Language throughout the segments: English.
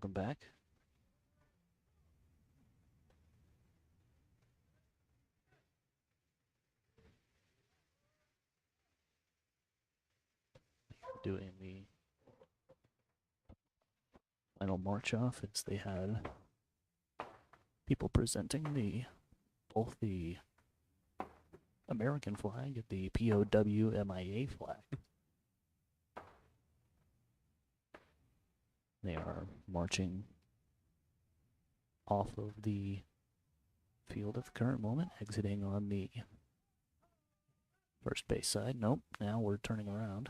Welcome back. Doing the final march off as they had people presenting both the American flag and the POWMIA flag. They are marching off of the field at the current moment, exiting on the first base side. Nope, now we're turning around.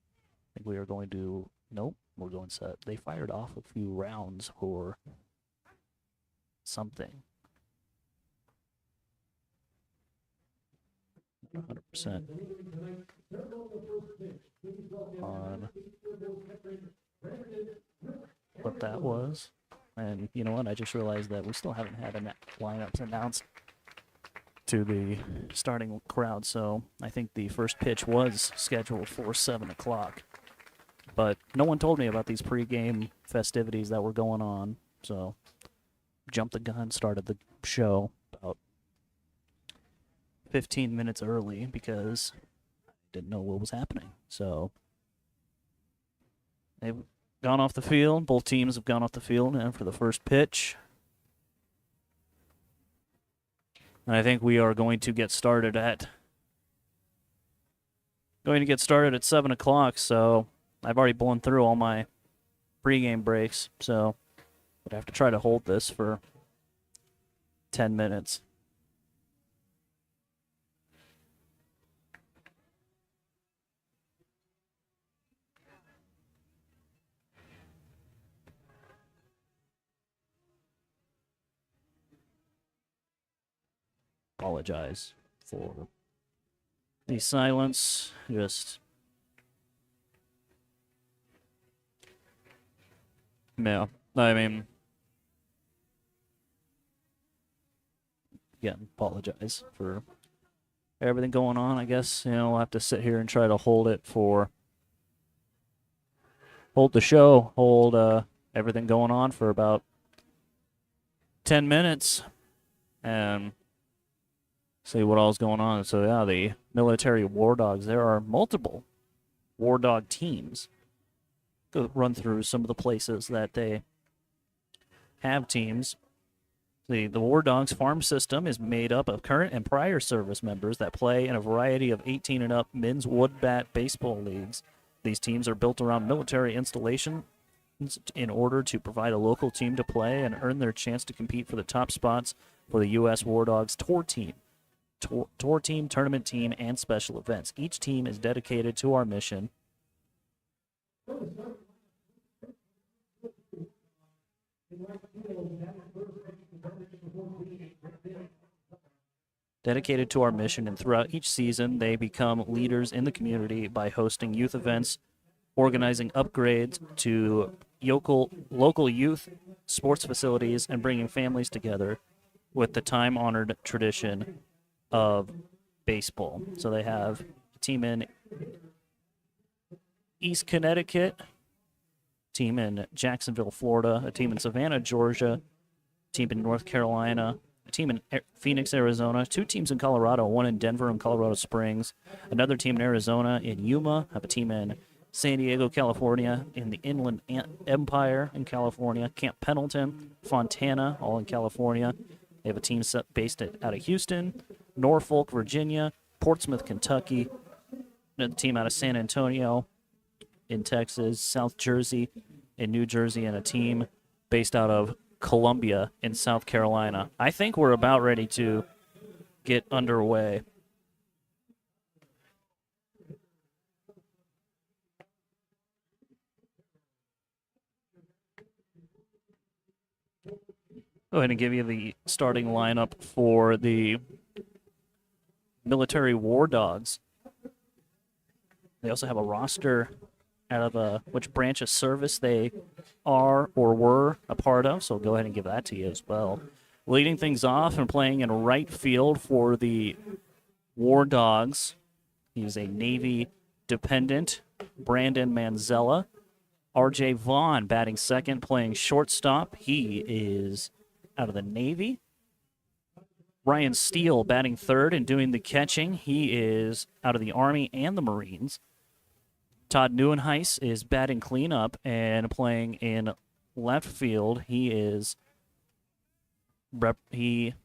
I think we are going to, nope, we're going set. They fired off a few rounds or something. 100% on what that was. And you know what? I just realized that we still haven't had lineups announced to the starting crowd. So I think the first pitch was scheduled for 7 o'clock. But no one told me about these pregame festivities that were going on. So jumped the gun, started the show about 15 minutes early because I didn't know what was happening. So they've gone off the field. Both teams have gone off the field and for the first pitch. And I think we are going to get started at 7 o'clock. So I've already blown through all my pregame breaks. So I'd have to try to hold this for 10 minutes. Apologize for the silence. Yeah, I mean, again, apologize for everything going on. I guess, we'll have to sit here and try to hold the show, hold everything going on for about 10 minutes and see what all's going on. So, yeah, the military war dogs. There are multiple war dog teams. Go run through some of the places that they have teams. The War Dogs farm system is made up of current and prior service members that play in a variety of 18 and up men's wood bat baseball leagues. These teams are built around military installations in order to provide a local team to play and earn their chance to compete for the top spots for the U.S. War Dogs tour team. Tour team, tournament team, and special events. Each team is dedicated to our mission. And throughout each season, they become leaders in the community by hosting youth events, organizing upgrades to local youth sports facilities, and bringing families together with the time-honored tradition of baseball. So they have a team in East Connecticut, a team in Jacksonville, Florida, a team in Savannah, Georgia, a team in North Carolina, a team in Phoenix, Arizona, 2 teams in Colorado, one in Denver and Colorado Springs, another team in Arizona in Yuma, have a team in San Diego, California, in the Inland Empire in California, Camp Pendleton, Fontana, all in California. They have a team based out of Houston, Norfolk, Virginia, Portsmouth, Kentucky, another team out of San Antonio in Texas, South Jersey in New Jersey, and a team based out of Columbia in South Carolina. I think we're about ready to get underway. Go ahead and give you the starting lineup for the military war dogs. They also have a roster out of which branch of service they are or were a part of, so go ahead and give that to you as well. Leading things off and playing in right field for the War Dogs, he's a Navy dependent, Brandon Manzella. R.J. Vaughn batting second, playing shortstop. He is out of the Navy. Ryan Steele batting third and doing the catching. He is out of the Army and the Marines. Todd Neuenhuis is batting cleanup and playing in left field. He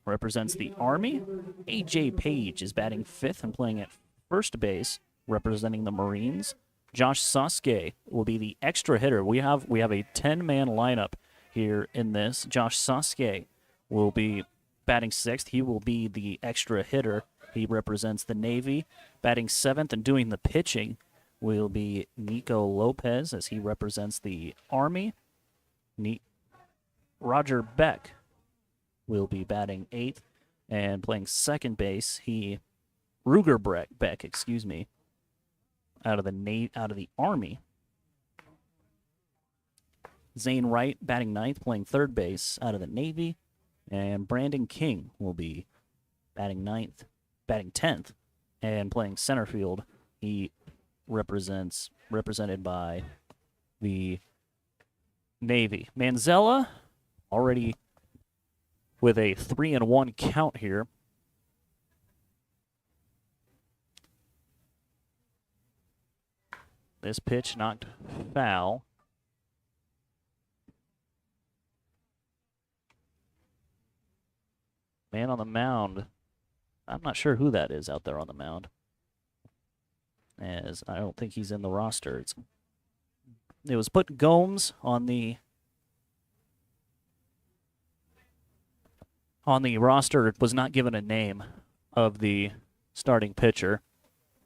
represents the Army. A.J. Page is batting fifth and playing at first base, representing the Marines. Josh Sasuke will be the extra hitter. We have a 10-man lineup here in this. Josh Sasuke will be batting sixth. He will be the extra hitter. He represents the Navy. Batting seventh and doing the pitching will be Nico Lopez, as he represents the Army. Roger Beck will be batting eighth and playing second base. Ruger Beck, out of the Army. Zane Wright batting ninth, playing third base out of the Navy. And Brandon King will be batting 10th, and playing center field. He represented by the Navy. Manzella already with a 3-1 count here. This pitch knocked foul. Man on the mound. I'm not sure who that is out there on the mound, as I don't think he's in the roster. It was put Gomes on the roster. It was not given a name of the starting pitcher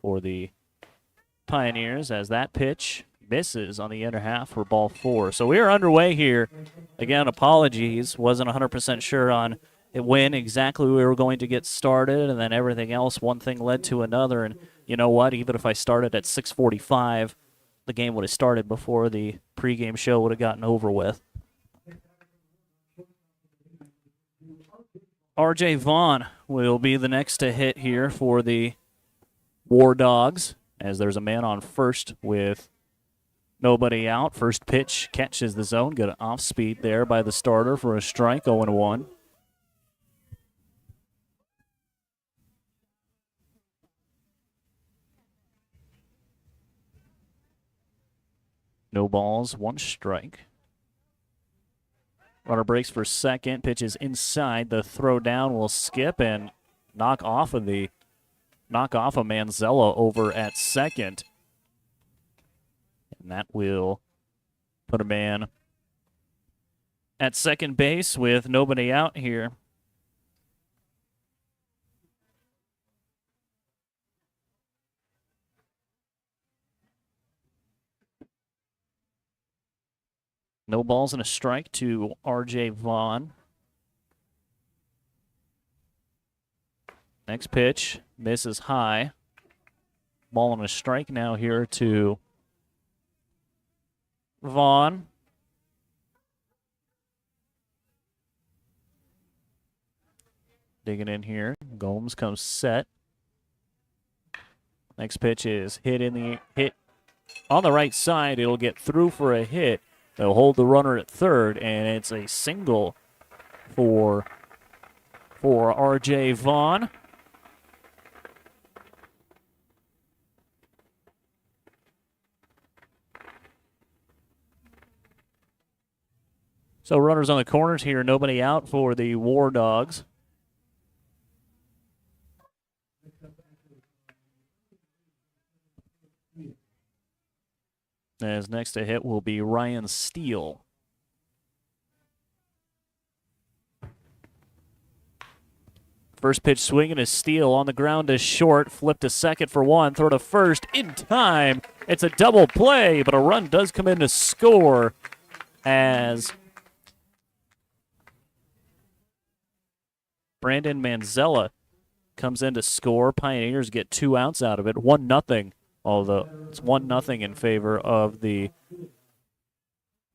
for the Pioneers, as that pitch misses on the inner half for ball four. So we are underway here. Again, apologies. Wasn't 100% sure on when exactly we were going to get started, and then everything else, one thing led to another. And you know what? Even if I started at 6:45, the game would have started before the pregame show would have gotten over with. R.J. Vaughn will be the next to hit here for the War Dogs, as there's a man on first with nobody out. First pitch catches the zone. Good off speed there by the starter for a strike, 0-1. No balls, one strike. Runner breaks for second. Pitches inside. The throw down will skip and knock off of Manzella over at second. And that will put a man at second base with nobody out here. No balls and a strike to R.J. Vaughn. Next pitch misses high. Ball and a strike now here to Vaughn. Digging in here. Gomes comes set. Next pitch is hit on the right side. It'll get through for a hit. They'll hold the runner at third, and it's a single for R.J. Vaughn. So runners on the corners here, nobody out for the War Dogs. As next to hit will be Ryan Steele. First pitch swinging is Steele on the ground is short. Flip to second for one. Throw to first in time. It's a double play, but a run does come in to score as Brandon Manzella comes in to score. Pioneers get 2 outs out of it. 1-0. Although it's 1-0 in favor of the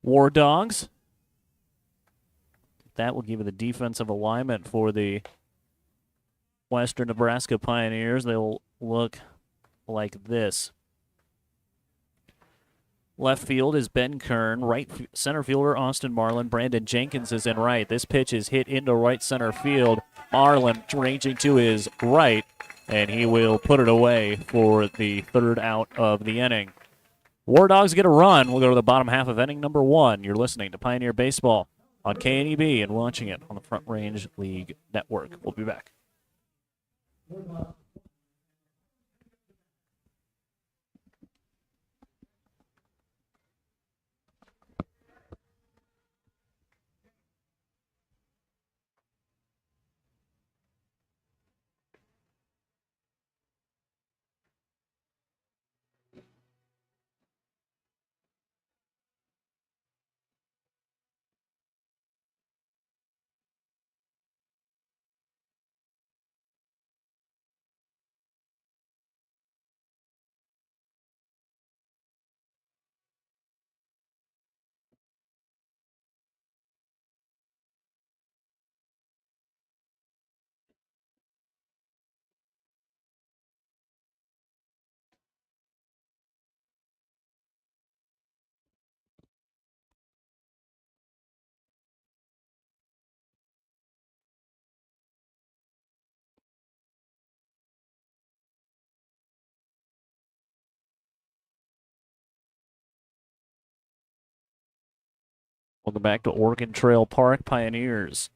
War Dogs. That will give you the defensive alignment for the Western Nebraska Pioneers. They'll look like this. Left field is Ben Kern. Center fielder Austin Marlin. Brandon Jenkins is in right. This pitch is hit into right center field. Marlin ranging to his right, and he will put it away for the third out of the inning. War Dogs get a run. We'll go to the bottom half of inning number 1. You're listening to Pioneer Baseball on KNEB and watching it on the Front Range League Network. We'll be back. Welcome back to Oregon Trail Park. Pioneers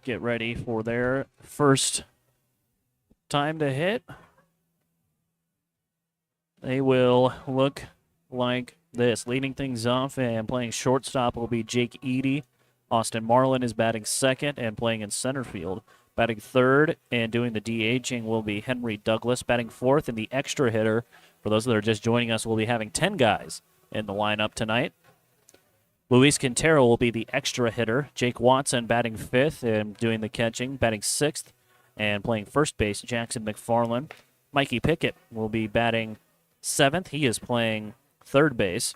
get ready for their first time to hit. They will look like this. Leading things off and playing shortstop will be Jake Eady. Austin Marlin is batting second and playing in center field. Batting third and doing the DHing will be Henry Douglas. Batting fourth, and the extra hitter, for those that are just joining us, we'll be having 10 guys in the lineup tonight. Luis Quintero will be the extra hitter. Jake Watson batting fifth and doing the catching. Batting sixth and playing first base, Jackson McFarland. Mikey Pickett will be batting seventh. He is playing third base.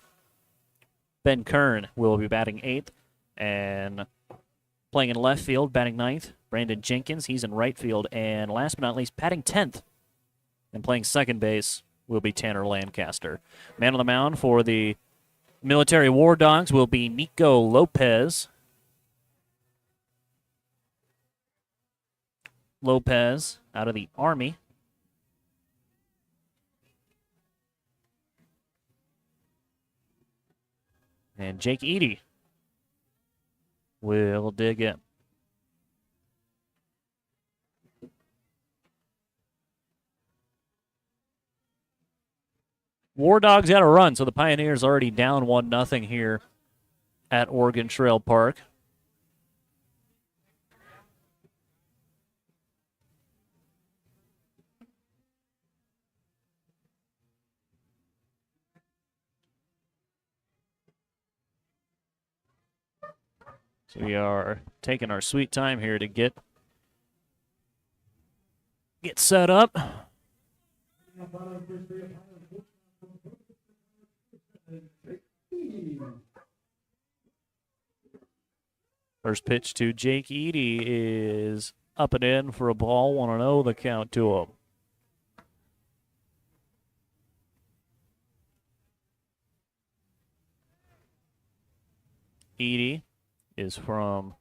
Ben Kern will be batting eighth and playing in left field, batting ninth. Brandon Jenkins, he's in right field. And last but not least, batting 10th and playing second base will be Tanner Lancaster. Man on the mound for the Military War Dogs will be Nico Lopez. Lopez out of the Army. And Jake Eady will dig in. War Dogs got a run, so the Pioneers already down 1-0 here at Oregon Trail Park. So we are taking our sweet time here to get set up. First pitch to Jake Eady is up and in for a ball. 1-0 the count to him. Eady is from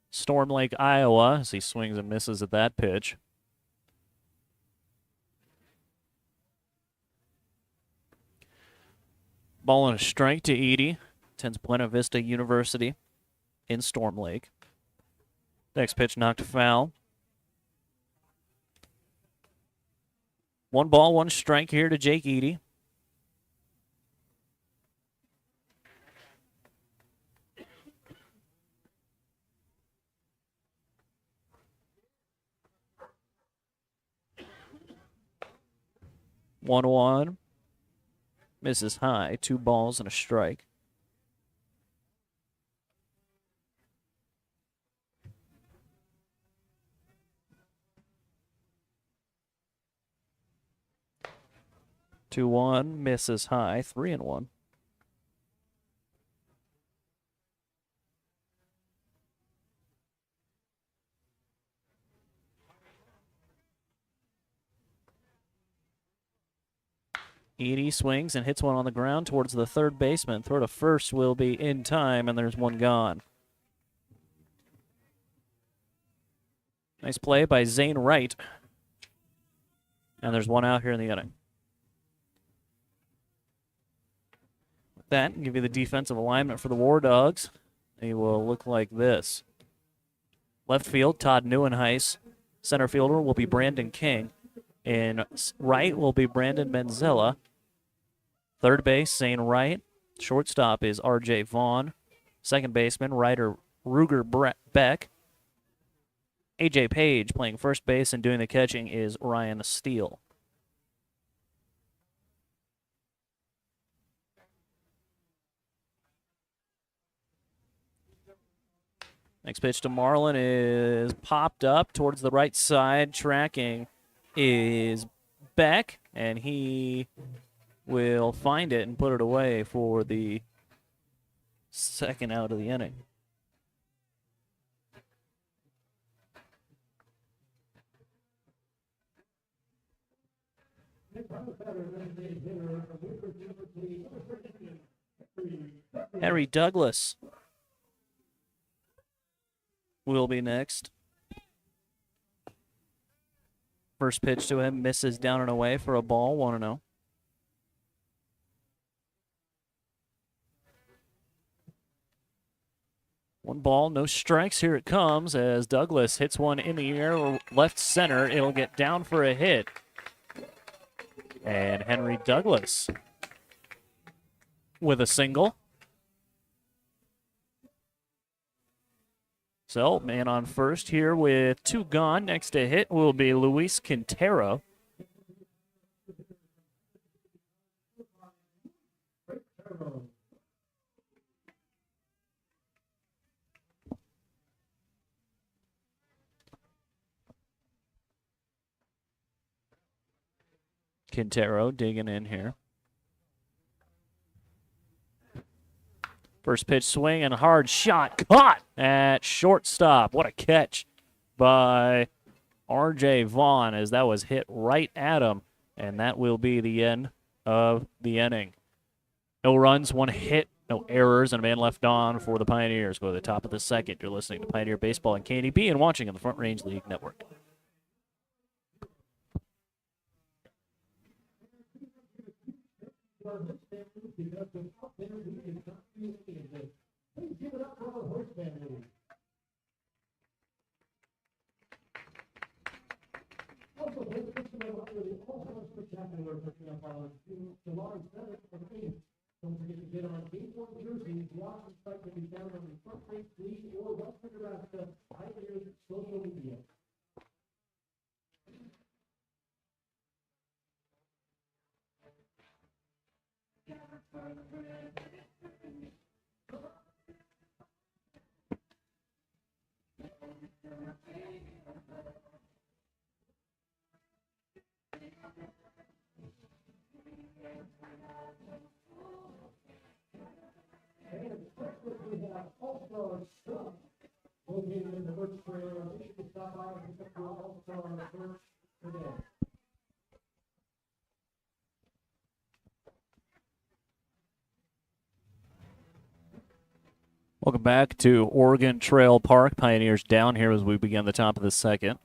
Storm Lake, Iowa, as he swings and misses at that pitch. Ball and a strike to Eady. Attends Buena Vista University in Storm Lake. Next pitch knocked foul. 1 ball, 1 strike here to Jake Eady. One, misses high. 2 balls and a strike. Two one, misses high. 3-1. Edie swings and hits one on the ground towards the third baseman. Throw to first will be in time, and there's one gone. Nice play by Zane Wright. And there's one out here in the inning. With that, give you the defensive alignment for the War Dogs. They will look like this. Left field, Todd Neuenhuis. Center fielder will be Brandon King. In right will be Brandon Menzella. Third base, Zane Wright. Shortstop is R.J. Vaughn. Second baseman, Ryder Ruger Beck. A.J. Page playing first base and doing the catching is Ryan Steele. Next pitch to Marlin is popped up towards the right side. Tracking is Beck, and he will find it and put it away for the second out of the inning. Henry Douglas will be next. First pitch to him misses down and away for a ball, 1-0. One ball, no strikes. Here it comes as Douglas hits one in the air, left center. It'll get down for a hit. And Henry Douglas with a single. So, man on first here with two gone. Next to hit will be Luis Quintero. Quintero digging in here. First pitch swing and a hard shot caught at shortstop. What a catch by R.J. Vaughn as that was hit right at him. And that will be the end of the inning. No runs, one hit, no errors, and a man left on for the Pioneers. Go to the top of the second. You're listening to Pioneer Baseball and KDB and watching on the Front Range League Network. Don't forget to get on baseball jerseys. The option site can be found on the Front Range League or Western Nebraska Pioneers social media. Located in the Birch trailer, make sure to stop by and pick up your All-Star on the Birch today. Welcome back to Oregon Trail Park. Pioneers down here as we begin the top of the second.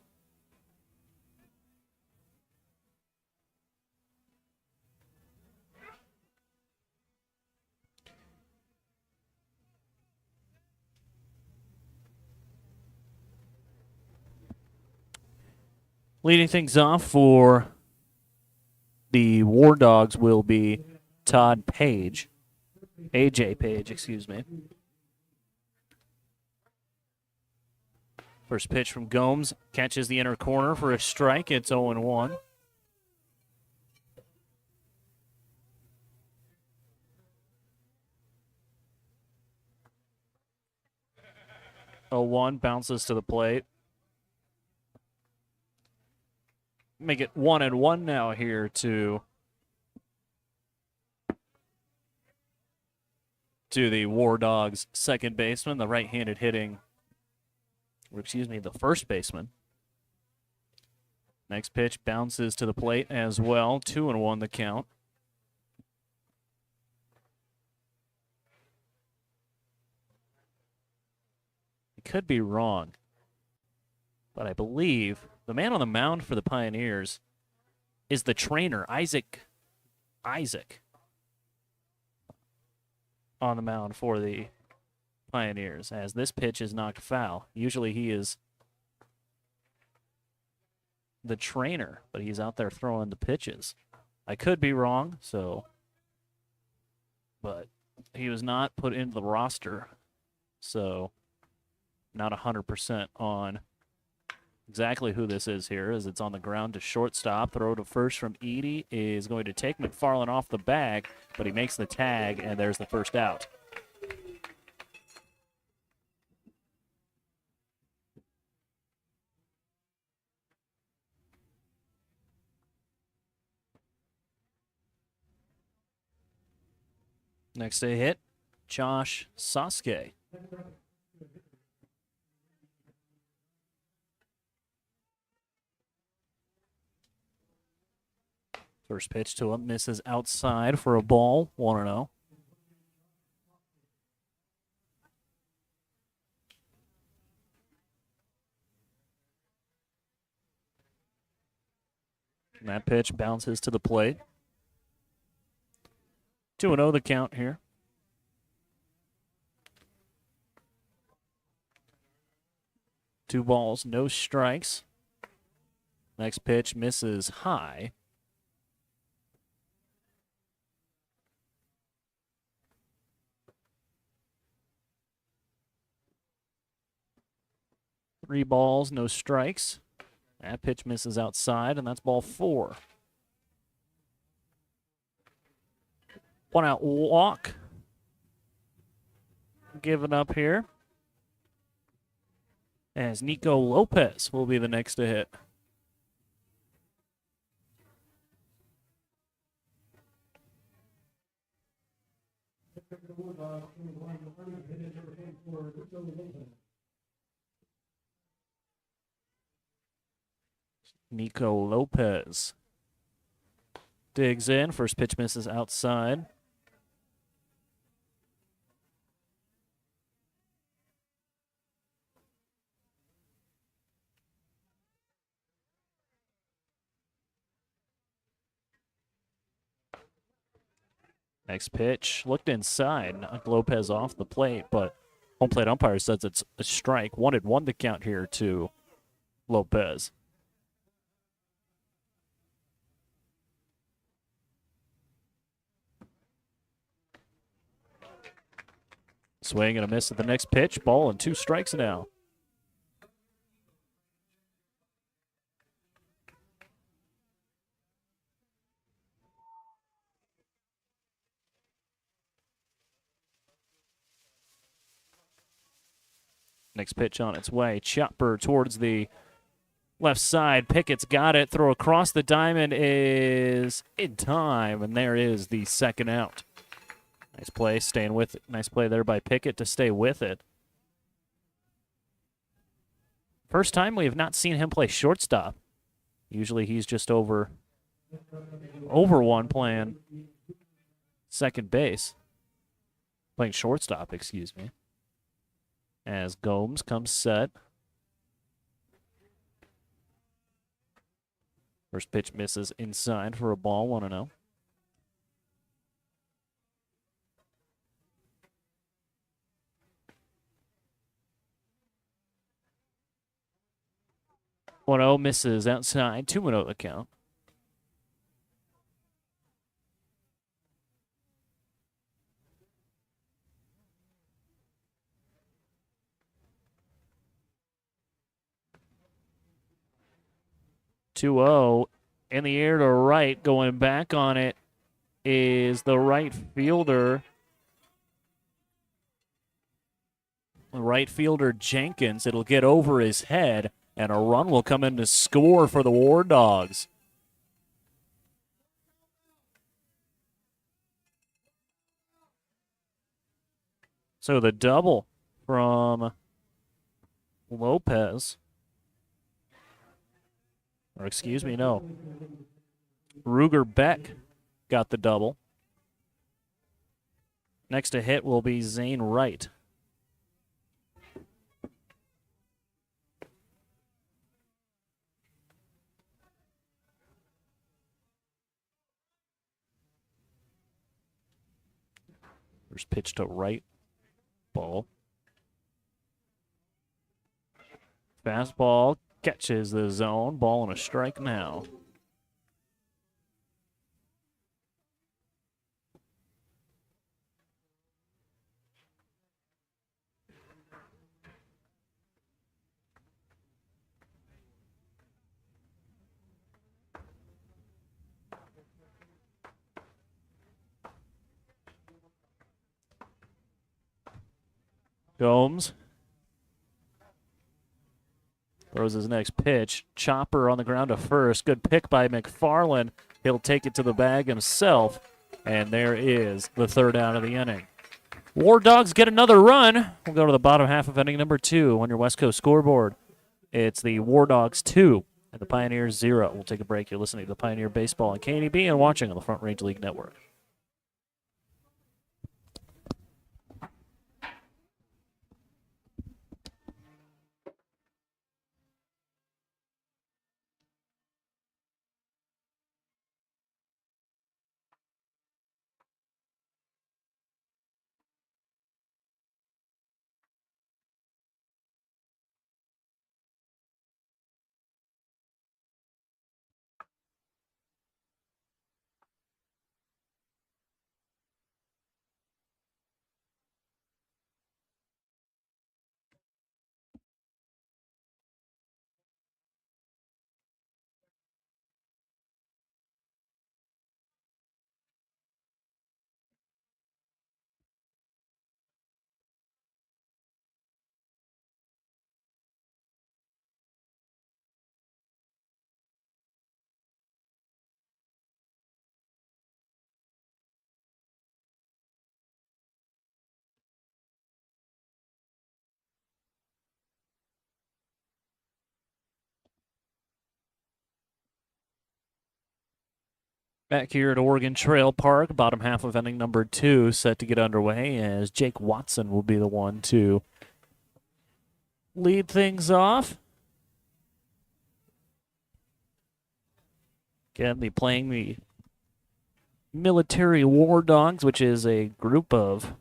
Leading things off for the War Dogs will be Todd Page. A.J. Page, excuse me. First pitch from Gomes. Catches the inner corner for a strike. It's 0-1. Bounces to the plate. Make it 1-1 now here to the War Dogs second baseman, the right-handed hitting, or excuse me, the first baseman. Next pitch bounces to the plate as well. 2-1 the count. could be wrong, but I believe the man on the mound for the Pioneers is the trainer, Isaac on the mound for the Pioneers, as this pitch is knocked foul. Usually he is the trainer, but he's out there throwing the pitches. I could be wrong, but he was not put into the roster, so not 100% on exactly who this is here, as it's on the ground to shortstop. Throw to first from Edie is going to take McFarland off the bag, but he makes the tag, and there's the first out. Next to hit, Josh Sasuke. First pitch to him, misses outside for a ball, 1-0. And that pitch bounces to the plate. 2-0 the count here. Two balls, no strikes. Next pitch misses high. Three balls, no strikes. That pitch misses outside, and that's ball 4. 1 out walk. Given up here. As Nico Lopez will be the next to hit. Nico Lopez digs in. First pitch misses outside. Next pitch looked inside, knocked Lopez off the plate, but home plate umpire says it's a strike. 1-1 to count here to Lopez. Swing and a miss at the next pitch. Ball and 2 strikes now. Next pitch on its way. Chopper towards the left side. Pickett's got it. Throw across the diamond is in time, and there is the second out. Nice play, staying with it. Nice play there by Pickett to stay with it. First time we have not seen him play shortstop. Usually he's just over one playing second base. Playing shortstop, excuse me. As Gomes comes set. First pitch misses inside for a ball, 1-0. Misses outside, 2-0 the count. In the air to right, going back on it is the right fielder. Right fielder Jenkins. It'll get over his head, and a run will come in to score for the War Dogs. So the double from Lopez. Or excuse me, no. Ruger Beck got the double. Next to hit will be Zane Wright. First pitch to right. Ball. Fastball catches the zone. Ball and a strike now. Gomes throws his next pitch. Chopper on the ground to first. Good pick by McFarland. He'll take it to the bag himself. And there is the third out of the inning. War Dogs get another run. We'll go to the bottom half of inning number 2 on your West Coast scoreboard. It's the War Dogs 2 and the Pioneers 0. We'll take a break. You're listening to the Pioneer Baseball on KNEB and watching on the Front Range League Network. Back here at Oregon Trail Park, bottom half of inning number 2 set to get underway as Jake Watson will be the one to lead things off. Again, playing the Military War Dogs, which is a group of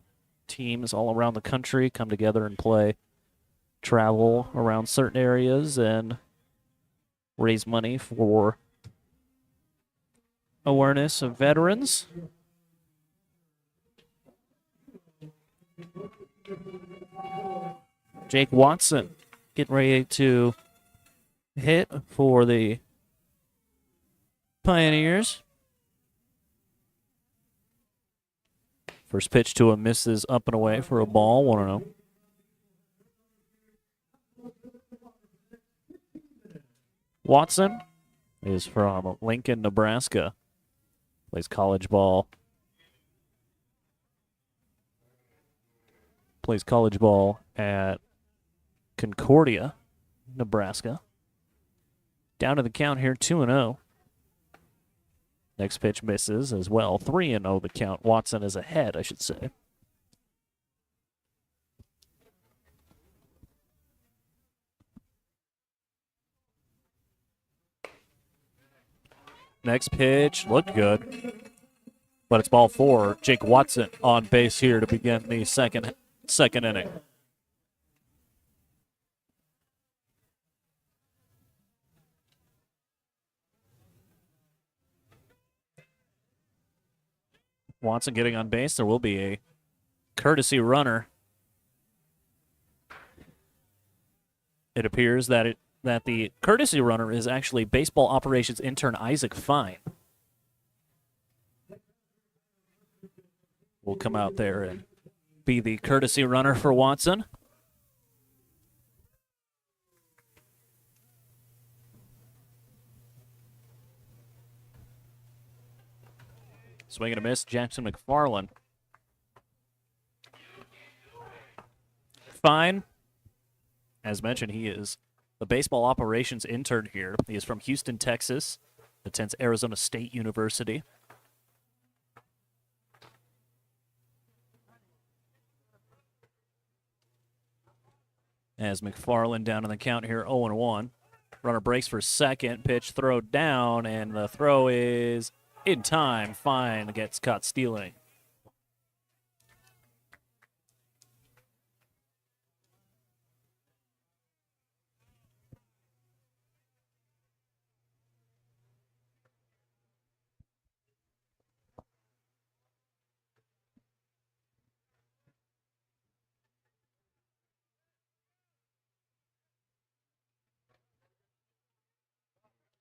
teams all around the country come together and play, travel around certain areas, and raise money for awareness of veterans. Jake Watson getting ready to hit for the Pioneers. First pitch to him misses up and away for a ball, 1-0. Watson is from Lincoln, Nebraska. Plays college ball. Plays college ball at Concordia, Nebraska. Down to the count here, 2-0. Next pitch misses as well. 3-0 the count. Watson is ahead, I should say. Next pitch looked good, but it's ball 4. Jake Watson on base here to begin the second inning. Watson getting on base. There will be a courtesy runner. It appears that the courtesy runner is actually baseball operations intern Isaac Fine. Will come out there and be the courtesy runner for Watson. Swing and a miss, Jackson McFarland. Fine. As mentioned, he is the baseball operations intern here. He is from Houston, Texas, attends Arizona State University. As McFarland down in the count here, 0-1. Runner breaks for second, pitch throw down, and the throw is in time. Fine gets caught stealing.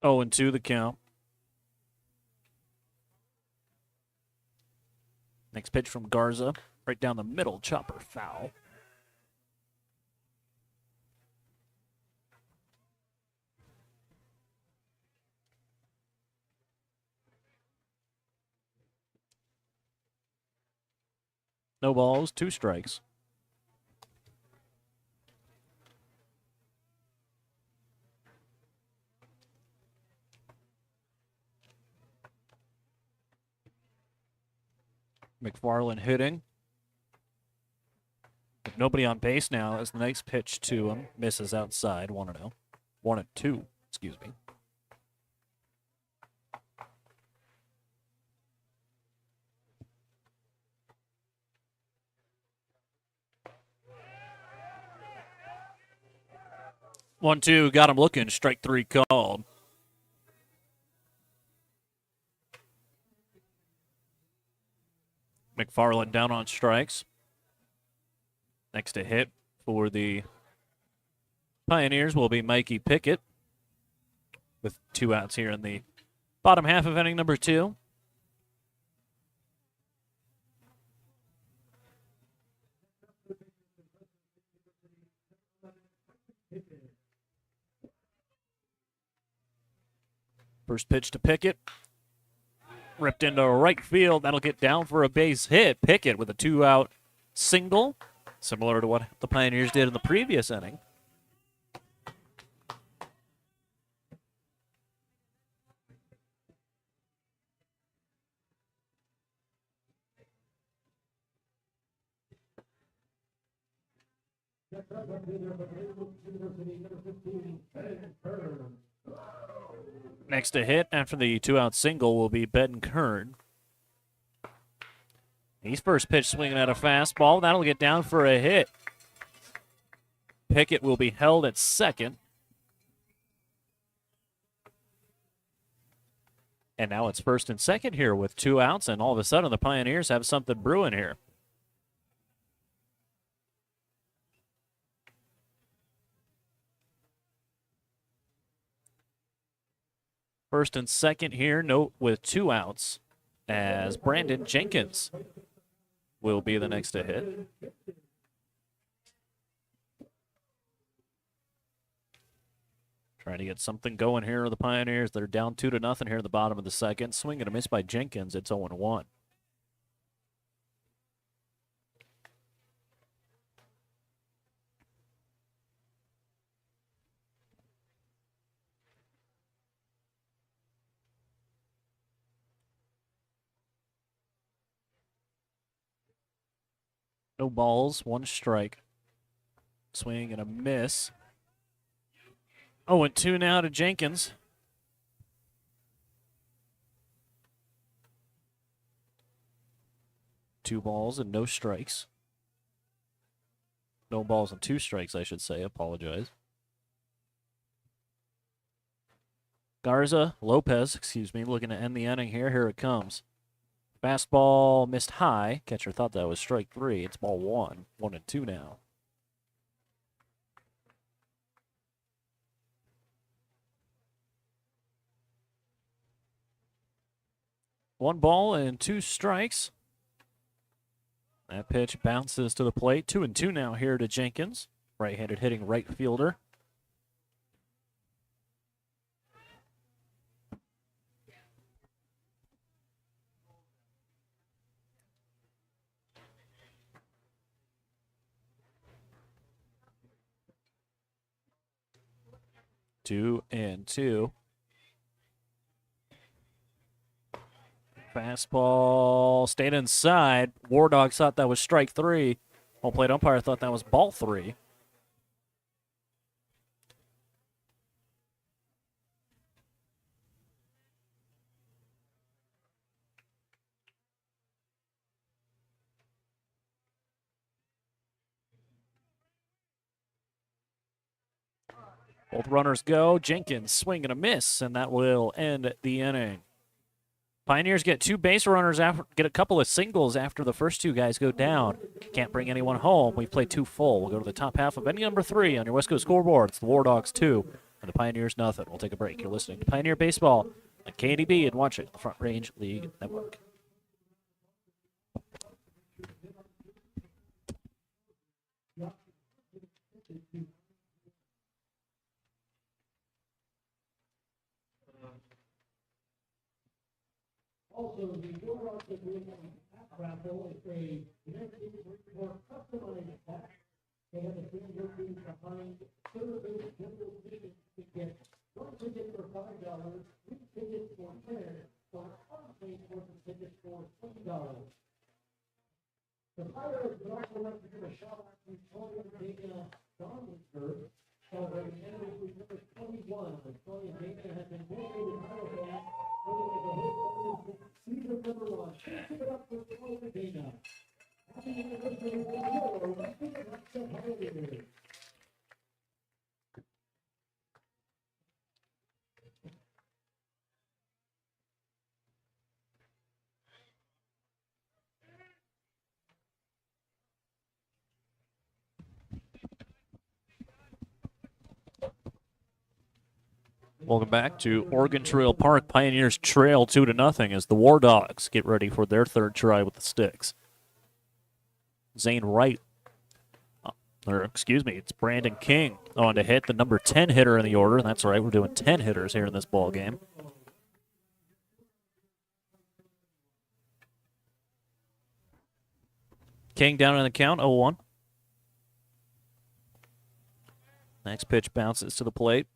0-2 the count. Next pitch from Garza. Right down the middle. Chopper foul. No balls, 2 strikes. McFarland hitting. With nobody on base now as the next pitch to him misses outside. 1-0. 1-2, excuse me. One, two, got him looking. Strike 3 called. McFarland down on strikes. Next to hit for the Pioneers will be Mikey Pickett with 2 outs here in the bottom half of inning number 2. First pitch to Pickett. Ripped into right field. That'll get down for a base hit. Pickett with a 2-out single, similar to what the Pioneers did in the previous inning. Next to hit after the 2-out single will be Ben Kern. He's first pitch swinging at a fastball. That'll get down for a hit. Pickett will be held at second. And now it's first and second here with 2 outs, and all of a sudden the Pioneers have something brewing here. First and second here, note with 2 outs, as Brandon Jenkins will be the next to hit. Trying to get something going here are the Pioneers. They're down 2-0 here in the bottom of the second. Swing and a miss by Jenkins. It's 0-1. No balls, 1 strike. Swing and a miss. 0-2 now to Jenkins. Two balls and no strikes. No balls and 2 strikes, I should say. Apologize. Lopez, looking to end the inning here. Here it comes. Fastball missed high. Catcher thought that was strike 3. It's ball 1. 1-2 now. One ball and 2 strikes. That pitch bounces to the plate. 2-2 now here to Jenkins. Right-handed hitting right fielder. Two and two. Fastball stayed inside. War Dogs thought that was strike 3. Home plate umpire thought that was ball 3. Both runners go. Jenkins swing and a miss, and that will end the inning. Pioneers get 2 base runners, get a couple of singles after the first 2 guys go down. Can't bring anyone home. We've played 2 full. We'll go to the top half of inning number 3 on your West Coast scoreboard. It's the War Dogs 2 And the Pioneers, nothing. We'll take a break. You're listening to Pioneer Baseball on KDB and watching the Front Range League Network. Also, the Bulldogs are doing a pack raffle. It's a United for customized pack. They have a fan working behind service general tickets to get one ticket for $5, three tickets for $10, or unpaid portion tickets for $20. The Pirates would also like to give a shout out to Tony and Dana Donaldsburg, celebrating anniversary number 21. Tony and Dana have been dedicated title fans. Season number 1. Give it up for Tony and Dana. Happy anniversary to you. Let's get holiday. Welcome back to Oregon Trail Park. Pioneers trail 2-0 as the War Dogs get ready for their third try with the sticks. Zane Wright, it's Brandon King on to hit the number 10 hitter in the order. That's right, we're doing 10 hitters here in this ball game. King down in the count, 0-1. Next pitch bounces to the plate.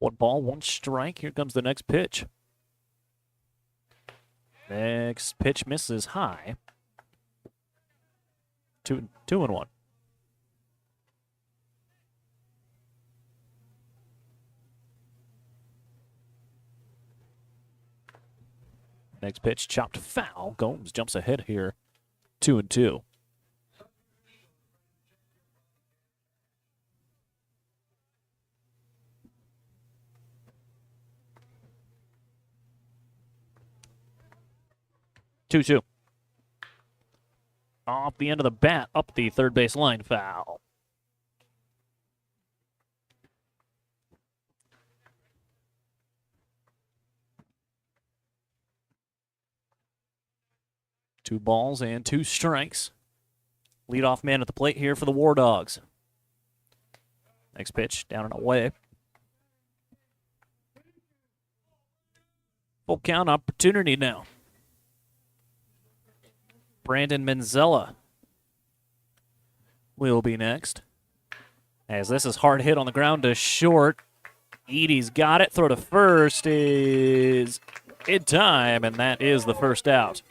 One ball, one strike. Here comes the next pitch. Next pitch misses high. 2-1. Next pitch chopped foul. Gomes jumps ahead here. 2-2. Two. Off the end of the bat, up the third base line, foul. Two balls and two strikes. Leadoff man at the plate here for the War Dogs. Next pitch, down and away. Full count opportunity now. Brandon Manzella will be next. As this is hard hit on the ground to short. Edie's got it. Throw to first is in time, and that is the first out.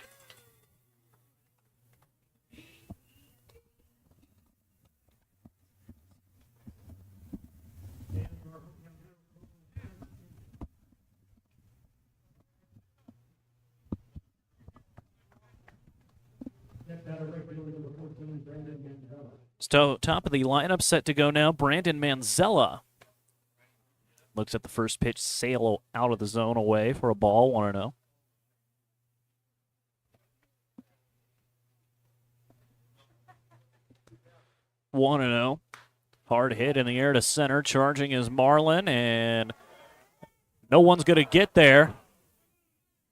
So, top of the lineup set to go now, Brandon Manzella. Looks at the first pitch, sail out of the zone away for a ball, 1-0. Hard hit in the air to center, charging is Marlin, and no one's going to get there.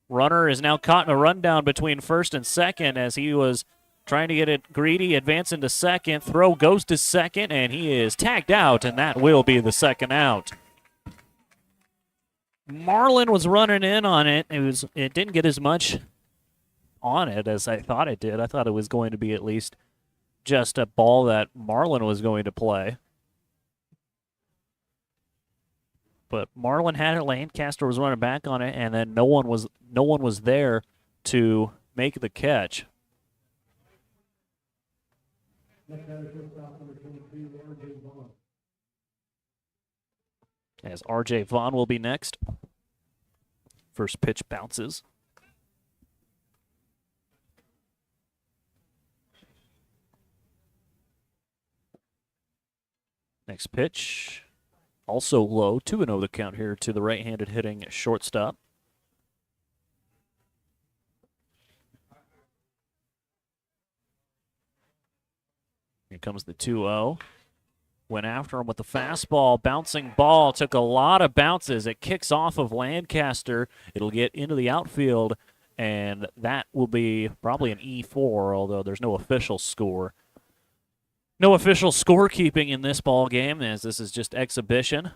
Runner is now caught in a rundown between first and second as he was trying to get it greedy, advance into second. Throw goes to second, and he is tagged out, and that will be the second out. Marlin was running in on it. It didn't get as much on it as I thought it did. I thought it was going to be at least just a ball that Marlin was going to play. But Marlin had it. Lancaster was running back on it, and then no one was there to make the catch. As R.J. Vaughn will be next. First pitch bounces. Next pitch, also low. 2-0 the count here to the right-handed hitting shortstop. Here comes the 2-0. Went after him with the fastball. Bouncing ball. Took a lot of bounces. It kicks off of Lancaster. It'll get into the outfield, and that will be probably an E4, although there's no official score. No official scorekeeping in this ball game, as this is just exhibition.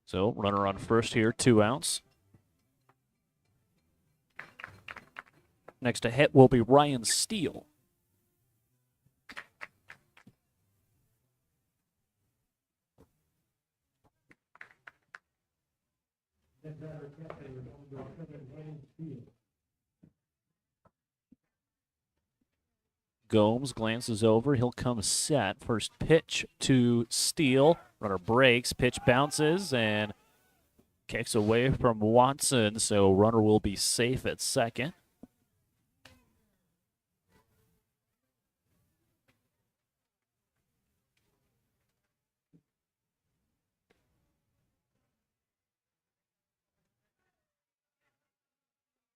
So, runner on first here, 2 outs. Next to hit will be Ryan Steele. Gomes glances over. He'll come set. First pitch to Steele. Runner breaks. Pitch bounces and kicks away from Watson. So runner will be safe at second.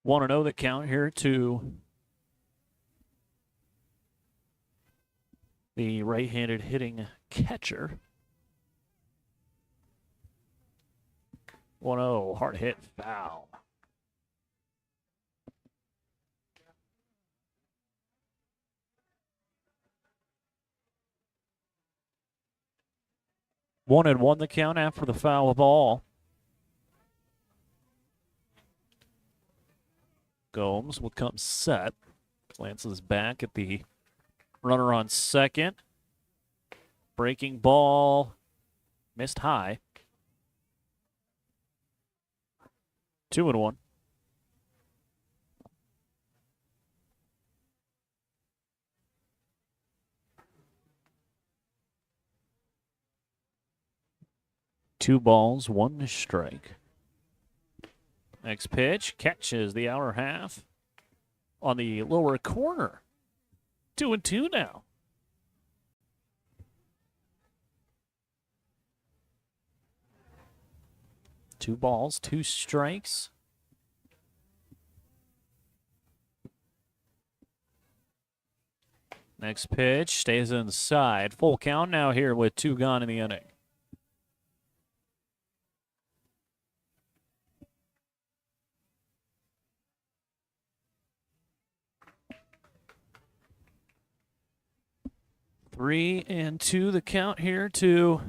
Want to know the count here to the right-handed hitting catcher. 1-0, hard hit, foul. One and one the count after the foul ball. Gomes will come set. Glances back at the runner on second. Breaking ball. Missed high. 2-1. Two balls, 1 strike. Next pitch, catches the outer half on the lower corner. 2-2 now. Two balls, 2 strikes. Next pitch stays inside. Full count now here with 2 gone in the inning. Three and 2 the count here to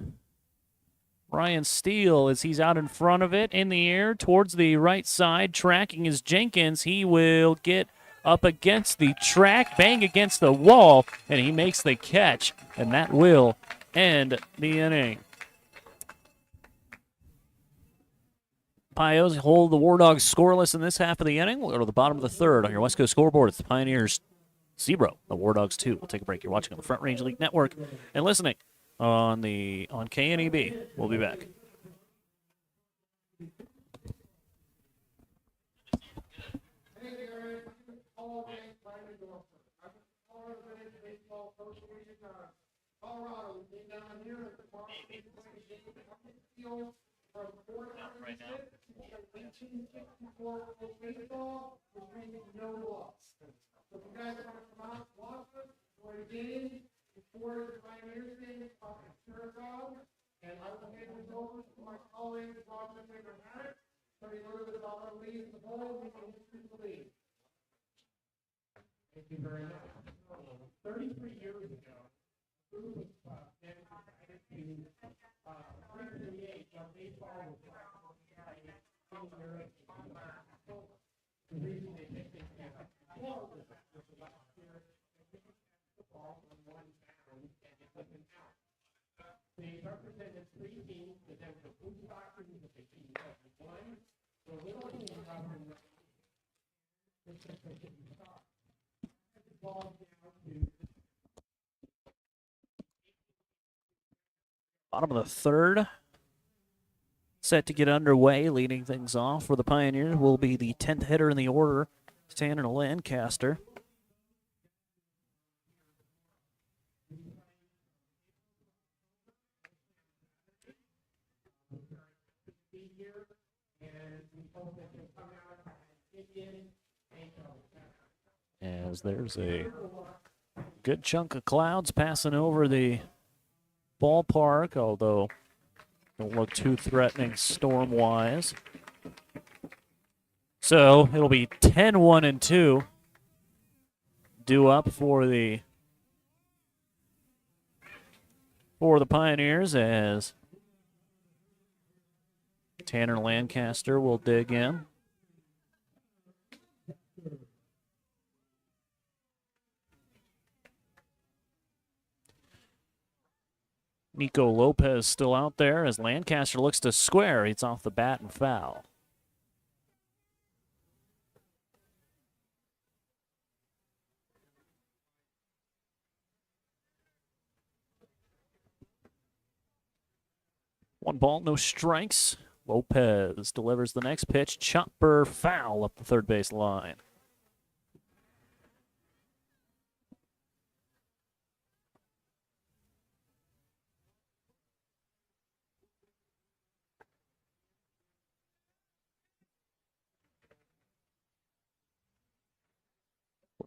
Ryan Steele as he's out in front of it in the air towards the right side. Tracking is Jenkins. He will get up against the track, bang against the wall, and he makes the catch, and that will end the inning. Pios hold the War Dogs scoreless in this half of the inning. We'll go to the bottom of the third on your West Coast scoreboard. It's the Pioneers 0, the War Dogs 2. We'll take a break. You're watching on the Front Range League Network and listening on KNEB. We'll be back. Colorado came down here at the field from 1864 baseball, which means no loss. So if you guys want to come out and watch us, for a game, before the Pioneers game, talk to Sherrod, and I will hand this over to my colleague, Roger Faber-Harris, tell you a little bit about our league as a whole, and the history of the league. Thank you very much. 33 years ago, baseball was the reason they picked it was about here, the ball on one down and it wasn't out. They represented 3 teams, the Denver Blue Sox, the 1971, the little team out in the ball down to Bottom of the third. Set to get underway. Leading things off for the Pioneers will be the 10th hitter in the order, Tanner Lancaster. As there's a good chunk of clouds passing over the ballpark, although don't look too threatening storm-wise. So it'll be 10-1-2 due up for the Pioneers as Tanner Lancaster will dig in. Nico Lopez still out there as Lancaster looks to square. It's off the bat and foul. One ball, no strikes. Lopez delivers the next pitch. Chopper foul up the third base line.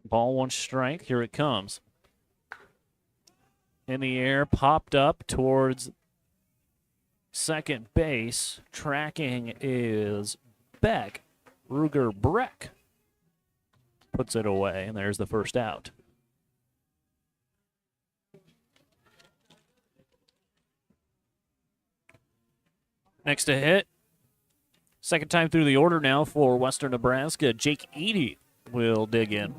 Ball, one strike. Here it comes. In the air, popped up towards second base. Tracking is Beck. Ruger Breck puts it away, and there's the first out. Next to hit. Second time through the order now for Western Nebraska. Jake Eady will dig in.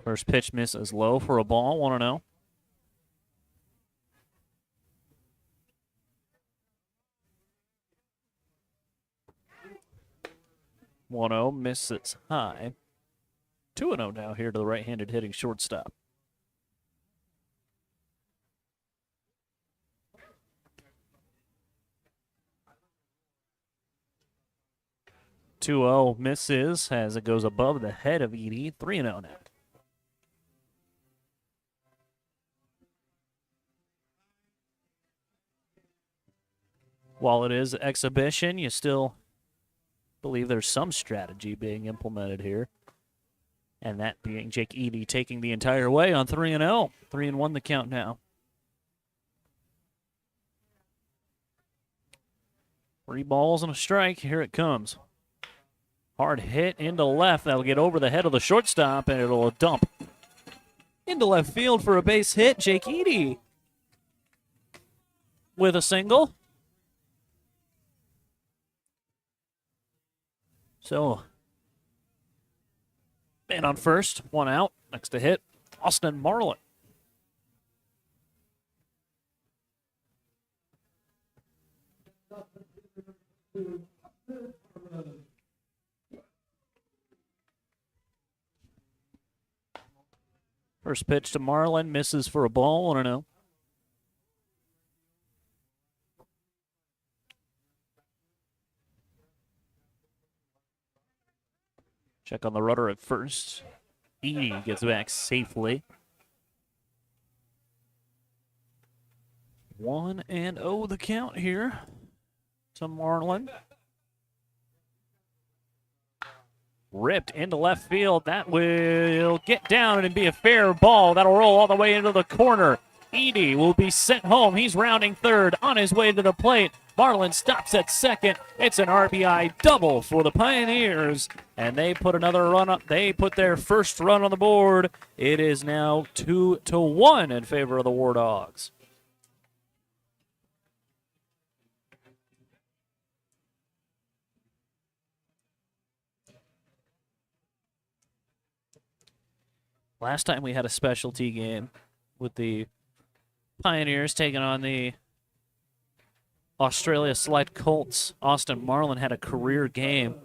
First pitch misses low for a ball, 1-0. Misses high. 2-0 now here to the right-handed hitting shortstop. Misses as it goes above the head of Edie. 3-0 now. While it is exhibition, you still believe there's some strategy being implemented here. And that being Jake Eady taking the entire way on 3-0. 3-1 the count now. Three balls and a strike. Here it comes. Hard hit into left. That'll get over the head of the shortstop, and it'll dump into left field for a base hit. Jake Eady with a single. So, man on first, one out. Next to hit, Austin Marlin. First pitch to Marlin, misses for a ball, 1-0. Check on the rudder at first. Edie gets back safely. 1-0 the count here to Marlin. Ripped into left field. That will get down and be a fair ball. That'll roll all the way into the corner. Edie will be sent home. He's rounding third on his way to the plate. Marlin stops at second. It's an RBI double for the Pioneers. And they put another run up. They put their first run on the board. It is now 2-1 in favor of the War Dogs. Last time we had a specialty game with the Pioneers taking on the Australia Select Colts. Austin Marlin had a career game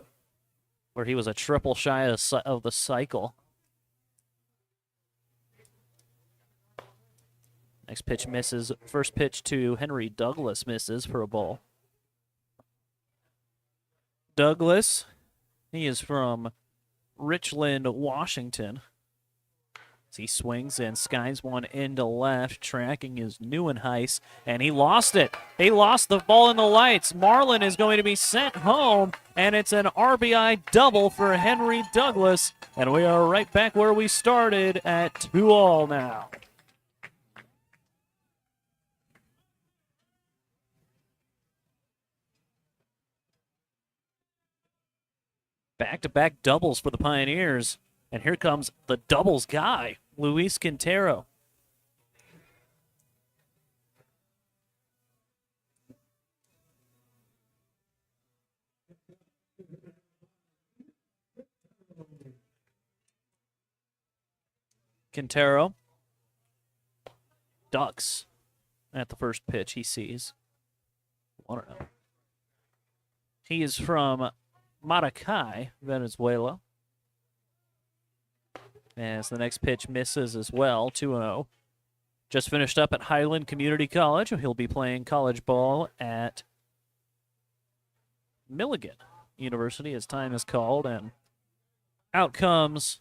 where he was a triple shy of the cycle. Next pitch misses. First pitch to Henry Douglas misses for a ball. Douglas, he is from Richland, Washington. As he swings and skies one into left, tracking is Neuenhuis, and he lost it. He lost the ball in the lights. Marlin is going to be sent home, and it's an RBI double for Henry Douglas, and we are right back where we started at 2-all now. Back-to-back doubles for the Pioneers, and here comes the doubles guy, Luis Quintero. Quintero ducks at the first pitch he sees. 1-0. He is from Maracay, Venezuela. As the next pitch misses as well, 2-0. Just finished up at Highland Community College. He'll be playing college ball at Milligan University as time is called, and out comes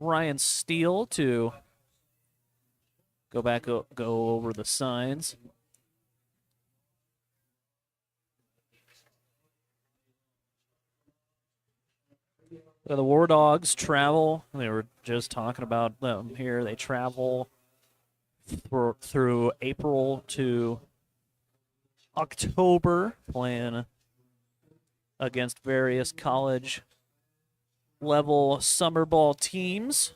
Ryan Steele to go over the signs. The War Dogs travel. They were just talking about them here. They travel through April to October, playing against various college level summer ball teams,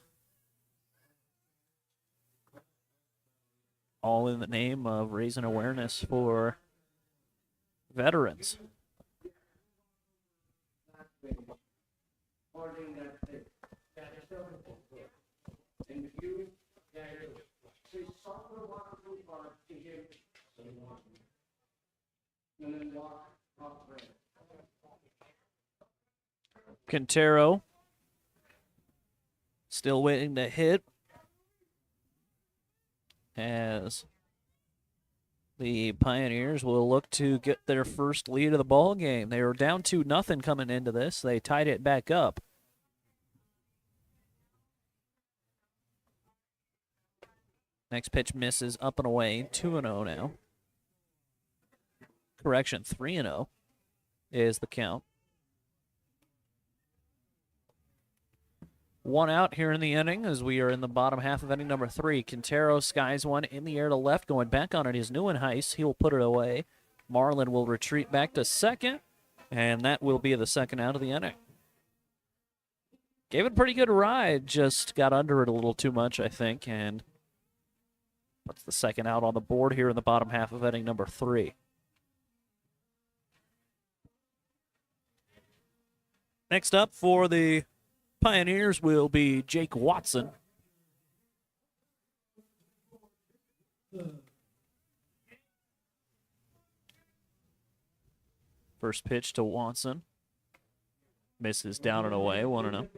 all in the name of raising awareness for veterans. Quintero still waiting to hit as the Pioneers will look to get their first lead of the ball game. They were down 2-0 coming into this. They tied it back up. Next pitch misses, up and away, 2-0 now. Correction, 3-0 is the count. One out here in the inning as we are in the bottom half of inning number 3. Quintero skies one in the air to left, going back on it is Neuenhuis. He will put it away. Marlin will retreat back to second, and that will be the second out of the inning. Gave it a pretty good ride, just got under it a little too much, I think, and puts the second out on the board here in the bottom half of inning number 3. Next up for the Pioneers will be Jake Watson. First pitch to Watson. Misses down and away, 1-0.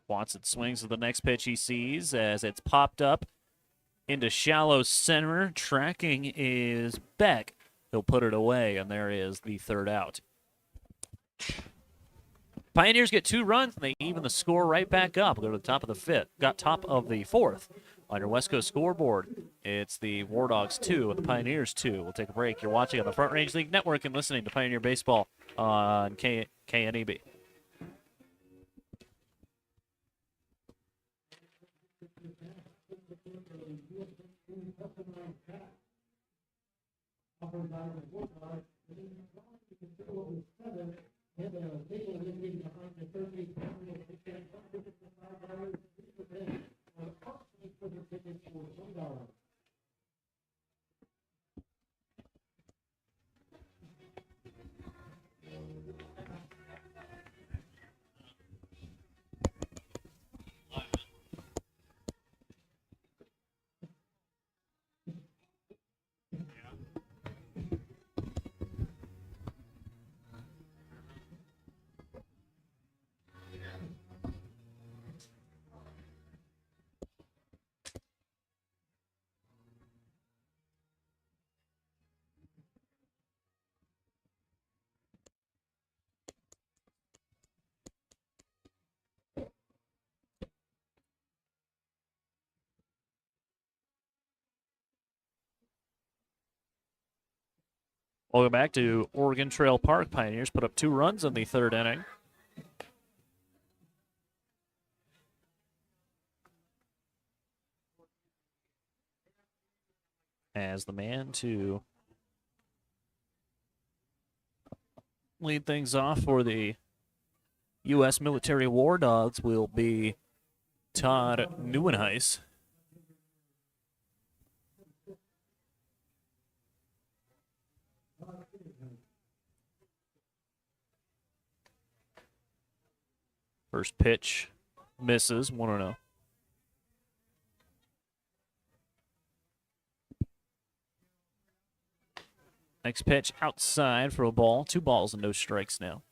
Watson swings to the next pitch he sees as it's popped up into shallow center. Tracking is Beck. He'll put it away, and there is the third out. Pioneers get 2 runs, and they even the score right back up. Go to the top of the fifth. Got top of the fourth on your West Coast scoreboard. It's the War Dogs 2 and the Pioneers 2. We'll take a break. You're watching on the Front Range League Network and listening to Pioneer Baseball on KNEB. Welcome back to Oregon Trail Park. Pioneers put up 2 runs in the 3rd inning. As the man to lead things off for the U.S. Military War Dogs will be Todd Neuenhuis. First pitch misses, 1-0. Next pitch outside for a ball. 2 balls and no strikes now.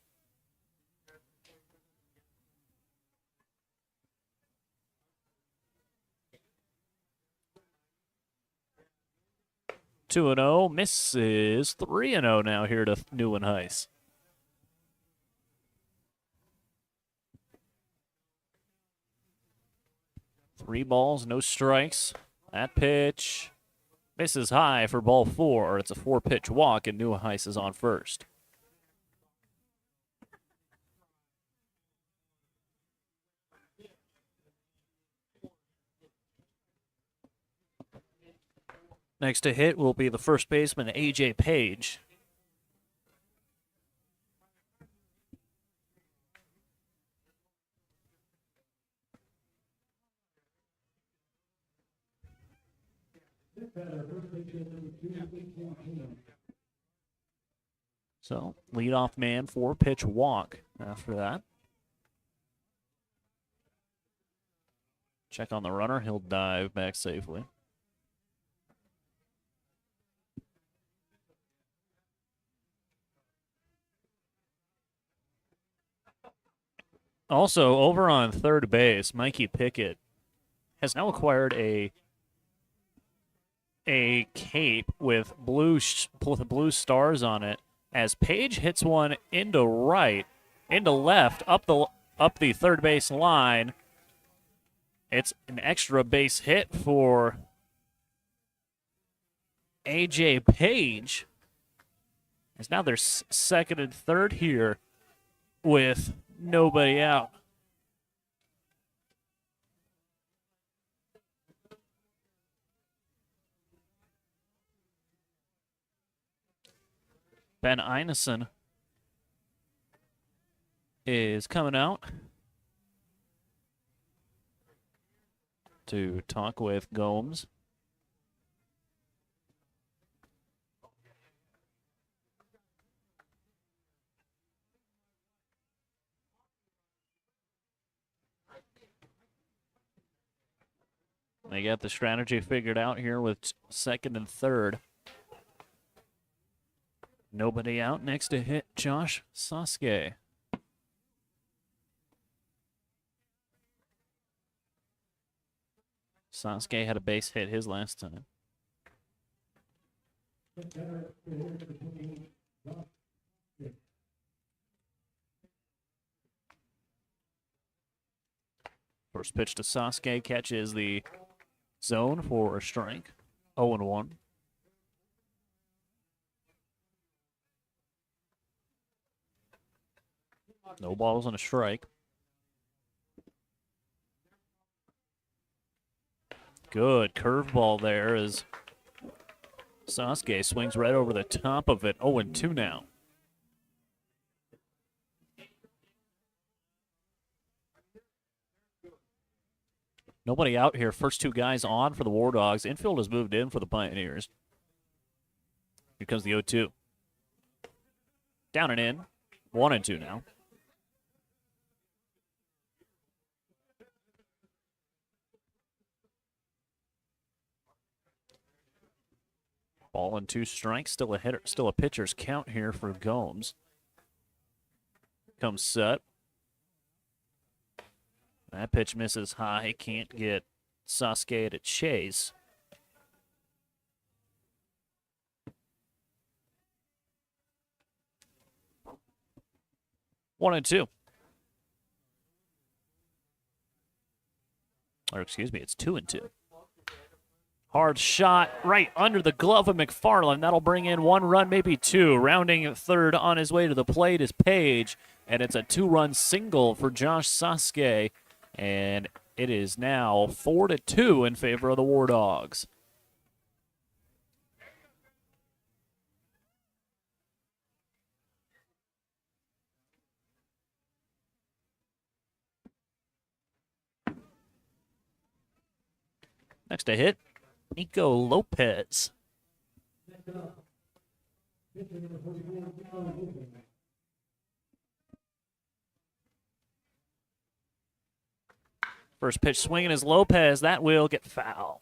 Two and 0 misses. 3-0 now here to Neuenhuis. Three balls, no strikes. That pitch misses high for ball 4. It's a 4-pitch walk, and Neuenhuis is on first. Next to hit will be the first baseman, A.J. Page. So, leadoff man, 4-pitch walk after that. Check on the runner. He'll dive back safely. Also, over on third base, Mikey Pickett has now acquired a cape with blue stars on it. As Page hits one into left, up the third base line. It's an extra base hit for A.J. Page. As now they're second and third here with nobody out. Ben Einesen is coming out to talk with Gomes. They got the strategy figured out here with second and third. Nobody out. Next to hit, Josh Sasuke. Sasuke had a base hit his last time. First pitch to Sasuke catches the zone for a strike. 0-1. No balls and a strike. Good curveball there as Sasuke swings right over the top of it. 0-2 now. Nobody out here. First 2 guys on for the War Dogs. Infield has moved in for the Pioneers. Here comes the 0-2. Down and in. 1-2 now. Ball and 2 strikes. Still a pitcher's count here for Gomes. Comes set. That pitch misses high. Can't get Sasuke to chase. One and two. Or excuse me, it's 2-2. Hard shot right under the glove of McFarland. That'll bring in 1 run, maybe 2. Rounding third on his way to the plate is Page, and it's a 2-run single for Josh Sasuke. And it is now 4-2 in favor of the War Dogs. Next to hit, Nico Lopez. First pitch swinging is Lopez. That will get foul.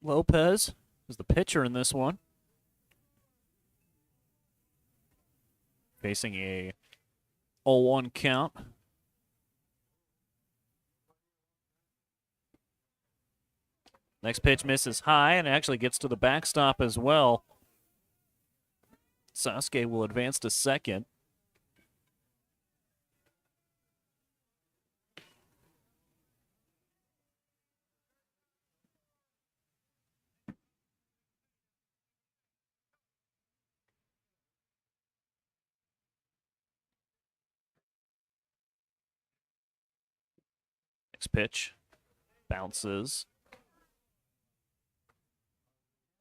Lopez is the pitcher in this one. Facing a 0-1 count. Next pitch misses high and actually gets to the backstop as well. Sasuke will advance to second. Next pitch bounces.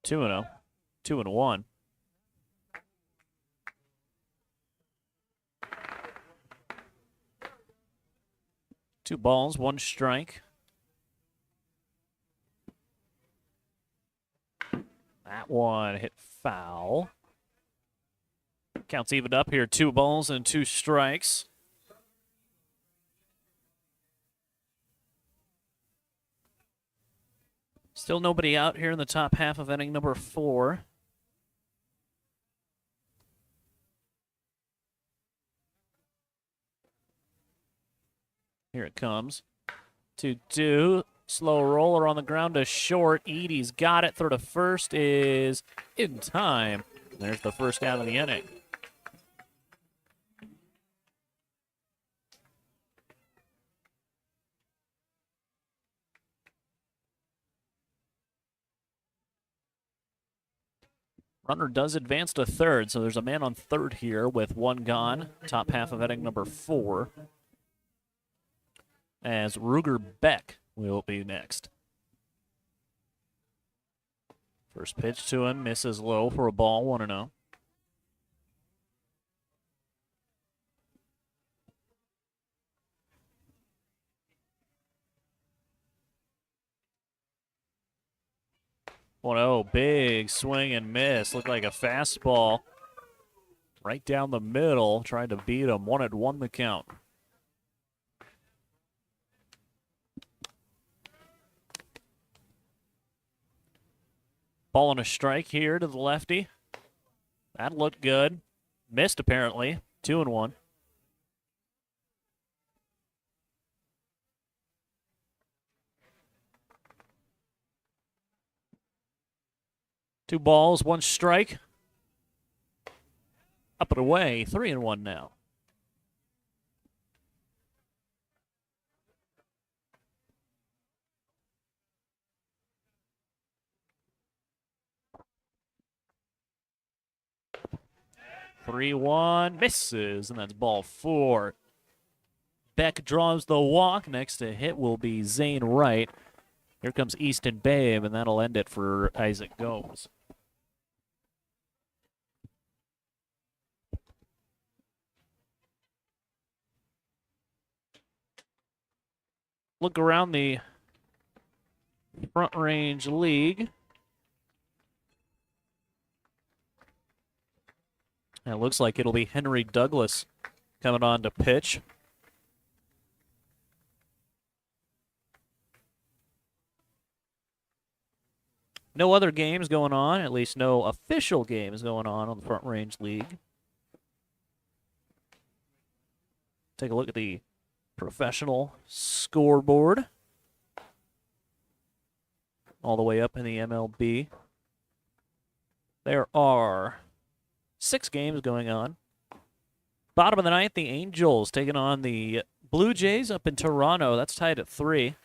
2-0, 2-1. Two balls, 1 strike. That one hit foul. Counts evened up here. 2 balls and 2 strikes. Still nobody out here in the top half of inning number 4. Here it comes. 2-2. Slow roller on the ground to short. Edie's got it. Throw to first is in time. There's the first out of the inning. Runner does advance to third, so there's a man on third here with 1 gone. Top half of inning number 4. As Ruger Beck will be next. First pitch to him, misses low for a ball, 1-0. Big swing and miss. Looked like a fastball right down the middle. Tried to beat him. 1-1 the count. Ball on a strike here to the lefty. That looked good. Missed apparently. 2-1. Two balls, 1 strike. Up and away, 3-1 now. Three one misses, and that's ball 4. Beck draws the walk. Next to hit will be Zane Wright. Here comes Easton Babe, and that'll end it for Isaac Gomes. Look around the Front Range League. And it looks like it'll be Henry Douglas coming on to pitch. No other games going on, at least no official games going on the Front Range League. Take a look at the professional scoreboard. All the way up in the MLB. There are 6 games going on. Bottom of the ninth, the Angels taking on the Blue Jays up in Toronto. That's tied at 3.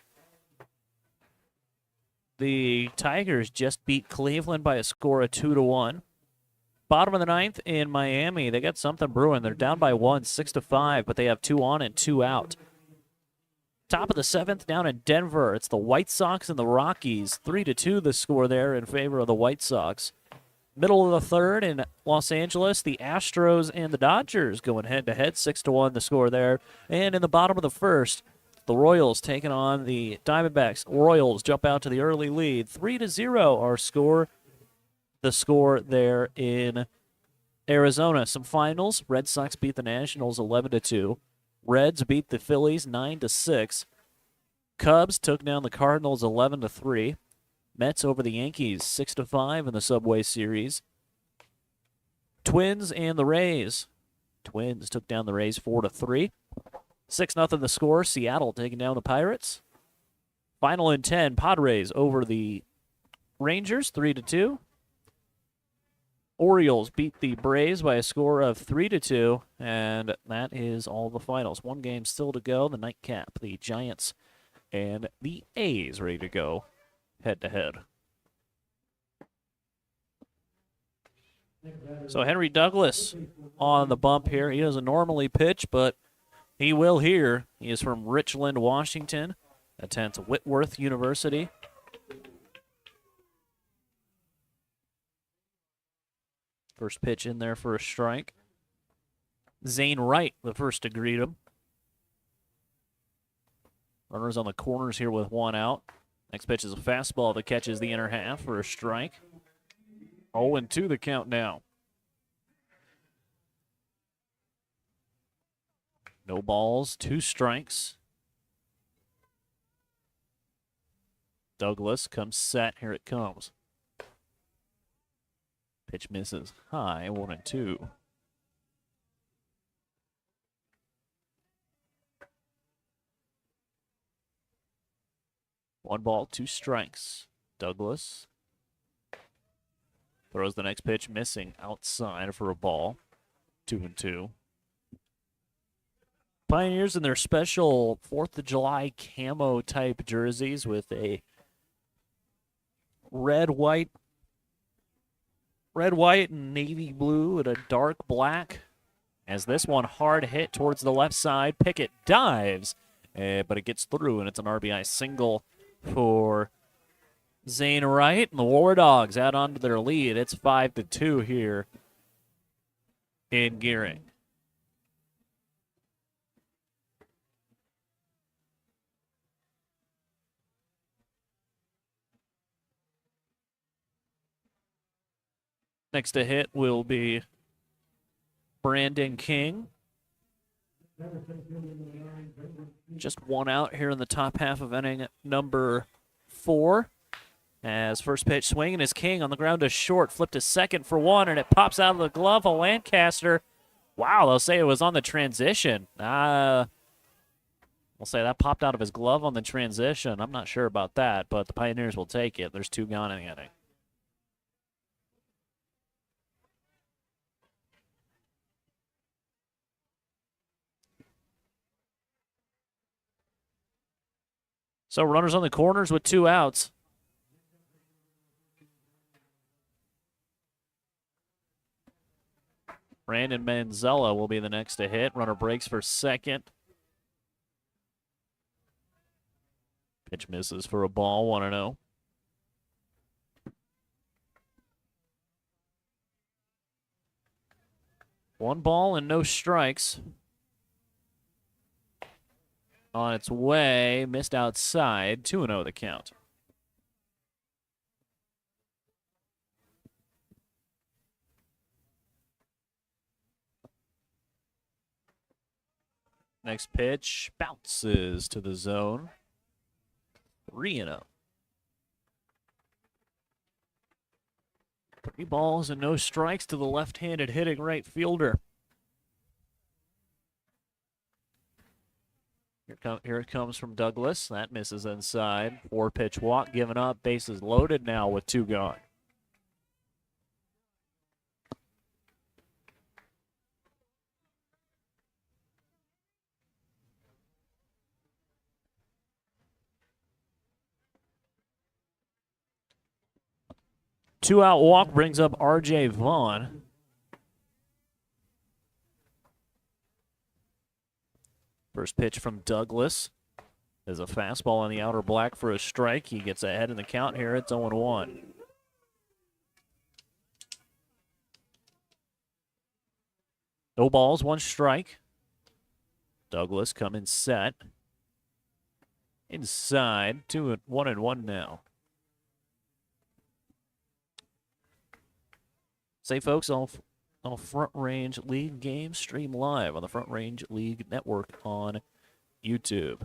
The Tigers just beat Cleveland by a score of 2-1. Bottom of the ninth in Miami, they got something brewing. They're down by 1, 6-5, but they have 2 on and 2 out. Top of the 7th down in Denver, it's the White Sox and the Rockies. 3-2 the score there in favor of the White Sox. Middle of the 3rd in Los Angeles, the Astros and the Dodgers going head-to-head, 6-1 the score there. And in the bottom of the 1st, the Royals taking on the Diamondbacks. Royals jump out to the early lead. 3-0 our score. The score there in Arizona. Some finals. Red Sox beat the Nationals 11-2. Reds beat the Phillies 9-6. Cubs took down the Cardinals 11-3. Mets over the Yankees 6-5 in the Subway Series. Twins and the Rays. Twins took down the Rays 4-3. 6-0 the score. Seattle taking down the Pirates. Final in 10. Padres over the Rangers 3-2. Orioles beat the Braves by a score of 3-2, and that is all the finals. 1 game still to go. The nightcap, the Giants and the A's ready to go head-to-head. So Henry Douglas on the bump here. He doesn't normally pitch, but he will here. He is from Richland, Washington, attends Whitworth University. First pitch in there for a strike. Zane Wright, the first to greet him. Runners on the corners here with 1 out. Next pitch is a fastball that catches the inner half for a strike. 0-2 the count now. No balls, 2 strikes. Douglas comes set. Here it comes. Pitch misses high, 1-2. One ball, 2 strikes. Douglas throws the next pitch, missing outside for a ball. 2-2. Pioneers in their special 4th of July camo type jerseys with a red, white, and navy blue and a dark black. As this one hard hit towards the left side, Pickett dives, but it gets through, and it's an RBI single for Zane Wright. And the War Dogs add on to their lead. It's 5-2 here in Gering. Next to hit will be Brandon King. Just 1 out here in the top half of inning number 4. As first pitch swinging is King on the ground to short. Flipped to second for 1, and it pops out of the glove of Lancaster. Wow, they'll say it was on the transition. We'll say that popped out of his glove on the transition. I'm not sure about that, but the Pioneers will take it. There's 2 gone in the inning. So runners on the corners with 2 outs. Brandon Manzella will be the next to hit. Runner breaks for second. Pitch misses for a ball, 1-0. One ball and no strikes. On its way, missed outside, 2-0 the count. Next pitch bounces to the zone. 3-0. 3 balls and no strikes to the left-handed hitting right fielder. Here it comes from Douglas. That misses inside. 4-pitch walk given up. Bases loaded now with 2 gone. 2-out walk brings up R.J. Vaughn. First pitch from Douglas. There's a fastball on the outer black for a strike. He gets ahead in the count here. It's 0-1. No balls, 1 strike. Douglas coming set. Inside, 1-1 now. Say, folks, all Front Range League games stream live on the Front Range League Network on YouTube.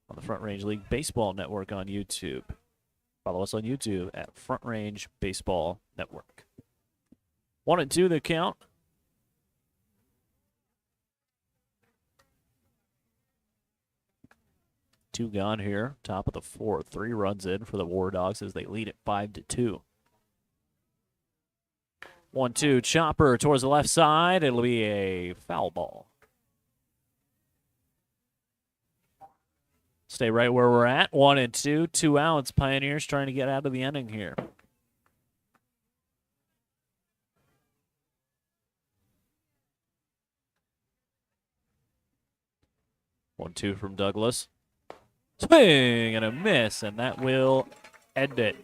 On the Front Range League Baseball Network on YouTube. Follow us on YouTube at Front Range Baseball Network. 1-2 the count. Two gone here, top of the 4th. 3 runs in for the War Dogs as they lead it 5-2. 1-2, chopper towards the left side. It'll be a foul ball. Stay right where we're at. 1-2, 2 outs. Pioneers trying to get out of the inning here. One-two from Douglas. Swing and a miss, and that will end it.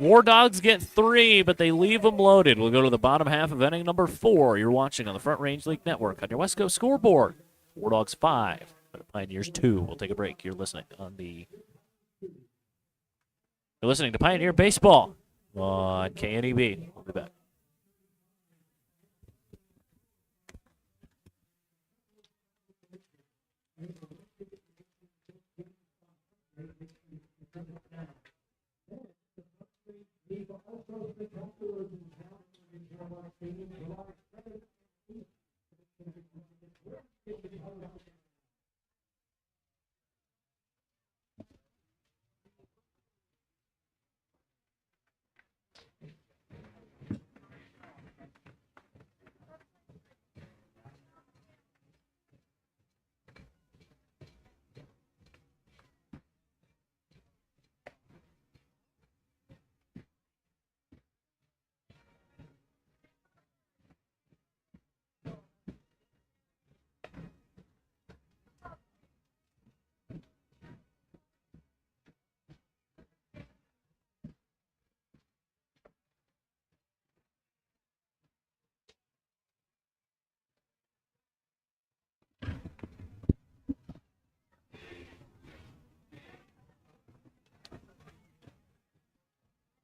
War Dogs get 3, but they leave them loaded. We'll go to the bottom half of inning number 4. You're watching on the Front Range League Network on your West Coast scoreboard. War Dogs 5, the Pioneers 2. We'll take a break. You're listening to Pioneer Baseball on KNEB. We'll be back.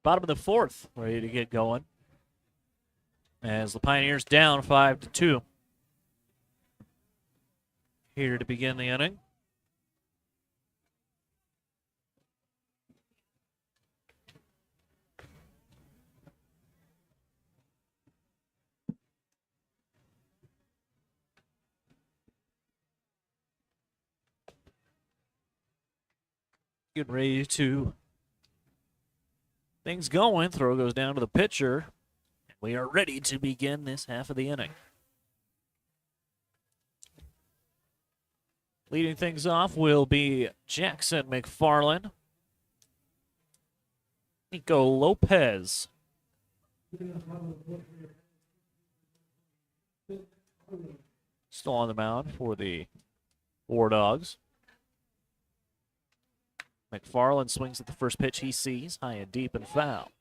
Bottom of the 4th, ready to get going. As the Pioneers down 5-2. Here to begin the inning. Getting ready to things going. Throw goes down to the pitcher. We are ready to begin this half of the inning. Leading things off will be Jackson McFarland. Nico Lopez. Still on the mound for the War Dogs. McFarland swings at the first pitch he sees, high and deep and foul.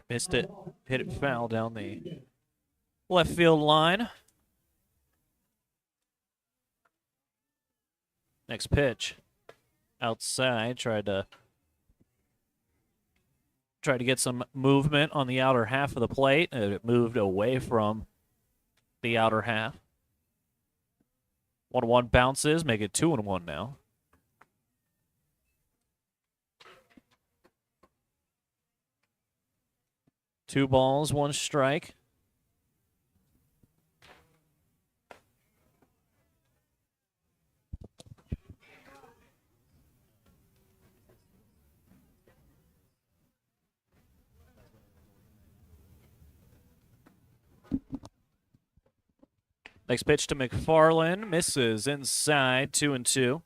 Missed it, hit it foul down the left field line. Next pitch, outside, tried to get some movement on the outer half of the plate, and it moved away from the outer half. 1-1 bounces, make it 2-1 now. Two balls, 1 strike. Next pitch to McFarland, misses inside, 2-2.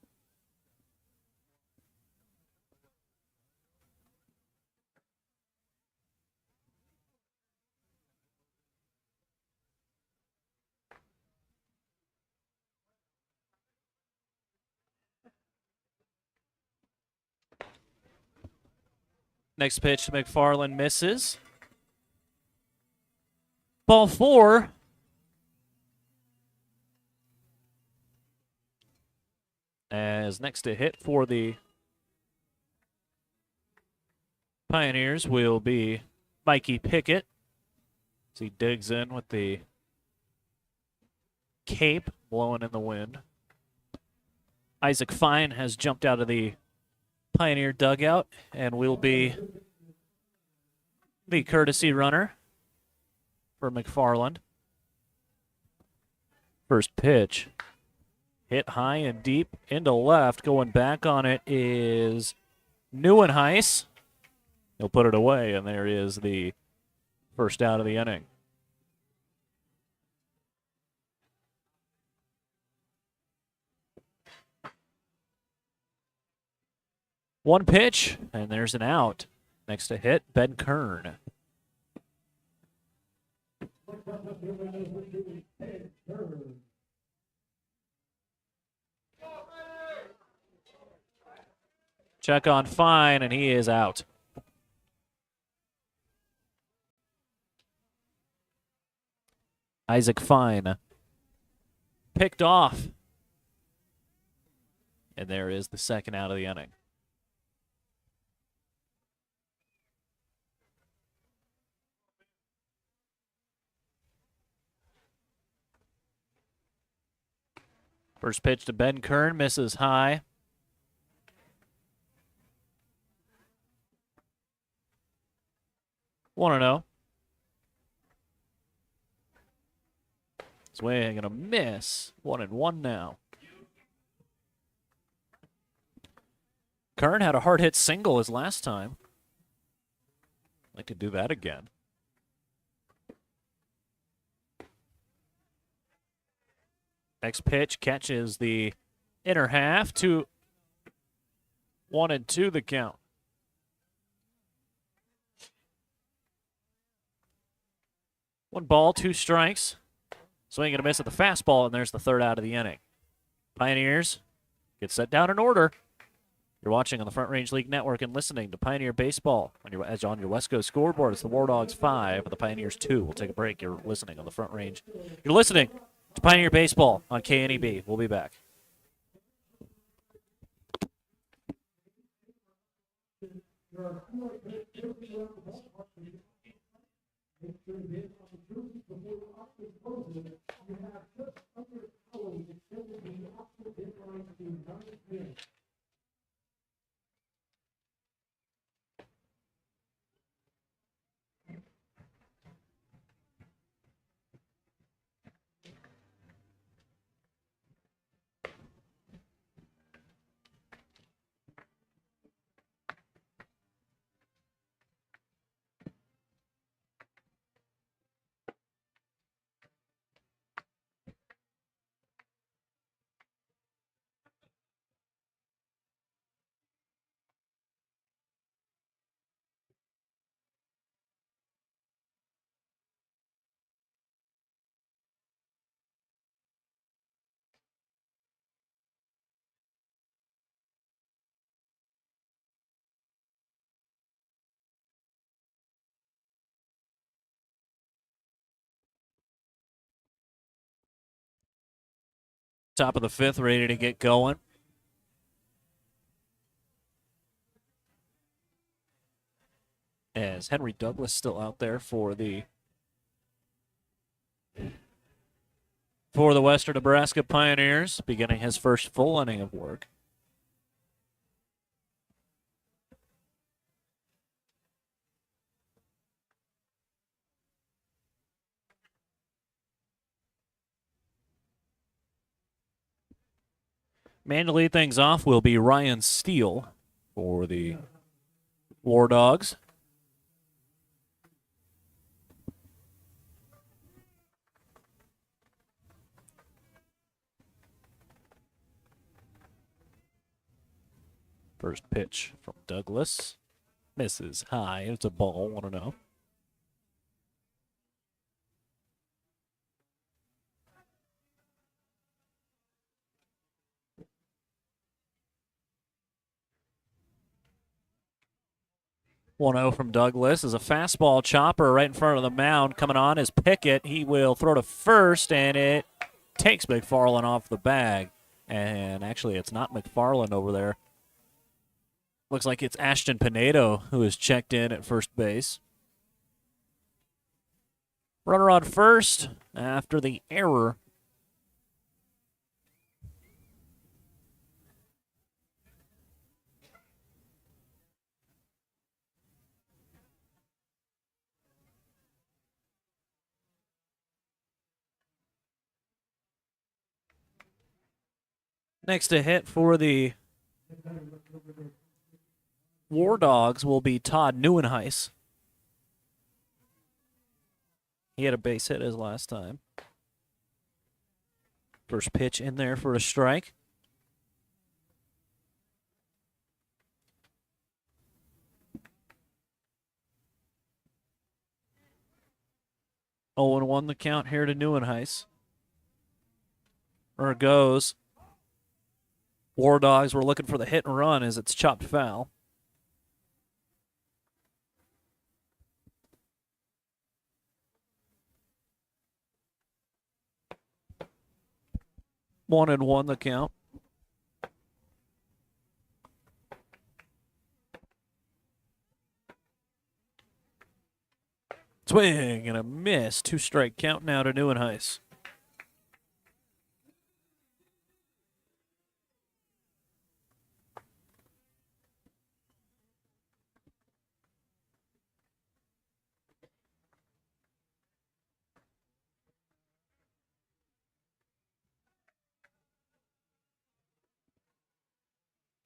Next pitch to McFarland misses. Ball 4. As next to hit for the Pioneers will be Mikey Pickett. As he digs in with the cape blowing in the wind. Isaac Fine has jumped out of the Pioneer dugout and will be the courtesy runner for McFarland. First pitch. Hit high and deep into left. Going back on it is Neuenhuis. He'll put it away, and there is the first out of the inning. One pitch, and there's an out. Next to hit, Ben Kern. Check on Fine, and he is out. Isaac Fine picked off. And there is the second out of the inning. First pitch to Ben Kern, misses high. Want to know? Swing and a miss. 1-1 now. Kern had a hard hit single his last time. Like to do that again. Next pitch catches the inner half. 1-2 the count. One ball, 2 strikes. Swing and a miss at the fastball, and there's the third out of the inning. Pioneers get set down in order. You're watching on the Front Range League Network and listening to Pioneer Baseball on your West Coast scoreboard. It's the War Dogs 5 and the Pioneers 2. We'll take a break. You're listening on the Front Range. You're listening to Pioneer Baseball on KNEB. We'll be back. Top of the 5th, ready to get going. As Henry Douglas still out there for the Western Nebraska Pioneers, beginning his first full inning of work. Man to lead things off will be Ryan Steele for the War Dogs. First pitch from Douglas. Misses high. It's a ball. 1-0. 1-0 from Douglas is a fastball chopper right in front of the mound. Coming on is Pickett. He will throw to first, and it takes McFarland off the bag. And actually, it's not McFarland over there. Looks like it's Ashton Pinedo who is checked in at first base. Runner on first after the error. Next to hit for the War Dogs will be Todd Neuenhuis. He had a base hit his last time. First pitch in there for a strike. Oh, and 1 the count here to Neuenhuis. Or it goes. War Dogs were looking for the hit and run as it's chopped foul. One and 1 the count. Swing and a miss. 2-strike count now to Neuenhuis.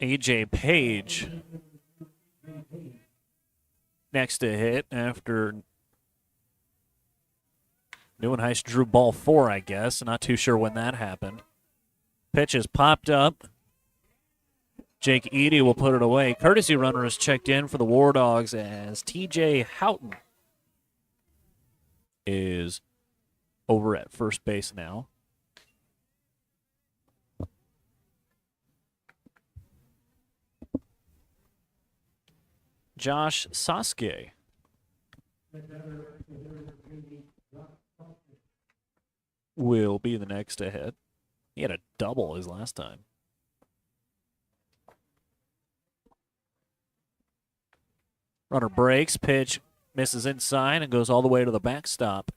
A.J. Page next to hit after Neuenhuis drew ball 4, I guess. Not too sure when that happened. Pitch is popped up. Jake Edey will put it away. Courtesy runner is checked in for the War Dogs as T.J. Houghton is over at first base now. Josh Sasuke will be the next to hit. He had a double his last time. Runner breaks, pitch misses inside and goes all the way to the backstop.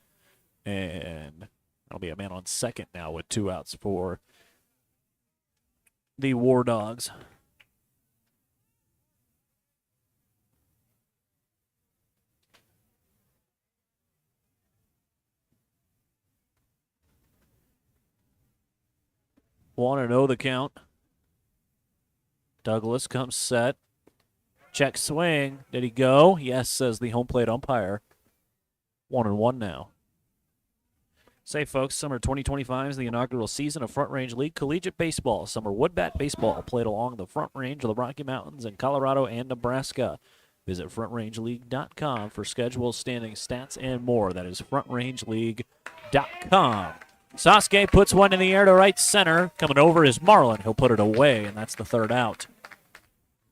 And that'll be a man on second now with 2 outs for the War Dogs. Want to know the count. Douglas comes set. Check swing. Did he go? Yes, says the home plate umpire. 1-1 now. Say, folks, summer 2025 is the inaugural season of Front Range League Collegiate Baseball. Summer wood bat baseball played along the Front Range of the Rocky Mountains in Colorado and Nebraska. Visit frontrangeleague.com for schedules, standings, stats, and more. That is frontrangeleague.com. Sasuke puts one in the air to right center. Coming over is Marlin. He'll put it away, and that's the 3rd out.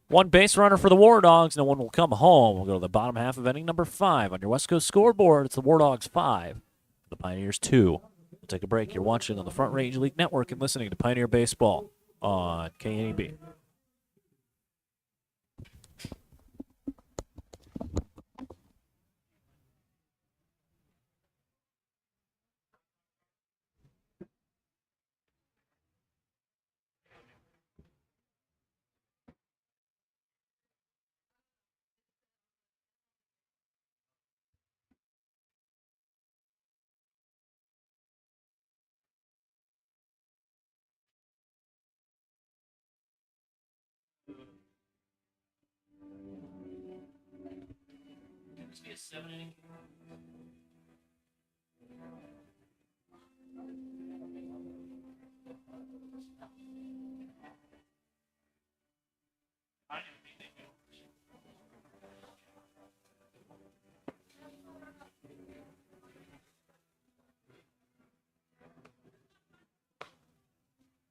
1 base runner for the War Dogs. No one will come home. We'll go to the bottom half of inning number 5. On your West Coast scoreboard, it's the War Dogs 5, the Pioneers 2. We'll take a break. You're watching on the Front Range League Network and listening to Pioneer Baseball on KNEB.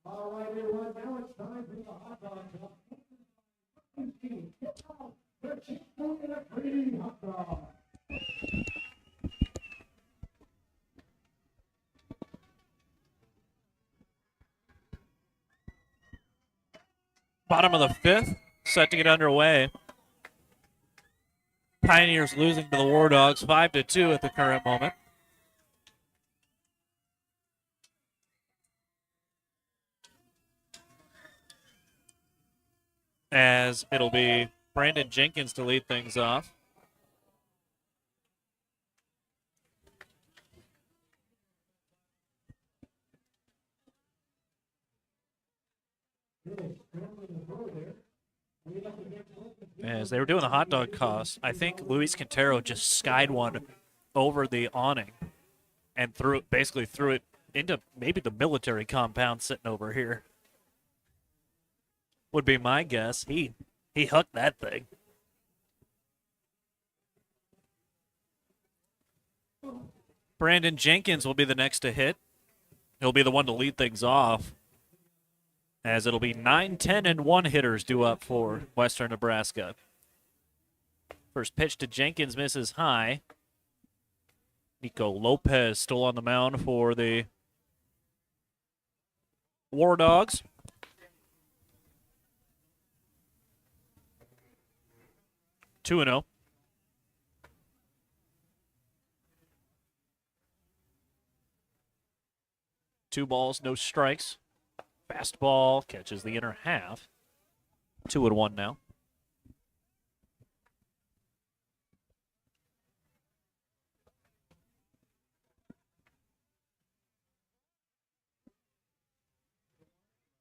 All right, everyone, now it's time for the hot dog. Bottom of the fifth, set to get underway. Pioneers losing to the War Dogs 5-2 at the current moment. As it'll be Brandon Jenkins to lead things off. As they were doing the hot dog toss, I think Luis Quintero just skied one over the awning and basically threw it into maybe the military compound sitting over here. Would be my guess. He hooked that thing. Brandon Jenkins will be the next to hit. He'll be the one to lead things off, as it'll be 9, 10, and 1 hitters due up for Western Nebraska. First pitch to Jenkins misses high. Nico Lopez still on the mound for the War Dogs. 2-0. Two balls, no strikes. Fastball catches the inner half. 2-1 now.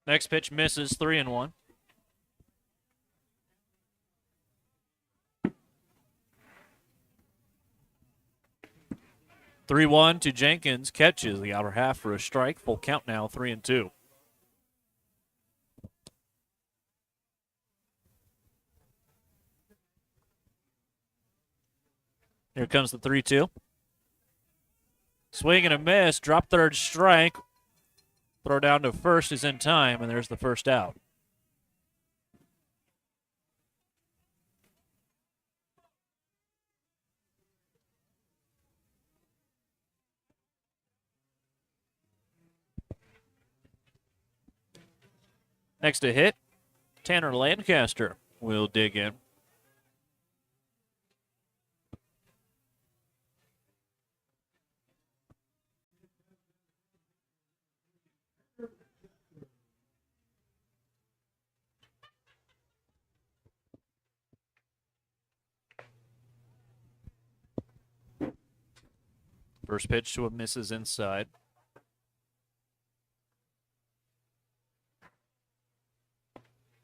Next pitch misses, 3-1. Three-one to Jenkins, catches the outer half for a strike. Full count now, 3-2. Here comes the 3-2. Swing and a miss, drop third strike. Throw down to first is in time, and there's the first out. Next to hit, Tanner Lancaster will dig in. First pitch to him misses inside.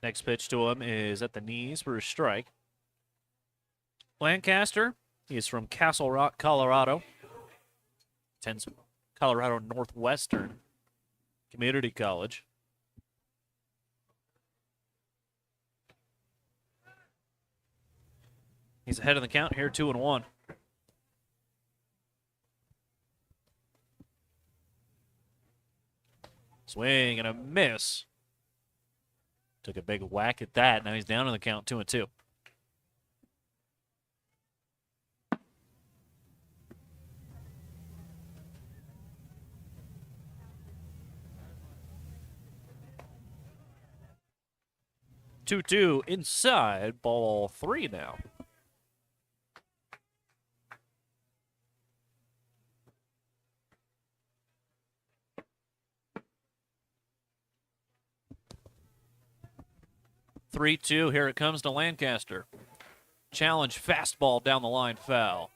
Next pitch to him is at the knees for a strike. Lancaster, he is from Castle Rock, Colorado. Attends Colorado Northwestern Community College. He's ahead of the count here, 2-1. Swing and a miss. Took a big whack at that. Now he's down on the count, 2-2. Two inside, ball 3 now. Three-two. Here it comes to Lancaster. Challenge fastball down the line, foul.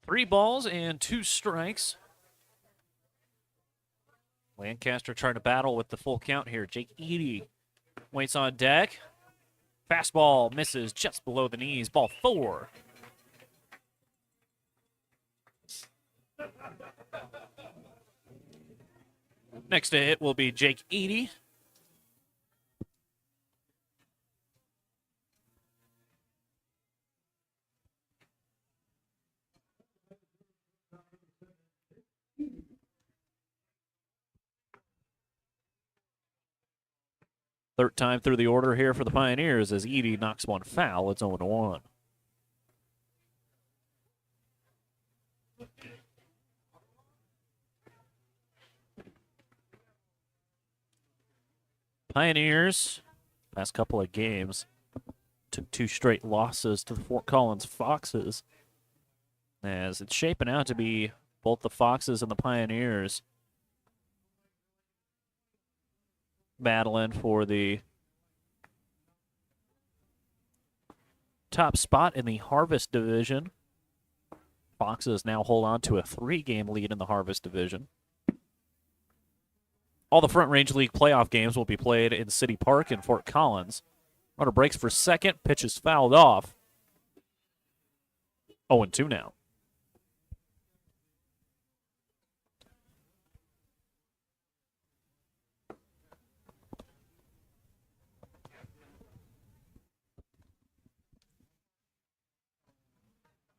Three balls and 2 strikes. Lancaster trying to battle with the full count here. Jake Eady waits on deck. Fastball misses just below the knees. Ball 4. Next to hit will be Jake Eady. Third time through the order here for the Pioneers as Edie knocks one foul. It's 0-1. Pioneers, past couple of games, took 2 straight losses to the Fort Collins Foxes. As it's shaping out to be both the Foxes and the Pioneers battling for the top spot in the Harvest Division. Foxes now hold on to a 3-game lead in the Harvest Division. All the Front Range League playoff games will be played in City Park in Fort Collins. Runner breaks for second. Pitch is fouled off. 0-2 now.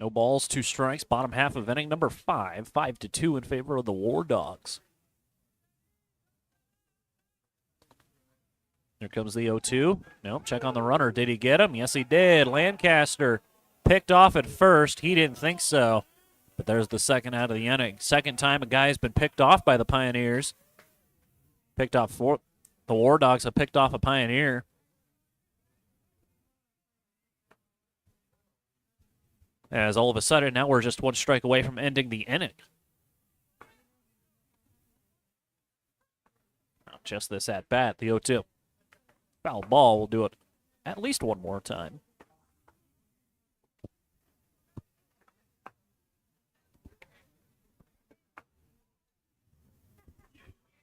No balls, 2 strikes. Bottom half of inning number 5. 5-2 in favor of the War Dogs. Here comes the 0-2. Nope, check on the runner. Did he get him? Yes, he did. Lancaster picked off at first. He didn't think so. But there's the second out of the inning. Second time a guy's been picked off by the Pioneers. Picked off the War Dogs have picked off a Pioneer. As all of a sudden, now we're just 1 strike away from ending the inning. Just this at bat, the 0-2. Foul ball will do it at least 1 more time.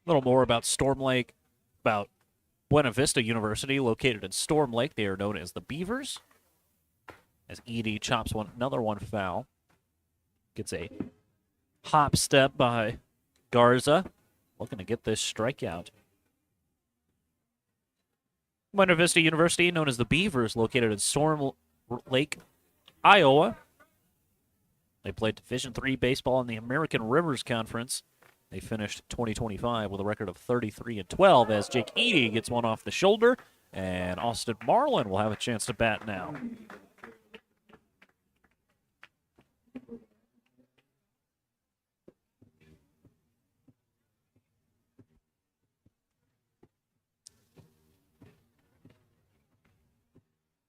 A little more about Storm Lake, about Buena Vista University, located in Storm Lake. They are known as the Beavers. As Edie chops another one foul. Gets a hop step by Garza. Looking to get this strikeout. Buena Vista University, known as the Beavers, located in Storm Lake, Iowa. They played Division III baseball in the American Rivers Conference. They finished 2025 with a record of 33-12 as Jake Edie gets one off the shoulder, and Austin Marlin will have a chance to bat now.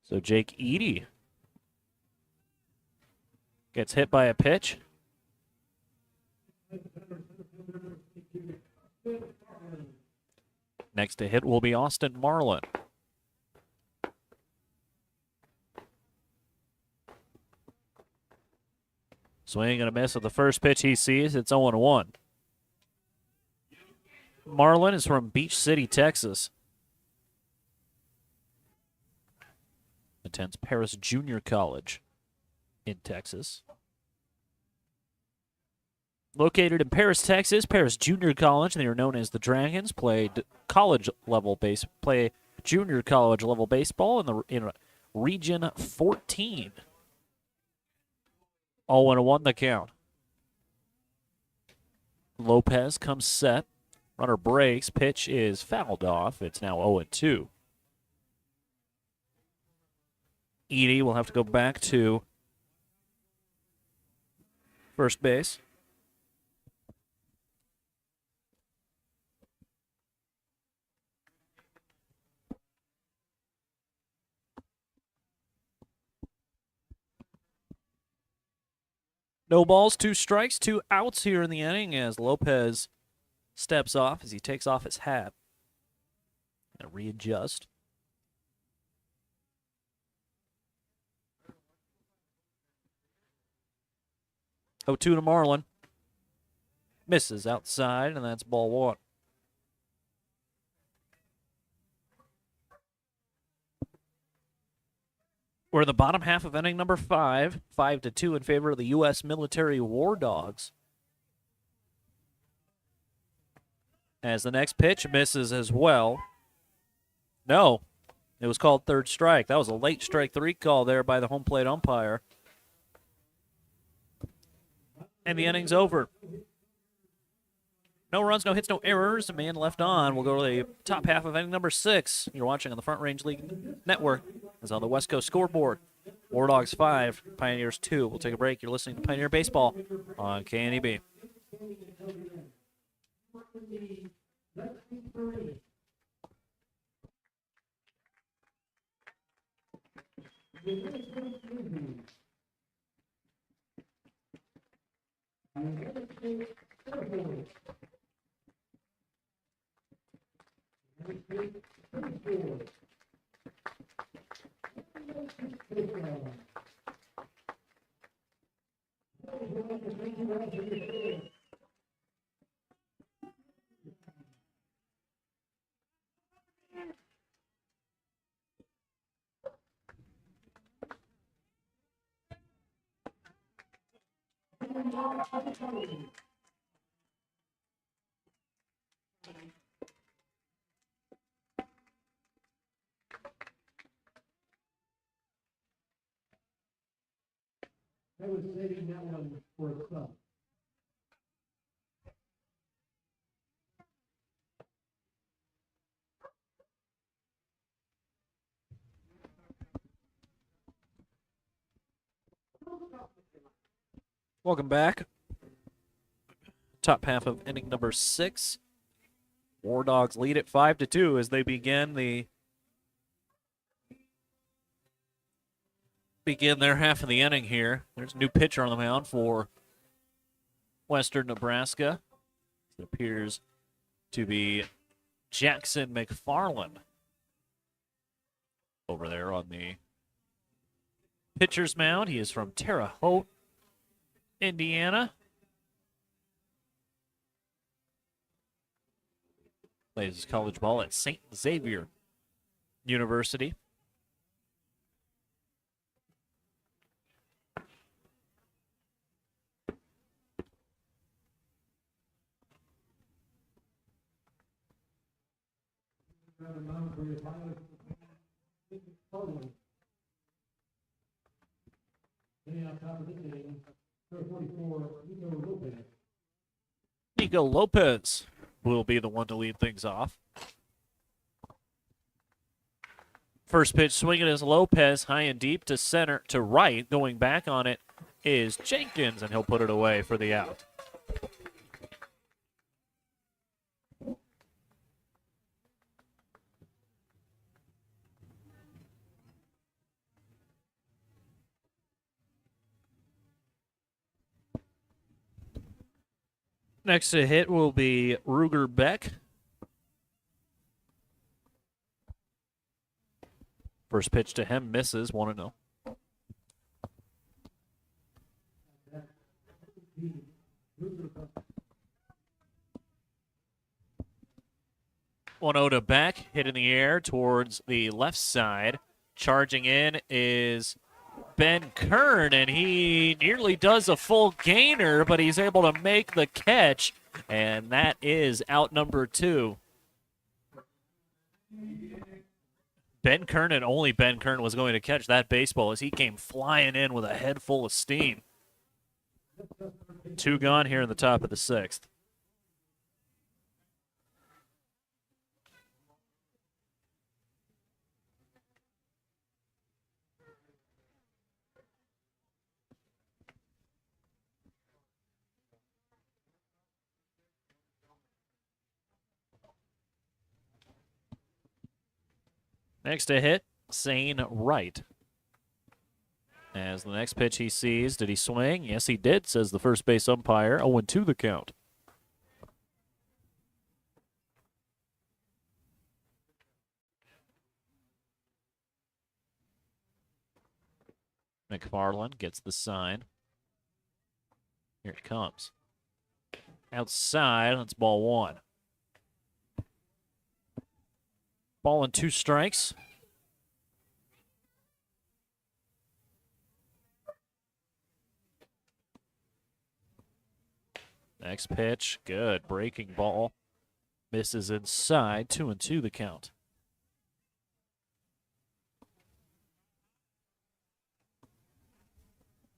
So Jake Edie gets hit by a pitch. Next to hit will be Austin Marlin. Swing and a miss at the first pitch he sees. It's 0-1. Marlin is from Beach City, Texas. Attends Paris Junior College in Texas. Located in Paris, Texas, Paris Junior College, they are known as the Dragons, play junior college level baseball in Region 14. 0-1 the count. Lopez comes set. Runner breaks. Pitch is fouled off. It's now 0-2. Edie will have to go back to first base. No balls, 2 strikes, 2 outs here in the inning as Lopez steps off as he takes off his hat and readjust. Oh, 2 to Marlin. Misses outside, and that's ball 1. We're in the bottom half of inning number 5. 5-2 in favor of the U.S. Military War Dogs. As the next pitch misses as well. No, it was called third strike. That was a late strike 3 call there by the home plate umpire. And the inning's over. No runs, no hits, no errors. A man left on. We'll go to the top half of inning number 6. You're watching on the Front Range League Network. As on the West Coast scoreboard. War Dogs 5, Pioneers 2. We'll take a break. You're listening to Pioneer Baseball on KNEB. I was saving that one for a sub. Welcome back. Top half of inning number 6. War Dogs lead it 5-2 as they begin their half of the inning here. There's a new pitcher on the mound for Western Nebraska. It appears to be Jackson McFarland over there on the pitcher's mound. He is from Terre Haute, Indiana. Plays his college ball at St. Xavier University. Nico Lopez will be the one to lead things off. First pitch swinging is Lopez, high and deep to center, to right. Going back on it is Jenkins, and he'll put it away for the out. Next to hit will be Ruger Beck. First pitch to him misses, 1-0. One 0 to Beck, hit in the air towards the left side. Charging in is Ben Kern, and he nearly does a full gainer, but he's able to make the catch, and that is out number 2. Ben Kern, and only Ben Kern, was going to catch that baseball as he came flying in with a head full of steam. 2 gone here in the top of the 6th. Next to hit, Sane Wright. As the next pitch he sees, did he swing? Yes, he did, says the first base umpire. 0-2 the count. McFarland gets the sign. Here it comes. Outside, that's ball 1. Ball and 2 strikes. Next pitch, good. Breaking ball. Misses inside, 2-2 the count.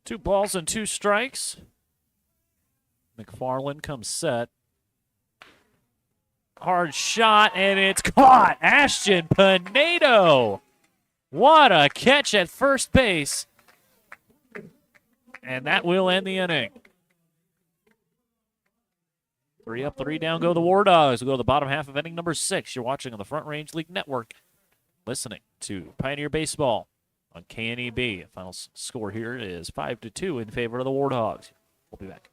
Two balls and 2 strikes. McFarland comes set. Hard shot, and it's caught. Ashton Pinedo. What a catch at first base. And that will end the inning. 3 up, 3 down go the War Dogs. We'll go to the bottom half of inning number 6. You're watching on the Front Range League Network, listening to Pioneer Baseball on KNEB. Final score here is 5-2 in favor of the War Dogs. We'll be back.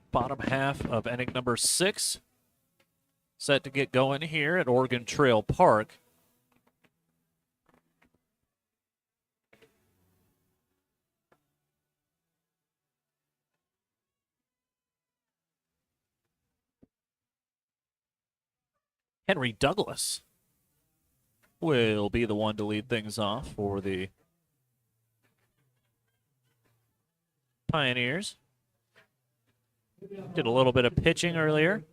Bottom half of inning number 6. Set to get going here at Oregon Trail Park. Henry Douglas will be the one to lead things off for the Pioneers. Did a little bit of pitching earlier.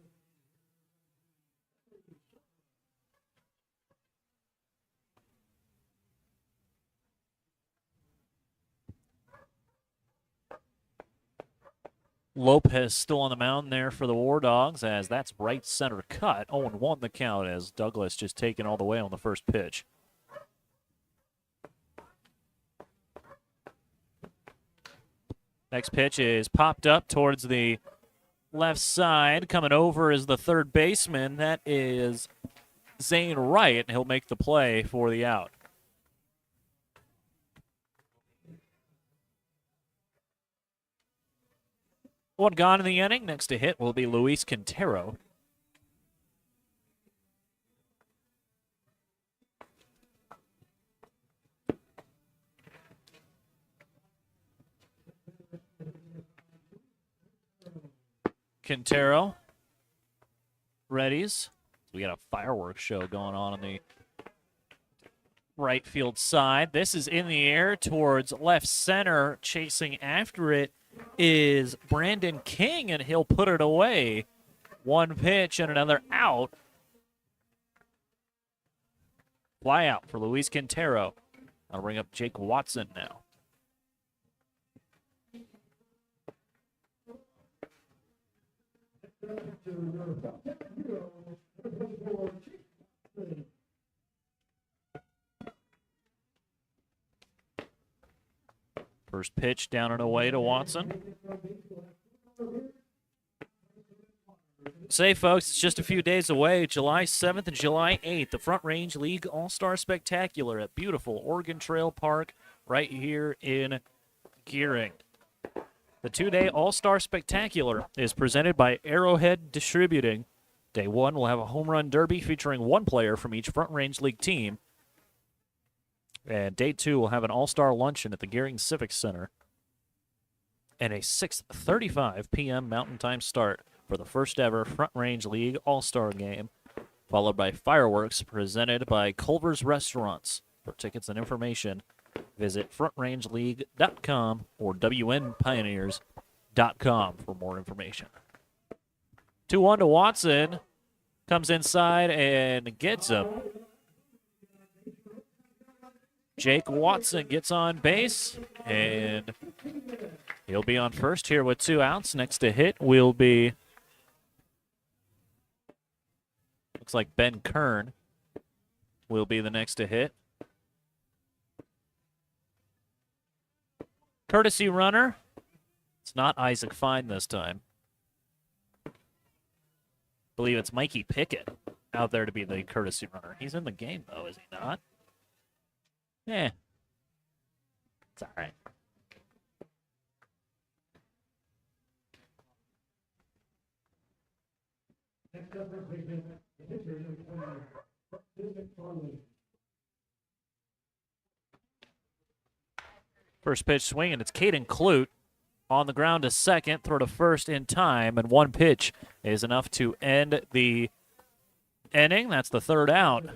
Lopez still on the mound there for the War Dogs, as that's right center cut. 0-1 the count, as Douglas just taken all the way on the first pitch. Next pitch is popped up towards the left side. Coming over is the third baseman. That is Zane Wright, and he'll make the play for the out. One gone in the inning. Next to hit will be Luis Quintero. Quintero readies. We got a fireworks show going on the right field side. This is in the air towards left center. Chasing after it is Brandon King, and he'll put it away. One pitch and another out. Fly out for Luis Quintero. I'll bring up Jake Watson now. First pitch down and away to Watson. Say, folks, it's just a few days away, July 7th and July 8th, the Front Range League All-Star Spectacular at beautiful Oregon Trail Park right here in Gering. The 2-day All-Star Spectacular is presented by Arrowhead Distributing. Day 1 will have a home run derby featuring one player from each Front Range League team. And Day 2 will have an all-star luncheon at the Gering Civic Center. And a 6:35 p.m. Mountain Time start for the first ever Front Range League All-Star Game, followed by fireworks presented by Culver's Restaurants. For tickets and information, visit frontrangeleague.com or wnpioneers.com for more information. 2-1 to Watson. Comes inside and gets him. Jake Watson gets on base, and he'll be on first here with 2 outs. Next to hit will be, looks like Ben Kern will be the next to hit. Courtesy runner. It's not Isaac Fine this time. I believe it's Mikey Pickett out there to be the courtesy runner. He's in the game, though, is he not? Yeah. It's all right. Next up, the pitcher, First pitch swinging. It's Caden Clute on the ground to second, throw to first in time, and one pitch is enough to end the inning. That's the third out.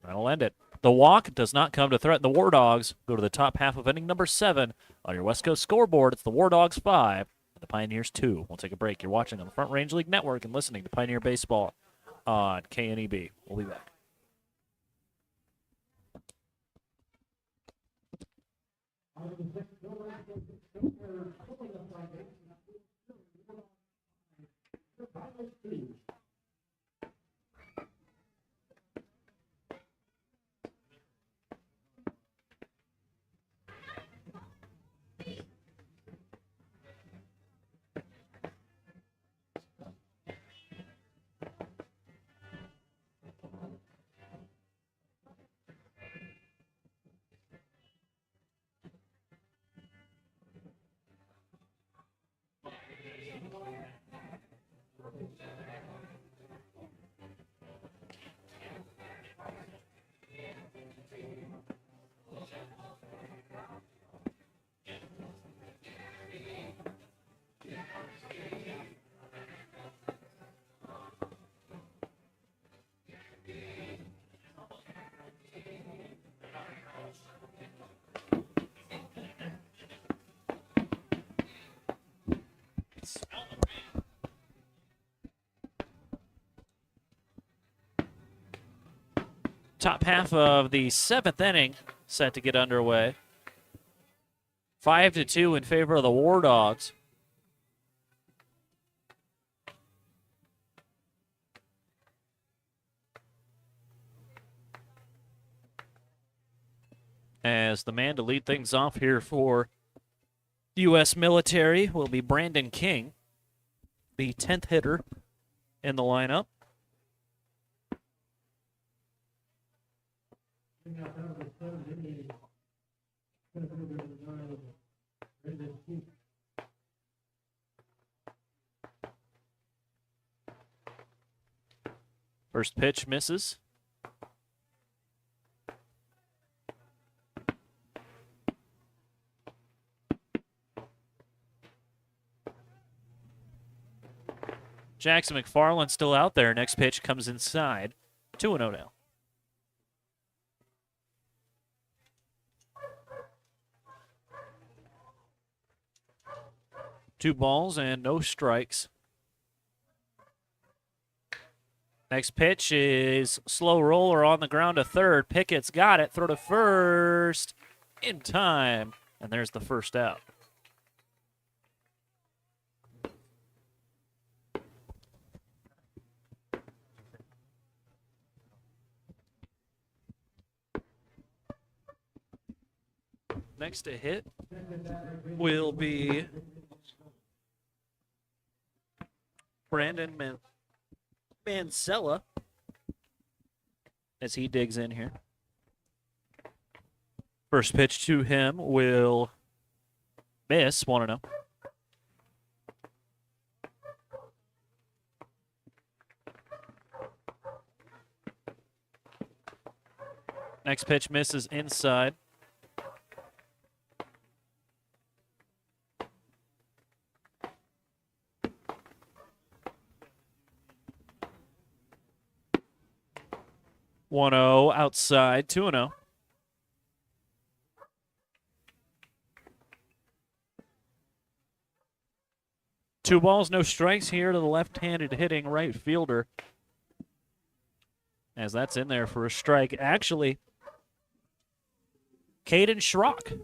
That'll end it. The walk does not come to threaten the War Dogs. Go to the top half of inning number 7 on your West Coast scoreboard. It's the War Dogs 5 and the Pioneers 2. We'll take a break. You're watching on the Front Range League Network and listening to Pioneer Baseball on KNEB. We'll be back. Top half of the 7th inning set to get underway. 5-2 in favor of the War Dogs. As the man to lead things off here for U.S. military will be Brandon King, the 10th hitter in the lineup. First pitch misses. Jackson McFarland still out there. Next pitch comes inside. 2-0 now. Two balls and no strikes. Next pitch is slow roller on the ground to third. Pickett's got it. Throw to first in time. And there's the first out. Next to hit will be Brandon Mancella as he digs in here. First pitch to him will miss, 1-0. Next pitch misses inside. One-0 outside, 2-0. Two balls, no strikes here to the left-handed hitting right fielder. As that's in there for a strike. Actually, Caden Schrock.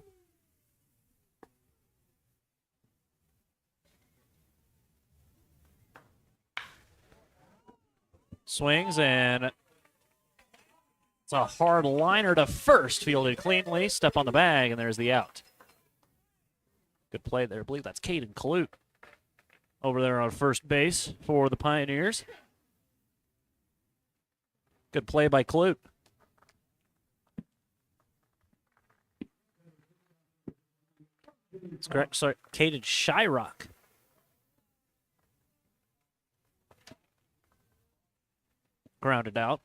Swings and it's It's a hard liner to first, fielded cleanly, step on the bag, and there's the out. Good play there. I believe that's Caden Clute over there on first base for the Pioneers. Good play by Clute. It's correct. Sorry, Caden Shyrock. Grounded out.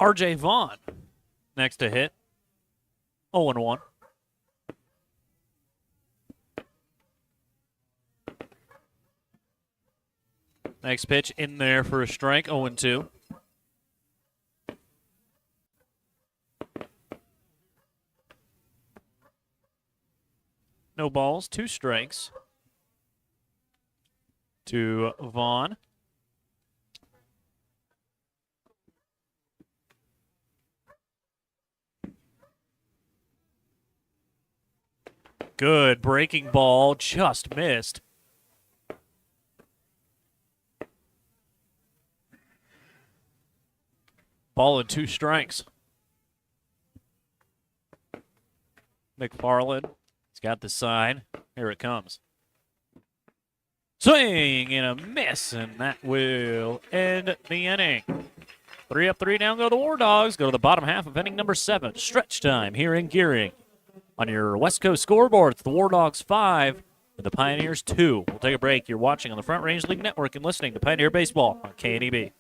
RJ Vaughn next to hit. 0-1. Next pitch in there for a strike. 0-2. No balls, 2 strikes to Vaughn. Good breaking ball, just missed. Ball and 2 strikes. McFarland. He's got the sign. Here it comes. Swing and a miss, and that will end the inning. 3 up, 3 down go the War Dogs. Go to the bottom half of inning number 7. Stretch time here in Gering. On your West Coast scoreboard, it's the War Dogs 5 and the Pioneers 2. We'll take a break. You're watching on the Front Range League Network and listening to Pioneer Baseball on KNEB.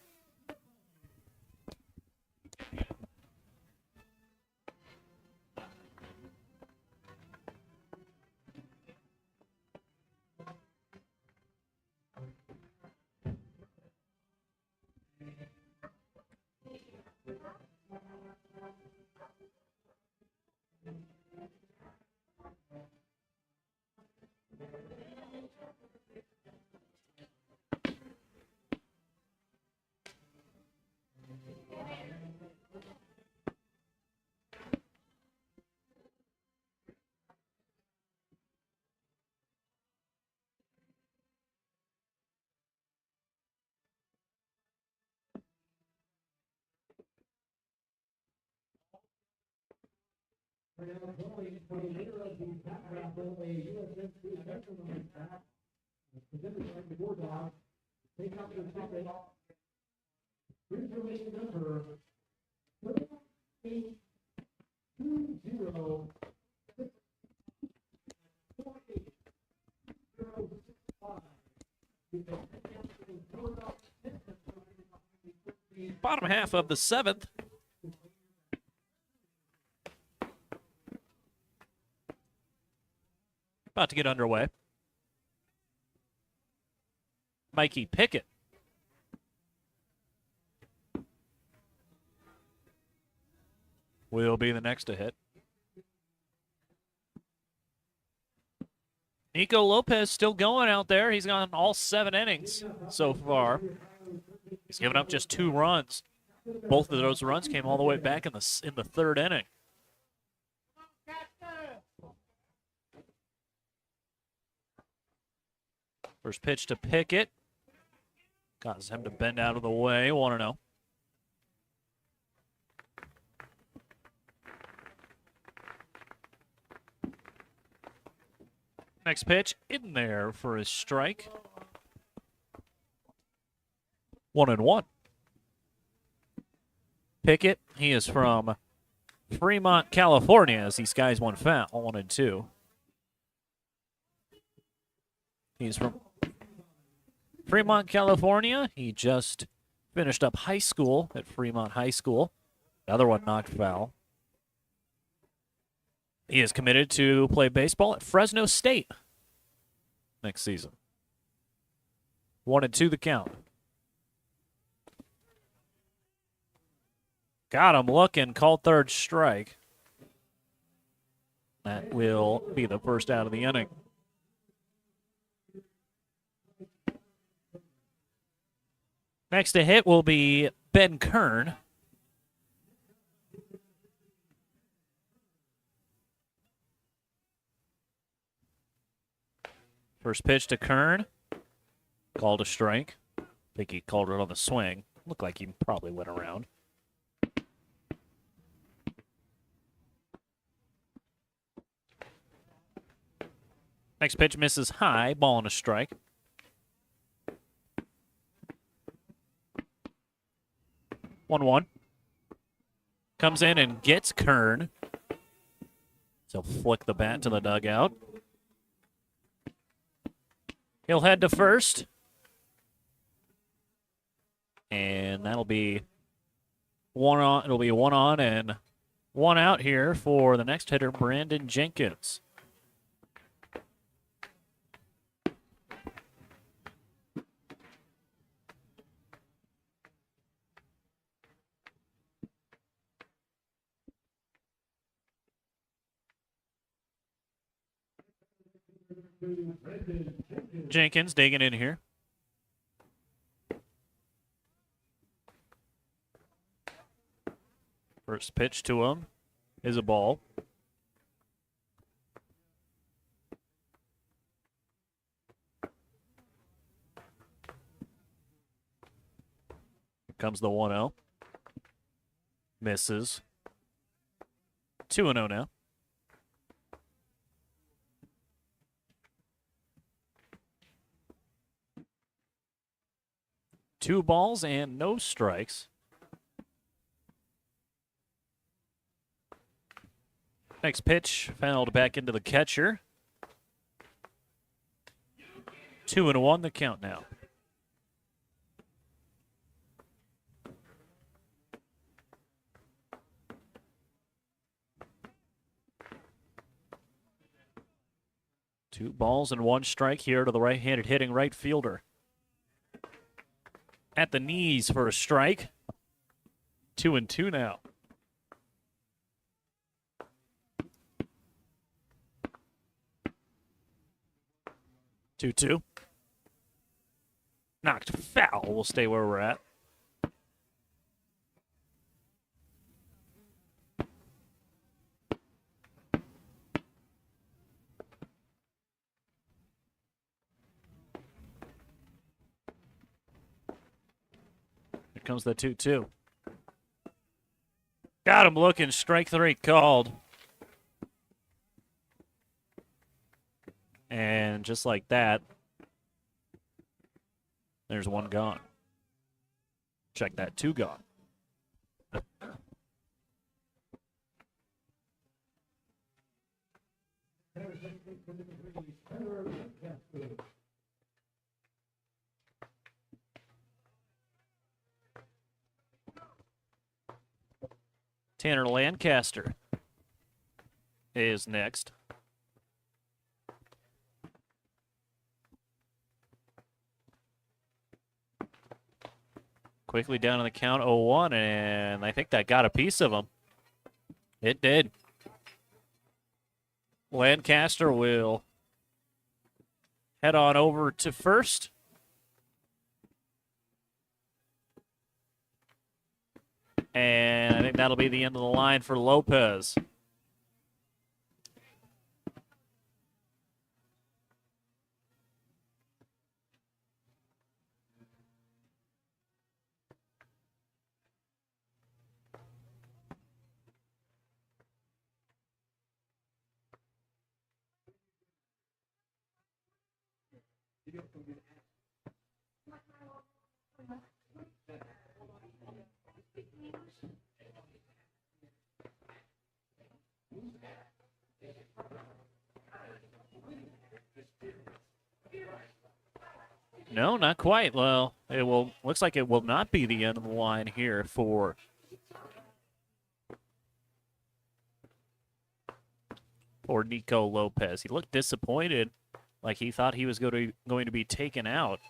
Bottom half of the 7th. About to get underway. Mikey Pickett. Will be the next to hit. Nico Lopez still going out there. He's gone all 7 innings so far. He's given up just 2 runs. Both of those runs came all the way back in the 3rd inning. First pitch to Pickett. Causes him to bend out of the way. 1-0. Next pitch in there for his strike. 1-1. Pickett, he is from Fremont, California, as these guys won foul. 1-2. He's from Fremont, California. He just finished up high school at Fremont High School. The other one knocked foul. He is committed to play baseball at Fresno State next season. 1-2 the count. Got him looking, called 3rd strike. That will be the first out of the inning. Next to hit will be Ben Kern. First pitch to Kern. Called a strike. think he called it on the swing. Looked like he probably went around. Next pitch misses high, ball and a strike. One. Comes in and gets Kern. So flick the bat to the dugout. He'll head to first. And that'll be one on. It'll be one on and one out here for the next hitter, Brandon Jenkins. Jenkins digging in here. First pitch to him is a ball. Here comes the 1-0. Misses. 2-0 now. Two balls and no strikes. Next pitch fouled back into the catcher. 2-1 the count now. Two balls and one strike here to the right-handed hitting right fielder. At the knees for a strike. 2-2 now. Two. Knocked foul. We'll stay where we're at. Here comes the 2-2. Got him looking. Strike three called. And just like that, there's one gone. Check that, two gone. Tanner Lancaster is next. Quickly down on the count, 0-1, and I think that got a piece of him. It did. Lancaster will head on over to first. And I think that'll be the end of the line for Lopez. No, not quite. Well, looks like it will not be the end of the line here for Nico Lopez. He looked disappointed, like he thought he was going to be taken out.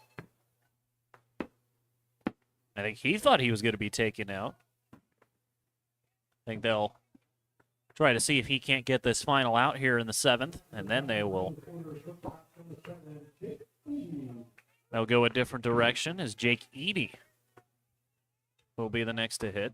I think he thought he was going to be taken out. I think they'll try to see if he can't get this final out here in the 7th, and then they'll go a different direction as Jake Eady will be the next to hit.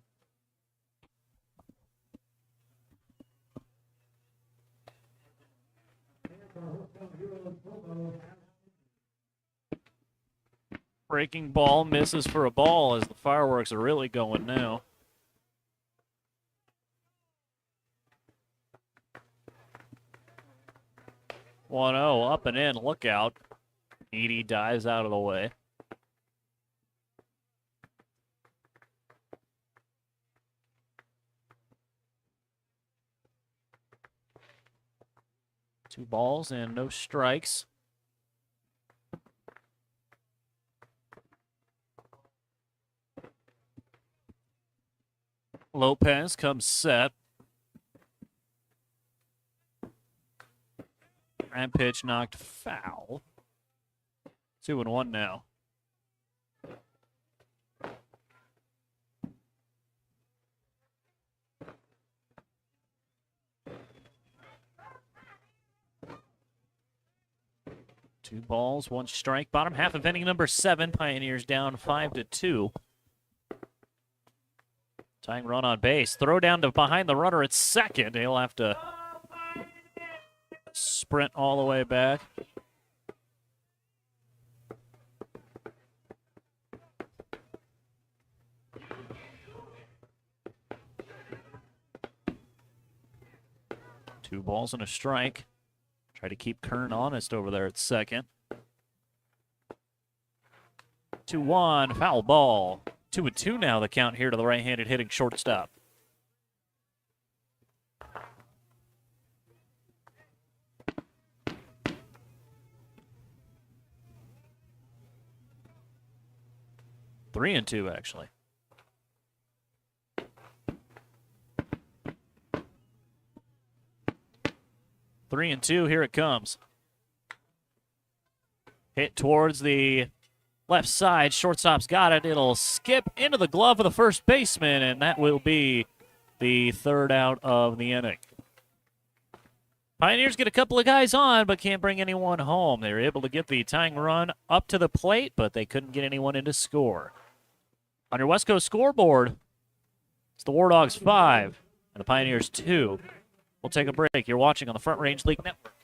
Breaking ball misses for a ball as the fireworks are really going now. One zero up and in. Look out. Edie dives out of the way. Two balls and no strikes. Lopez comes set. And pitch knocked foul. 2-1 now. Two balls, one strike. Bottom half of inning number 7. Pioneers down 5-2. Tying run on base. Throw down to behind the runner at second. He'll have to sprint all the way back. Two balls and a strike. Try to keep Kern honest over there at second. 2-1, foul ball. 2-2 now the count here to the right-handed hitting shortstop. 3-2 actually. Three and two, here it comes. Hit towards the left side. Shortstop's got it. It'll skip into the glove of the first baseman, and that will be the third out of the inning. Pioneers get a couple of guys on, but can't bring anyone home. They were able to get the tying run up to the plate, but they couldn't get anyone in to score. On your West Coast scoreboard, it's the War Dogs 5 and the Pioneers 2. We'll take a break. You're watching on the Front Range League Network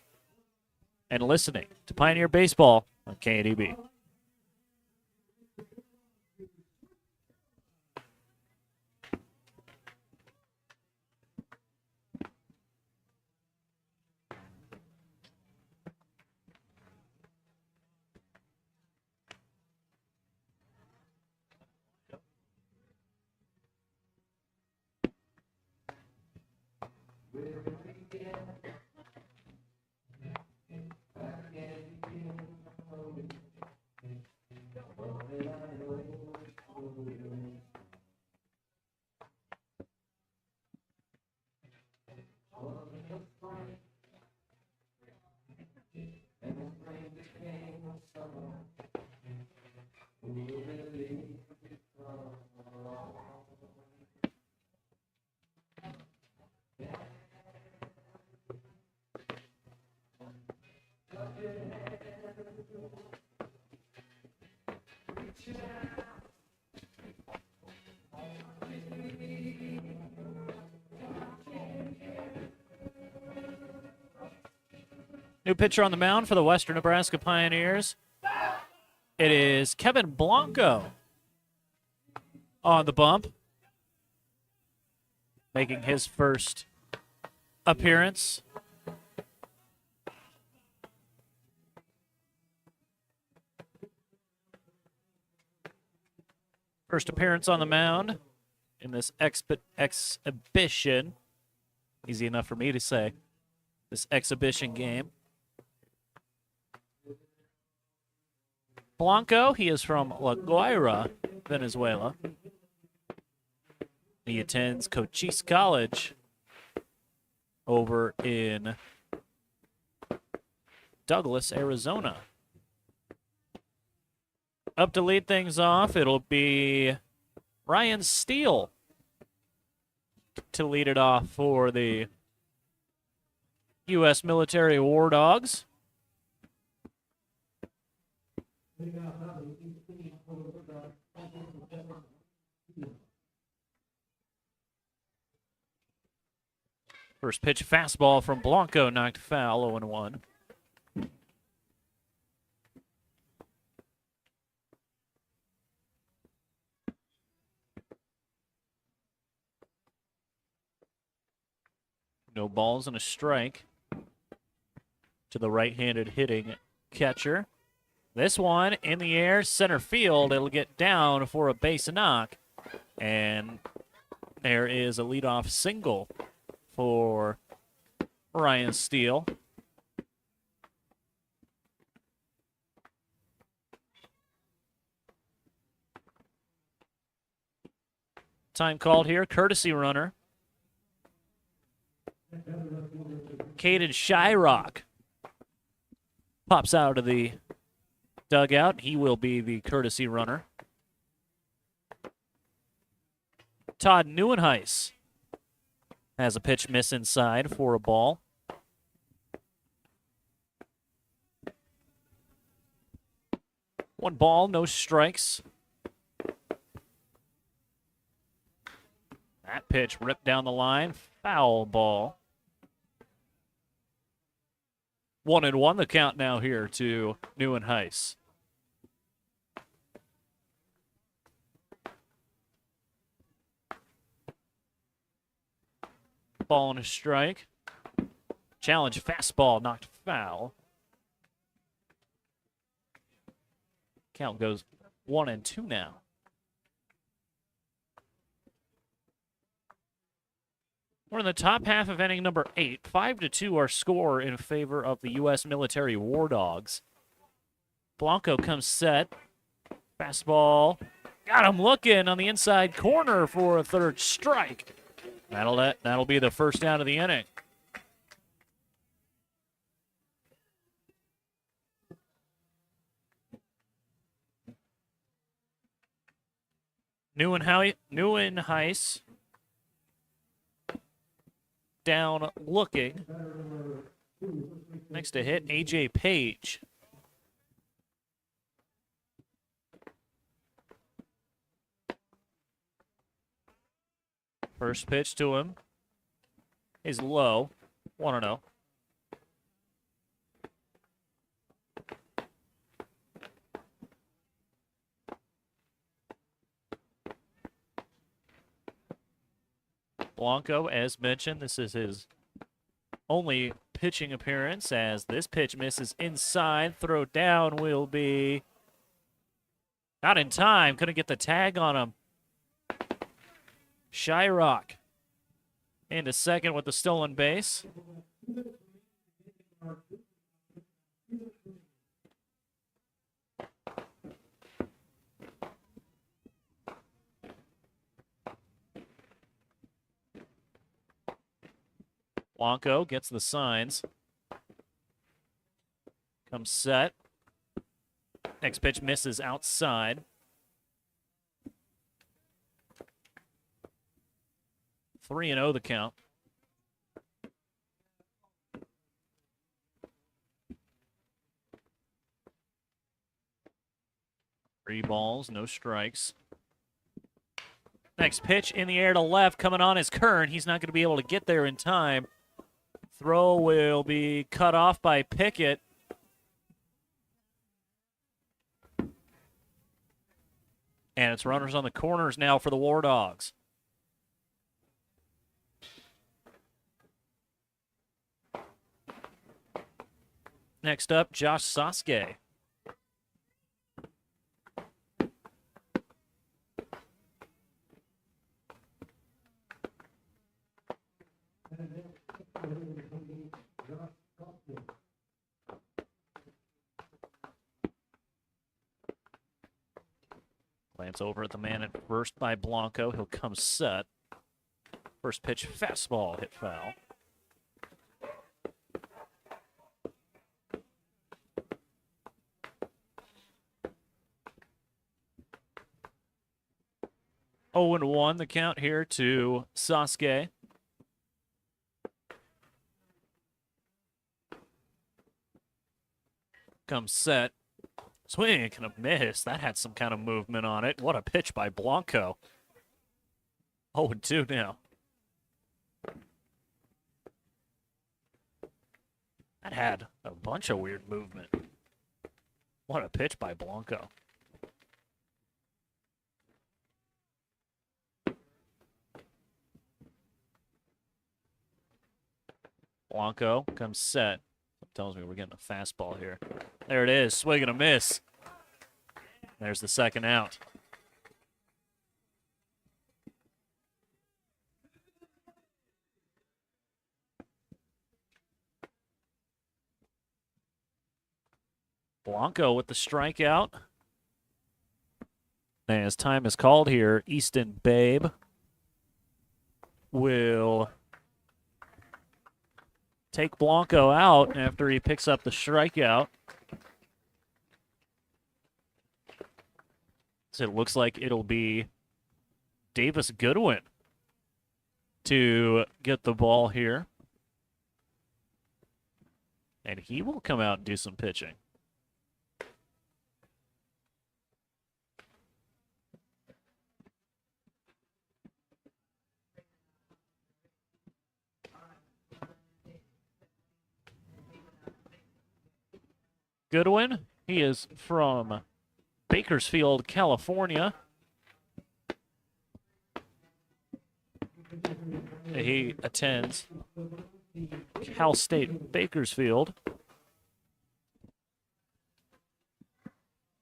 and listening to Pioneer Baseball on KDB. New pitcher on the mound for the Western Nebraska Pioneers. It is Kevin Blanco on the bump, making his first appearance. First appearance on the mound in this exhibition. Easy enough for me to say. This exhibition game. Blanco, he is from La Guaira, Venezuela. He attends Cochise College over in Douglas, Arizona. Up to lead things off, it'll be Ryan Steele to lead it off for the U.S. Military War Dogs. First pitch fastball from Blanco, knocked foul, 0-1. No balls and a strike to the right-handed hitting catcher. This one in the air, center field. It'll get down for a base knock. And there is a leadoff single for Ryan Steele. Time called here, courtesy runner. Caden Shyrock pops out of the dugout. He will be the courtesy runner. Todd Neuenhuis has a pitch miss inside for a ball. One ball, no strikes. That pitch ripped down the line. Foul ball. 1-1 the count now here to Neuenhuis. Ball and a strike. Challenge fastball knocked foul. Count goes 1-2 now. We're in the top half of inning number 8. 5-2 our score in favor of the U.S. Military War Dogs. Blanco comes set. Fastball. Got him looking on the inside corner for a third strike. That'll be the first out of the inning. Neuenhuis down looking. Next to hit, A.J. Page. First pitch to him is low. 1-0. Blanco, as mentioned, this is his only pitching appearance as this pitch misses inside. Throw down will be not in time. Couldn't get the tag on him. Shyrock into second with the stolen base. Blanco gets the signs. Comes set. Next pitch misses outside. 3-0 the count. Three balls, no strikes. Next pitch in the air to left, coming on is Kern. He's not going to be able to get there in time. Throw will be cut off by Pickett. And it's runners on the corners now for the War Dogs. Next up, Josh Sasuke. Glance over at the man at first by Blanco. He'll come set. First pitch, fastball, hit foul. Oh, 1 the count here to Sasuke. Comes set. Swing and a miss. That had some kind of movement on it. What a pitch by Blanco. 0-2 now. That had a bunch of weird movement. What a pitch by Blanco. Blanco comes set. That tells me we're getting a fastball here. There it is. Swing and a miss. There's the second out. Blanco with the strikeout. And as time is called here, Easton Babe will take Blanco out after he picks up the strikeout. So it looks like it'll be Davis Goodwin to get the ball here. And he will come out and do some pitching. Goodwin, he is from Bakersfield, California. He attends Cal State Bakersfield.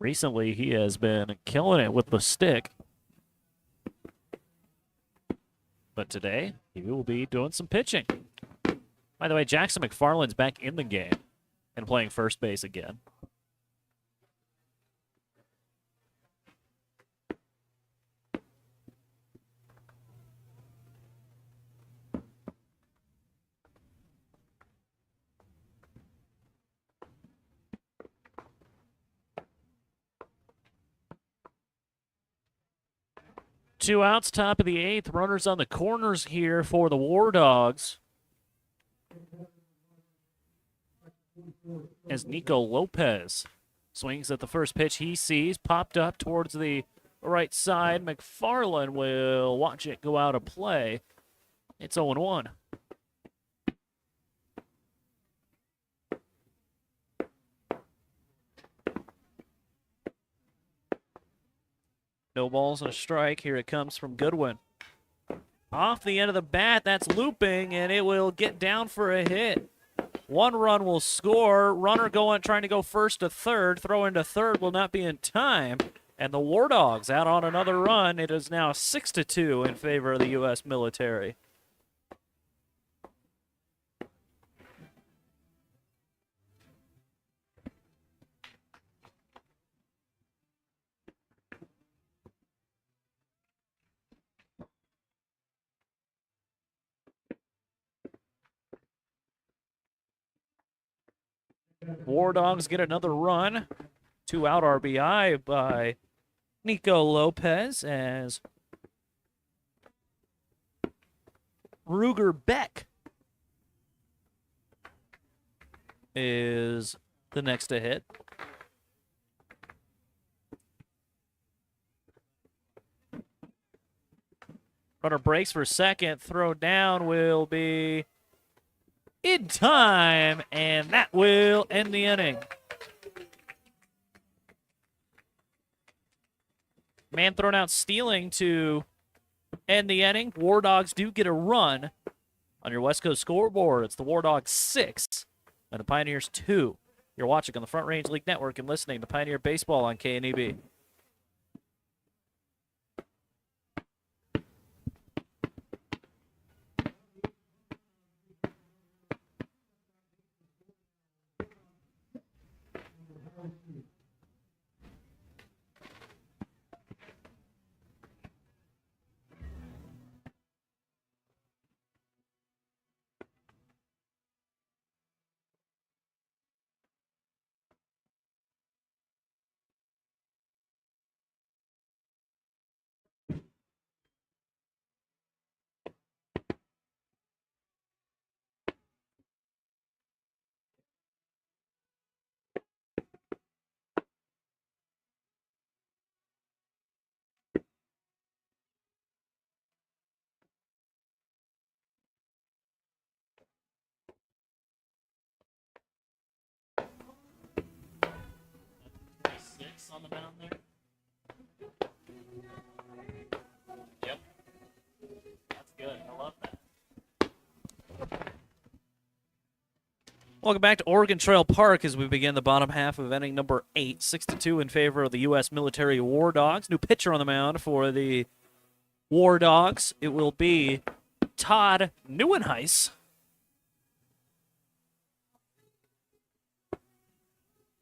Recently, he has been killing it with the stick. But today, he will be doing some pitching. By the way, Jackson McFarland's back in the game and playing first base again. Two outs, top of the eighth. Runners on the corners here for the War Dogs. As Nico Lopez swings at the first pitch he sees, popped up towards the right side. McFarland will watch it go out of play. It's 0-1. No balls and a strike. Here it comes from Goodwin. Off the end of the bat, that's looping, and it will get down for a hit. One run will score. Runner trying to go first to third. Throw into third will not be in time. And the War Dogs out on another run. It is now 6-2 in favor of the U.S. military. War Dogs get another run. 2-out RBI by Nico Lopez as Ruger Beck is the next to hit. Runner breaks for second. Throw down will be in time, and that will end the inning. Man thrown out stealing to end the inning. War Dogs do get a run on your West Coast scoreboard. It's the War Dogs 6 and the Pioneers 2. You're watching on the Front Range League Network and listening to Pioneer Baseball on KNEB. On the mound there. Yep. That's good. I love that. Welcome back to Oregon Trail Park as we begin the bottom half of inning number 8. 6-2 in favor of the U.S. Military War Dogs. New pitcher on the mound for the War Dogs. It will be Todd Neuenhuis.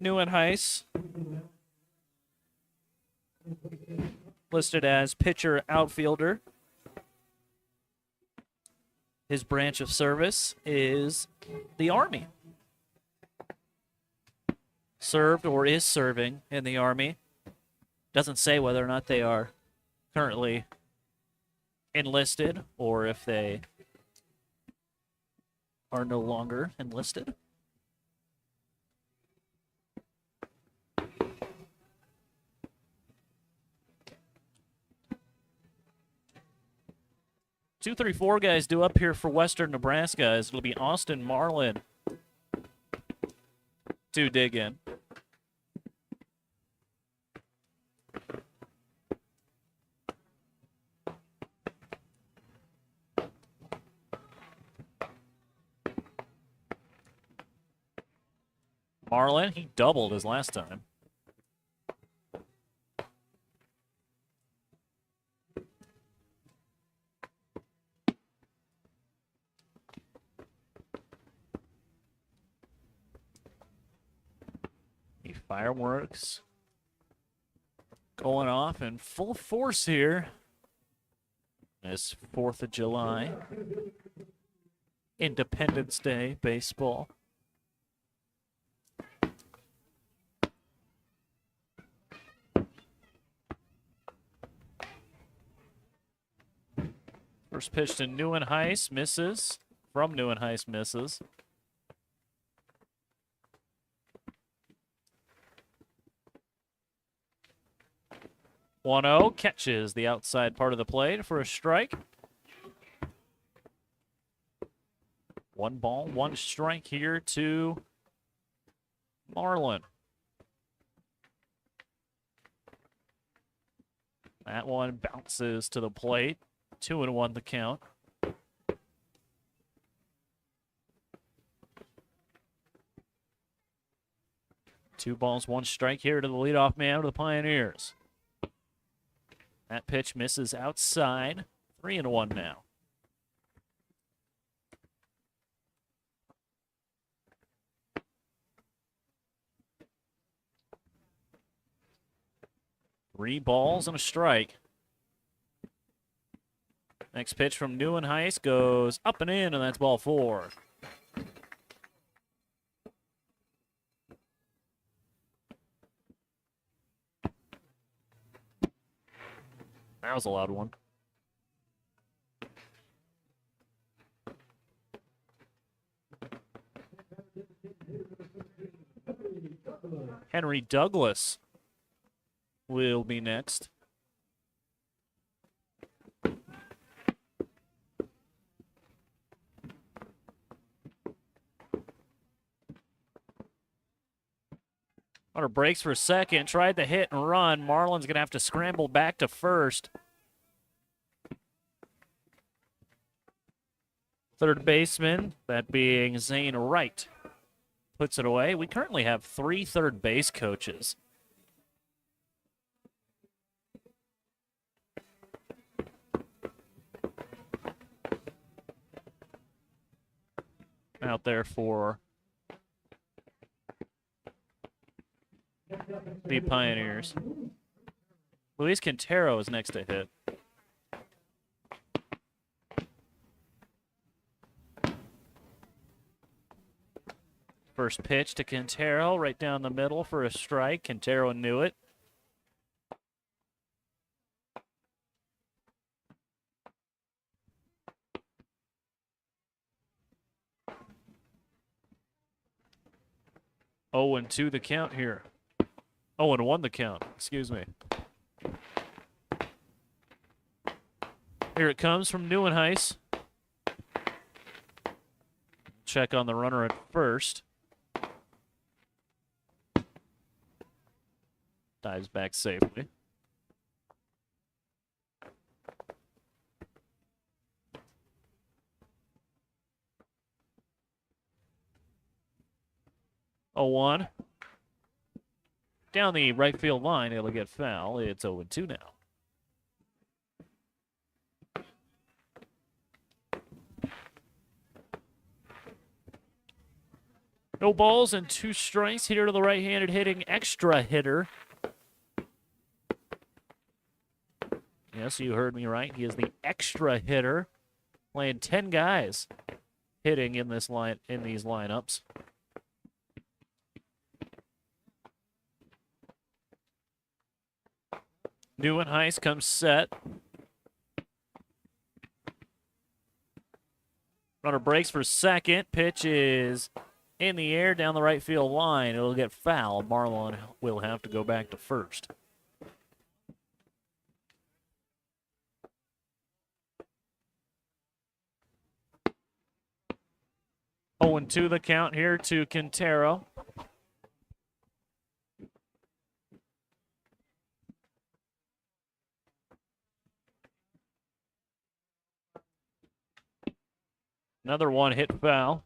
Neuenhuis, listed as pitcher outfielder. His branch of service is the Army. Served or is serving in the Army. Doesn't say whether or not they are currently enlisted or if they are no longer enlisted. Two, three, four guys due up here for Western Nebraska as it'll be Austin Marlin to dig in. Marlin, he doubled his last time. The fireworks going off in full force here. This 4th of July, Independence Day baseball. First pitch to Neuenhuis, misses. From Neuenhuis, misses. One 0 catches the outside part of the plate for a strike. 1 ball, 1 strike here to Marlin. That one bounces to the plate. 2-1 the count. Two balls, 1 strike here to the leadoff man of the Pioneers. That pitch misses outside. 3-1 now. Three balls and a strike. Next pitch from Neuenhuis goes up and in, and that's ball 4. That was a loud one. Henry Douglas will be next. Runner breaks for second, tried to hit and run. Marlin's going to have to scramble back to first. Third baseman, that being Zane Wright, puts it away. We currently have 3 third base coaches. Out there for the Pioneers. Luis Quintero is next to hit. First pitch to Quintero, right down the middle for a strike. Quintero knew it. Oh, and 2 the count here. Oh, and 1 the count. Excuse me. Here it comes from Neuenhuis. Check on the runner at first. Dives back safely. 0-1. Down the right field line, it'll get foul. It's 0-2 now. No balls and 2 strikes here to the right-handed hitting extra hitter. Yes, you heard me right. He is the extra hitter, playing 10 guys hitting in these lineups. Neuenhuis comes set. Runner breaks for second. Pitch is in the air down the right field line. It'll get fouled. Marlon will have to go back to first. Oh, and 2 the count here to Quintero. Another one hit foul.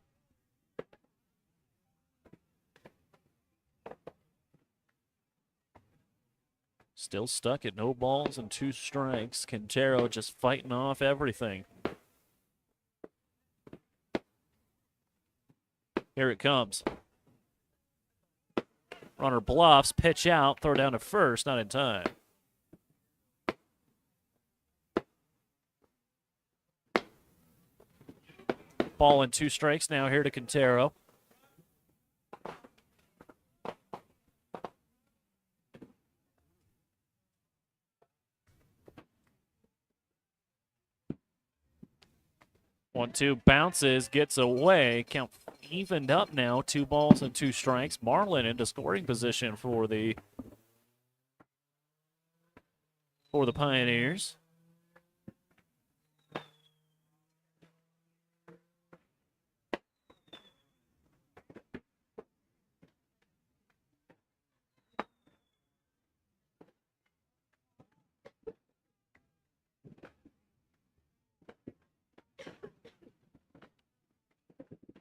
Still stuck at no balls and 2 strikes. Quintero just fighting off everything. Here it comes. Runner bluffs, pitch out, throw down to first, not in time. Ball and 2 strikes now here to Quintero. One, 2 bounces, gets away. Count evened up now. 2 balls and 2 strikes. Marlin into scoring position for the Pioneers.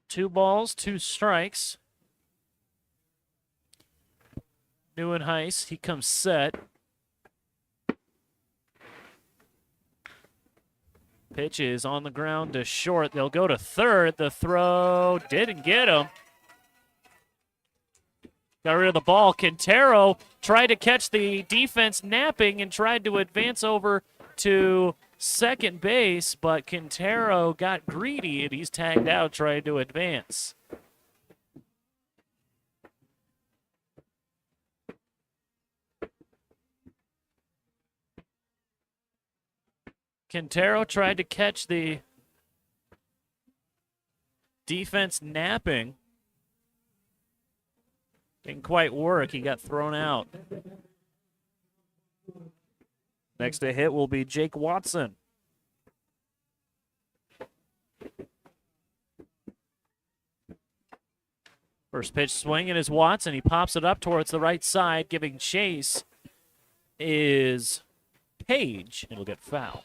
Two balls, 2 strikes. Neuenhuis, he comes set. Pitch is on the ground to short. They'll go to third. The throw didn't get him. Got rid of the ball. Quintero tried to catch the defense napping and tried to advance over to second base, but Quintero got greedy and he's tagged out trying to advance. Quintero tried to catch the defense napping. Didn't quite work. He got thrown out. Next to hit will be Jake Watson. First pitch swinging is Watson. He pops it up towards the right side. Giving chase is Page. It'll get fouled.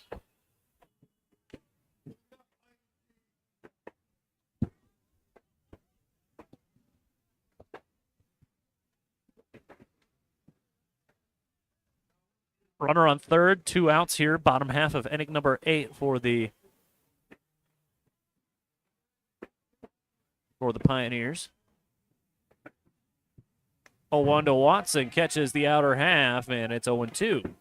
Runner on third, 2 outs here, bottom half of inning number 8 for the Pioneers. 0-1 to Watson, catches the outer half, and it's 0-2.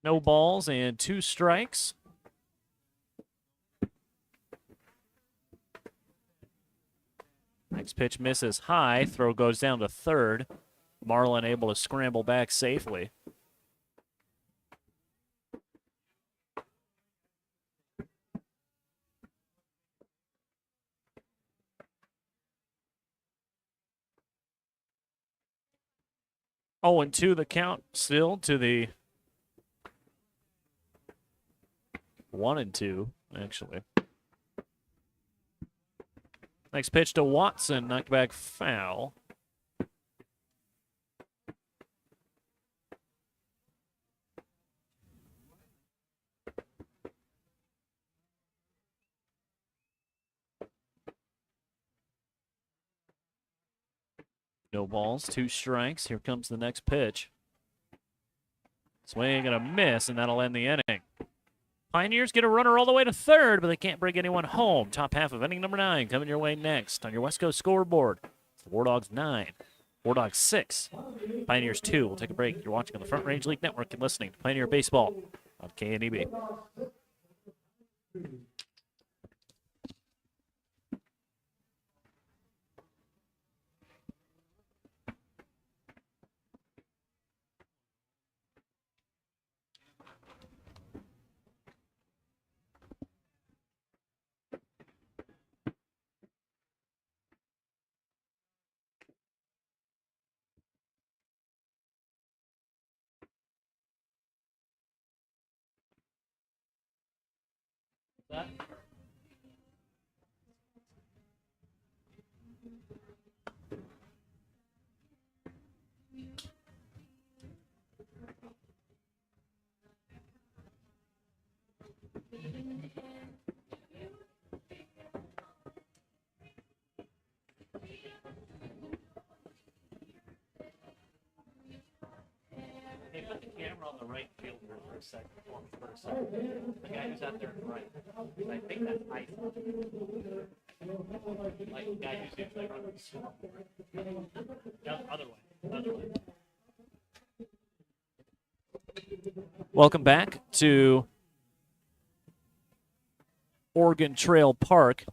No balls and 2 strikes. Next pitch misses high. Throw goes down to third. Marlin able to scramble back safely. Oh, and 2 the count still to the 1-2, actually. Next pitch to Watson, knocked back foul. No balls, 2 strikes. Here comes the next pitch. Swing and a miss, and that'll end the inning. Pioneers get a runner all the way to third, but they can't bring anyone home. Top half of inning number 9 coming your way next on your West Coast scoreboard. It's the War Dogs 9, War Dogs 6, Pioneers 2. We'll take a break. You're watching on the Front Range League Network and listening to Pioneer Baseball on KNEB. Hey, put the camera on the right fielder for a second. The guy who's out there in right. I think that's ice. Like the guy who's usually running the scoreboard. No, other way. Welcome back to Oregon Trail Park.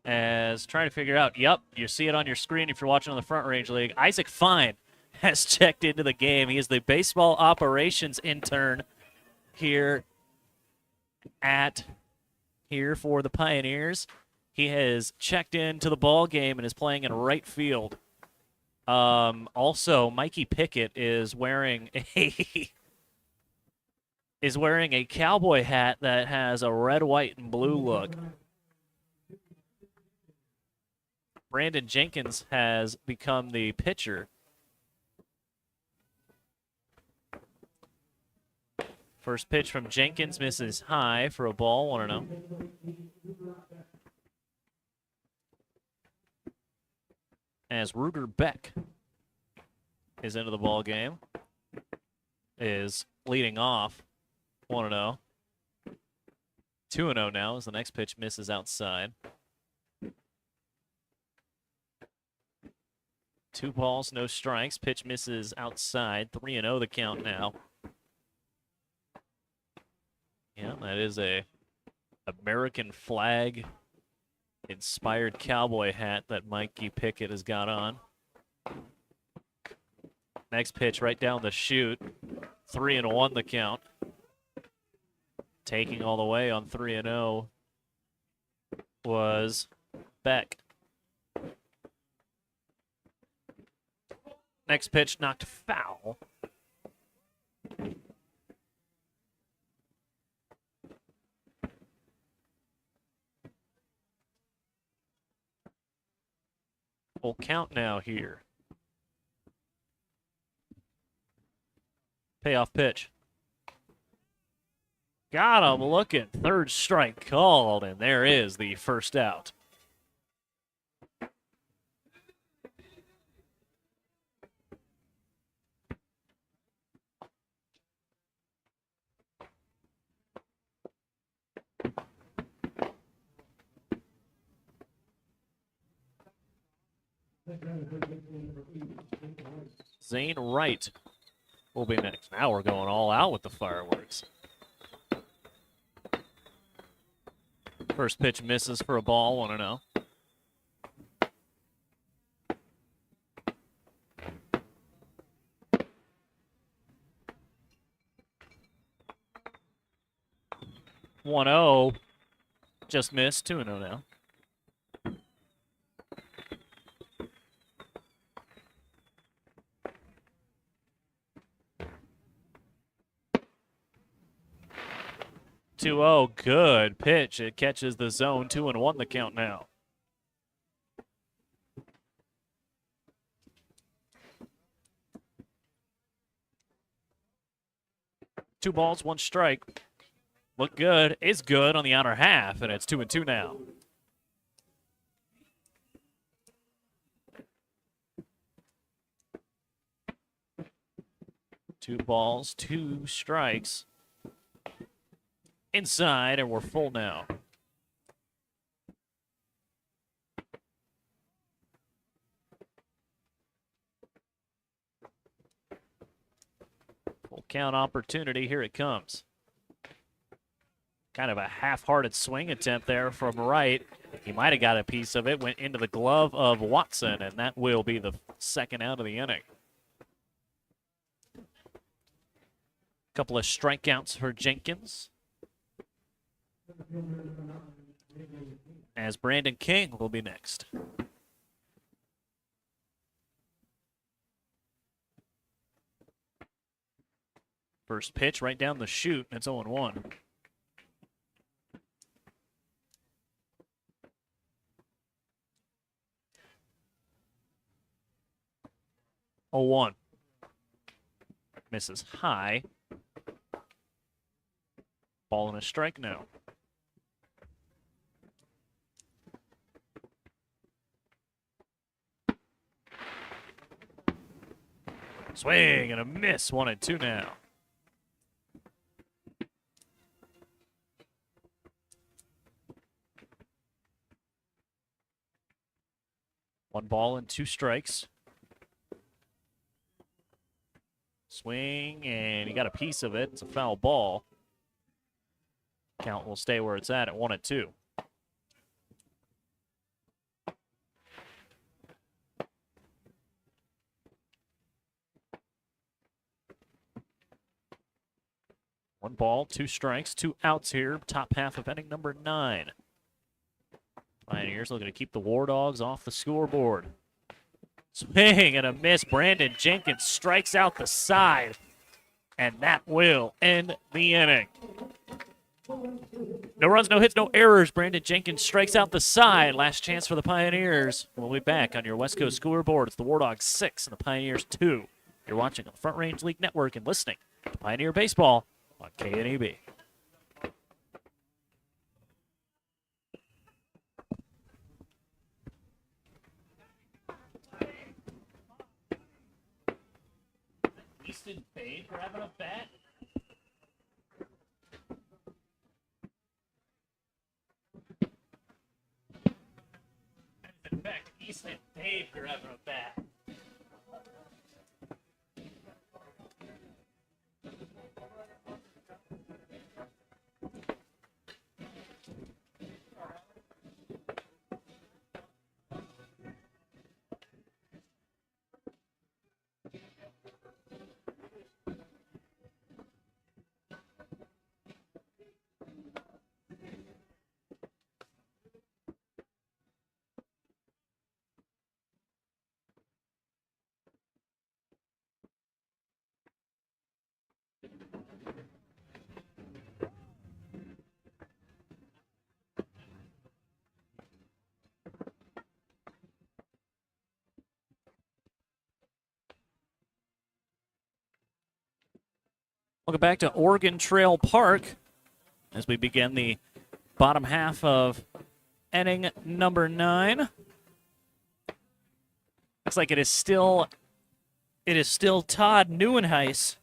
As trying to figure out, yep, you see it on your screen if you're watching on the Front Range League. Isaac Fine has checked into the game. He is the baseball operations intern here for the Pioneers. He has checked into the ball game and is playing in right field. Also, Mikey Pickett is wearing a cowboy hat that has a red, white, and blue look. Brandon Jenkins has become the pitcher. First pitch from Jenkins misses high for a ball, 1-0. As Ruger Beck is into the ball game, is leading off, 1-0. 2-0 now as the next pitch misses outside. 2 balls, no strikes. Pitch misses outside. 3-0 the count now. Yeah, that is a American flag inspired cowboy hat that Mikey Pickett has got on. Next pitch right down the chute. 3-1 the count. Taking all the way on 3-0 was Beck. Next pitch knocked foul. Full count now here. Payoff pitch. Got him looking. Third strike called, and there is the first out. Zane Wright will be next. Now we're going all out with the fireworks. First pitch misses for a ball, 1-0. Just missed, 2-0 now. Good pitch. It catches the zone. 2-1 the count now. 2 balls, 1 strike. Look good. Is good on the outer half, and it's 2-2 now. Two balls, 2 strikes. Inside, and we're full now. Full count opportunity. Here it comes. Kind of a half-hearted swing attempt there from right. He might have got a piece of it. Went into the glove of Watson, and that will be the second out of the inning. Couple of strikeouts for Jenkins. As Brandon King will be next. First pitch right down the chute, and it's 0-1. Misses high. Ball and a strike now. Swing and a miss. 1-2 now. One ball and 2 strikes. Swing, and he got a piece of it. It's a foul ball. Count will stay where it's at 1-2. One ball, 2 strikes, 2 outs here. Top half of inning number 9. Pioneers looking to keep the War Dogs off the scoreboard. Swing and a miss. Brandon Jenkins strikes out the side, and that will end the inning. No runs, no hits, no errors. Brandon Jenkins strikes out the side. Last chance for the Pioneers. We'll be back on your West Coast scoreboard. It's the War Dogs 6 and the Pioneers 2. You're watching on the Front Range League Network and listening to Pioneer Baseball on KNEB. Easton Babe grabbing a bat. In fact, Easton Babe grabbing a bat. Welcome back to Oregon Trail Park as we begin the bottom half of inning number 9. Looks like it is still Todd Neuenhuis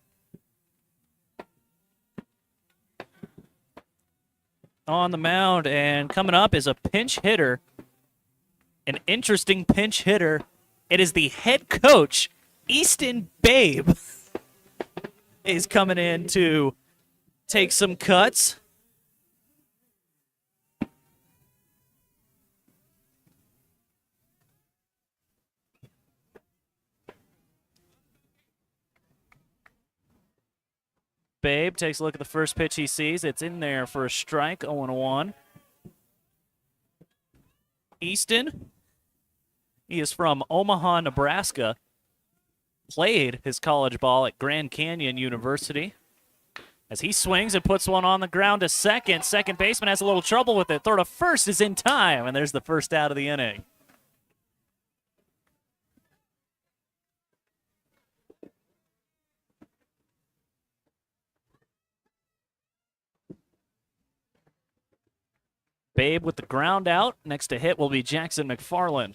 on the mound, and coming up is a pinch hitter, an interesting pinch hitter. It is the head coach, Easton Babe, is coming in to take some cuts. Babe takes a look at the first pitch he sees. It's in there for a strike, 0-1. Easton, he is from Omaha, Nebraska. Played his college ball at Grand Canyon University. As he swings and puts one on the ground to second. Second baseman has a little trouble with it. Throw to first is in time, and there's the first out of the inning. Babe with the ground out. Next to hit will be Jackson McFarland.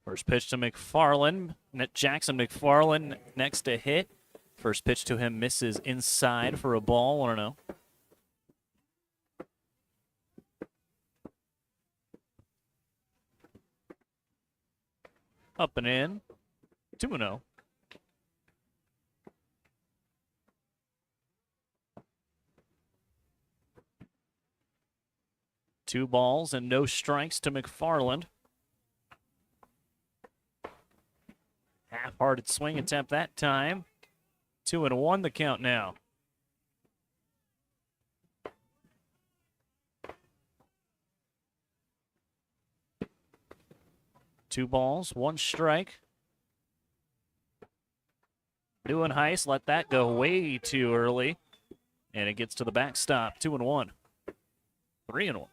First pitch to McFarland. Jackson McFarland next to hit. First pitch to him misses inside for a ball. 1-0. Up and in. 2-0. Two balls and no strikes to McFarland. Half-hearted swing attempt that time. 2-1 the count now. Two balls, one strike. Neuenhuis let that go way too early. And it gets to the backstop. 2-1. 3-1.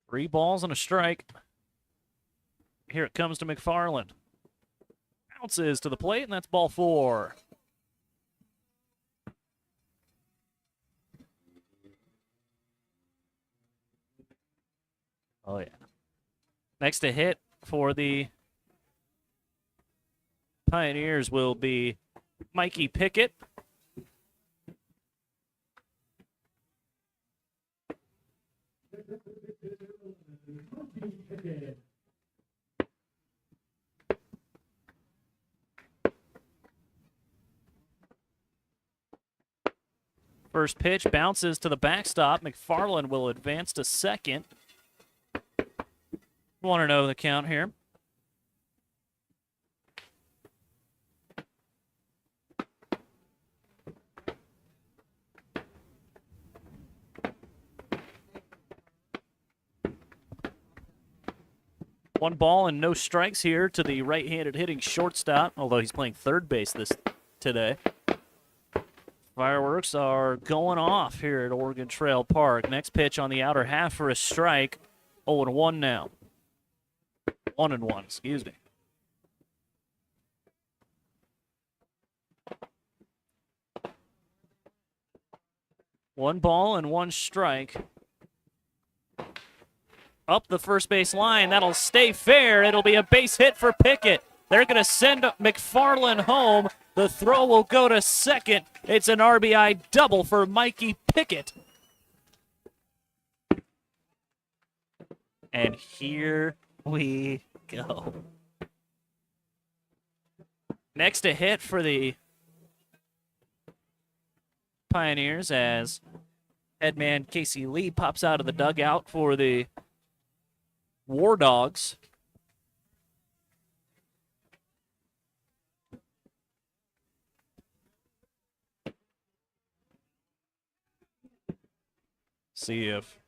Three balls and a strike. Here it comes to McFarland. Bounces to the plate, and that's ball 4. Oh, yeah. Next to hit for the Pioneers will be Mikey Pickett. First pitch bounces to the backstop. McFarland will advance to second. 1-0 the count here. One ball and no strikes here to the right-handed hitting shortstop, although he's playing third base today. Fireworks are going off here at Oregon Trail Park. Next pitch on the outer half for a strike. 0-1 now. 1-1, excuse me. One ball and one strike. Up the first base line. That'll stay fair. It'll be a base hit for Pickett. They're going to send McFarland home. The throw will go to second. It's an RBI double for Mikey Pickett. And here we go. Next to hit for the Pioneers as headman Casey Lee pops out of the dugout for the War Dogs. See if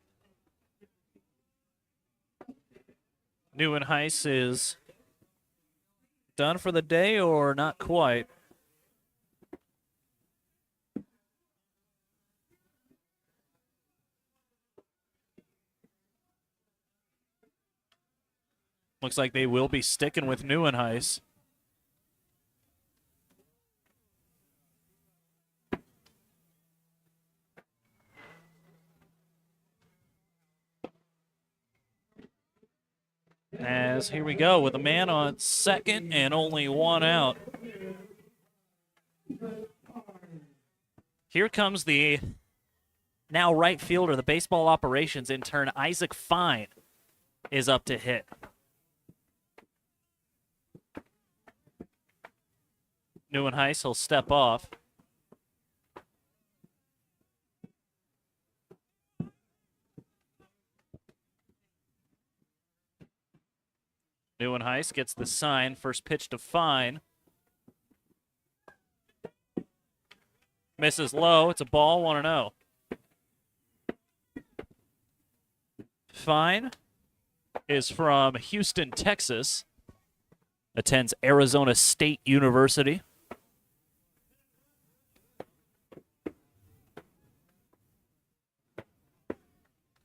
Neuenhuis is done for the day or not quite. Looks like they will be sticking with Neuenhuis. As here we go with a man on second and only one out. Here comes the now right fielder, the baseball operations intern, Isaac Fine, is up to hit. Neuenhuis will step off. Neuenhuis gets the sign. First pitch to Fine. Misses low. It's a ball, 1-0. Fine is from Houston, Texas. Attends Arizona State University.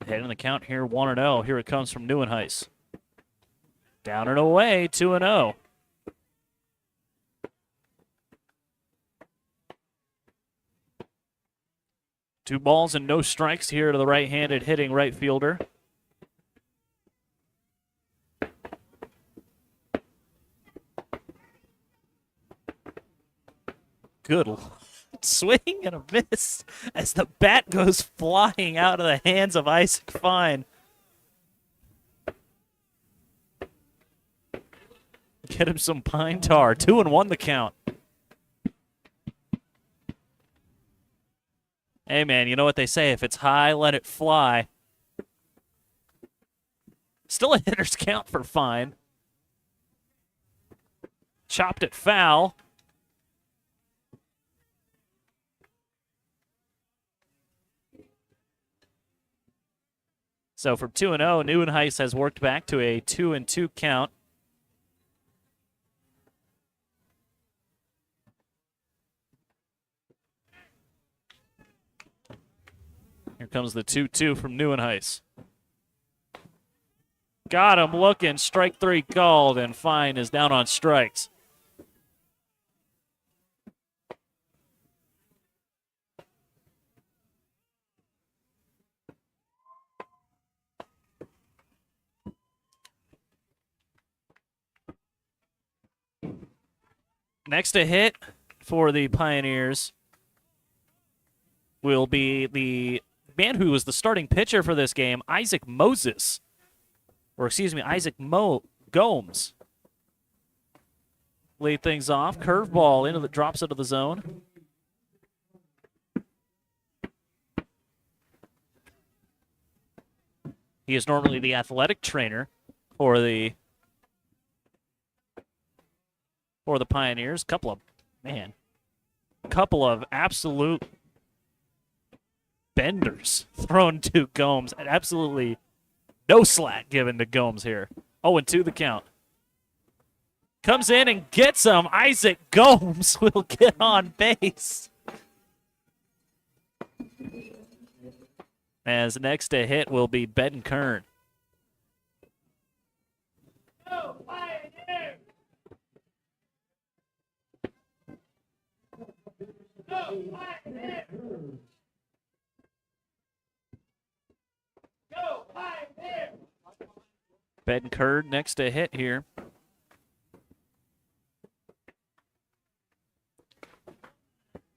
Head in the count here, 1-0. Here it comes from Neuenhuis. Down and away, 2-0. Two balls and no strikes here to the right-handed hitting right fielder. Good swing and a miss as the bat goes flying out of the hands of Isaac Fine. Get him some pine tar. 2-1 the count. Hey, man, you know what they say. If it's high, let it fly. Still a hitter's count for Fine. Chopped it foul. So from 2-0, Neuenhuis has worked back to a 2-2 count. Here comes the 2-2 from Neuenhuis. Got him looking. Strike 3 called, and Fine is down on strikes. Next to hit for the Pioneers will be the man who was the starting pitcher for this game, Isaac Gomes. Lead things off. Curveball drops into the zone. He is normally the athletic trainer for the Pioneers. Couple of absolute benders thrown to Gomes, and absolutely no slack given to Gomes here. 0-2 the count. Comes in and gets him. Isaac Gomes will get on base. As next to hit will be Ben Kern. Go, Pioneers! Go, Pioneers! Go, Pioneers! Ben Kern next to hit here.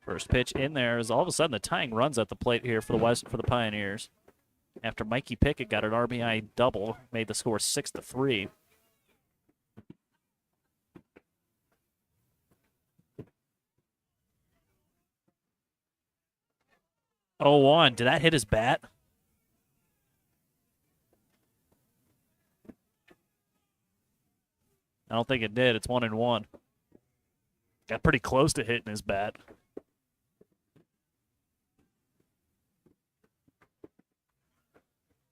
First pitch in there is all of a sudden the tying runs at the plate here for the Pioneers. After Mikey Pickett got an RBI double, made the score 6-3. Oh, 1. Did that hit his bat? I don't think it did. It's 1-1. Got pretty close to hitting his bat.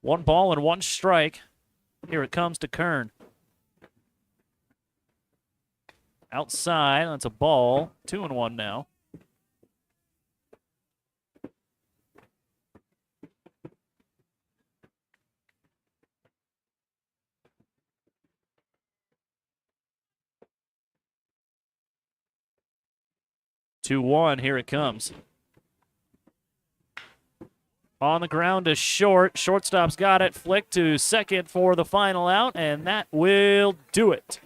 One ball and one strike. Here it comes to Kern. Outside, that's a ball. 2-1 now. Two one, here it comes. On the ground to short. Shortstop's got it. Flick to second for the final out, and that will do it.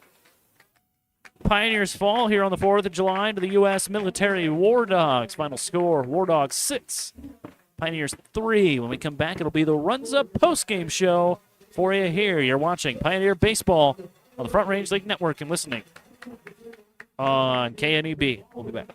Pioneers fall here on the 4th of July to the U.S. Military War Dogs. Final score, War Dogs 6, Pioneers 3. When we come back, it'll be the Runs Up postgame show for you here. You're watching Pioneer Baseball on the Front Range League Network and listening on KNEB. We'll be back.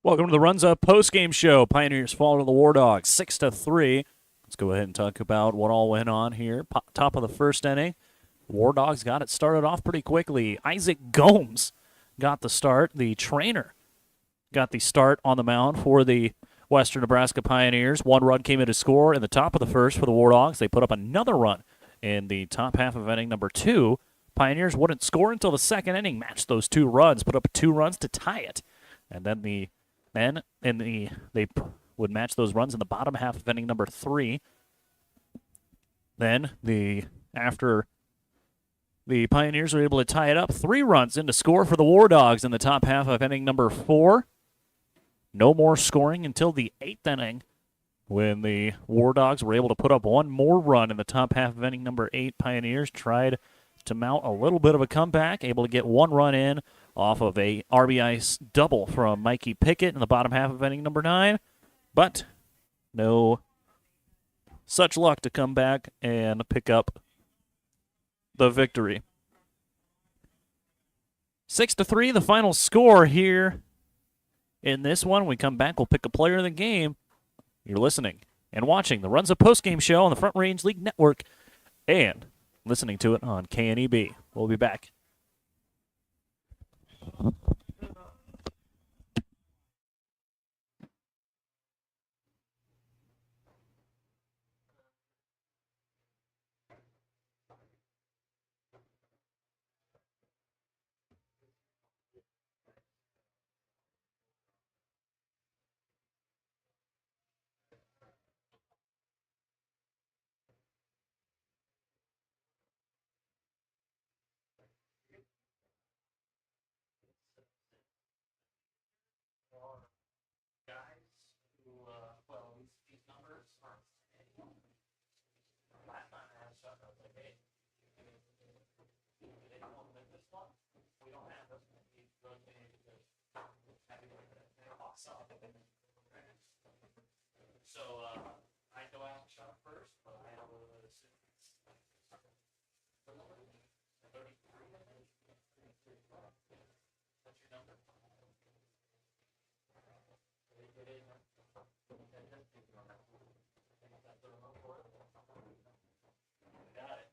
Welcome to the Runs Up Postgame Show. Pioneers fall to the War Dogs 6-3. Let's go ahead and talk about what all went on here. Top of the first inning, War Dogs got it started off pretty quickly. Isaac Gomes got the start. The trainer got the start on the mound for the Western Nebraska Pioneers. 1 run came in to score in the top of the first for the War Dogs. They put up another run in the top half of inning number 2. Pioneers wouldn't score until the second inning, matched those 2 runs, put up 2 runs to tie it. And then they would match those runs in the bottom half of inning number 3. Then after the Pioneers were able to tie it up, 3 runs in to score for the War Dogs in the top half of inning number 4. No more scoring until the 8th inning, when the War Dogs were able to put up 1 more run in the top half of inning number 8. Pioneers tried to mount a little bit of a comeback, able to get 1 run in off of a RBI double from Mikey Pickett in the bottom half of inning number 9, but no such luck to come back and pick up the victory. 6-3, the final score here in this one. When we come back, we'll pick a player of the game. You're listening and watching the Runs Up Postgame Show on the Front Range League Network and listening to it on KNEB. We'll be back. I go out shot first, but I have a 33, I think. What's your number? Got it.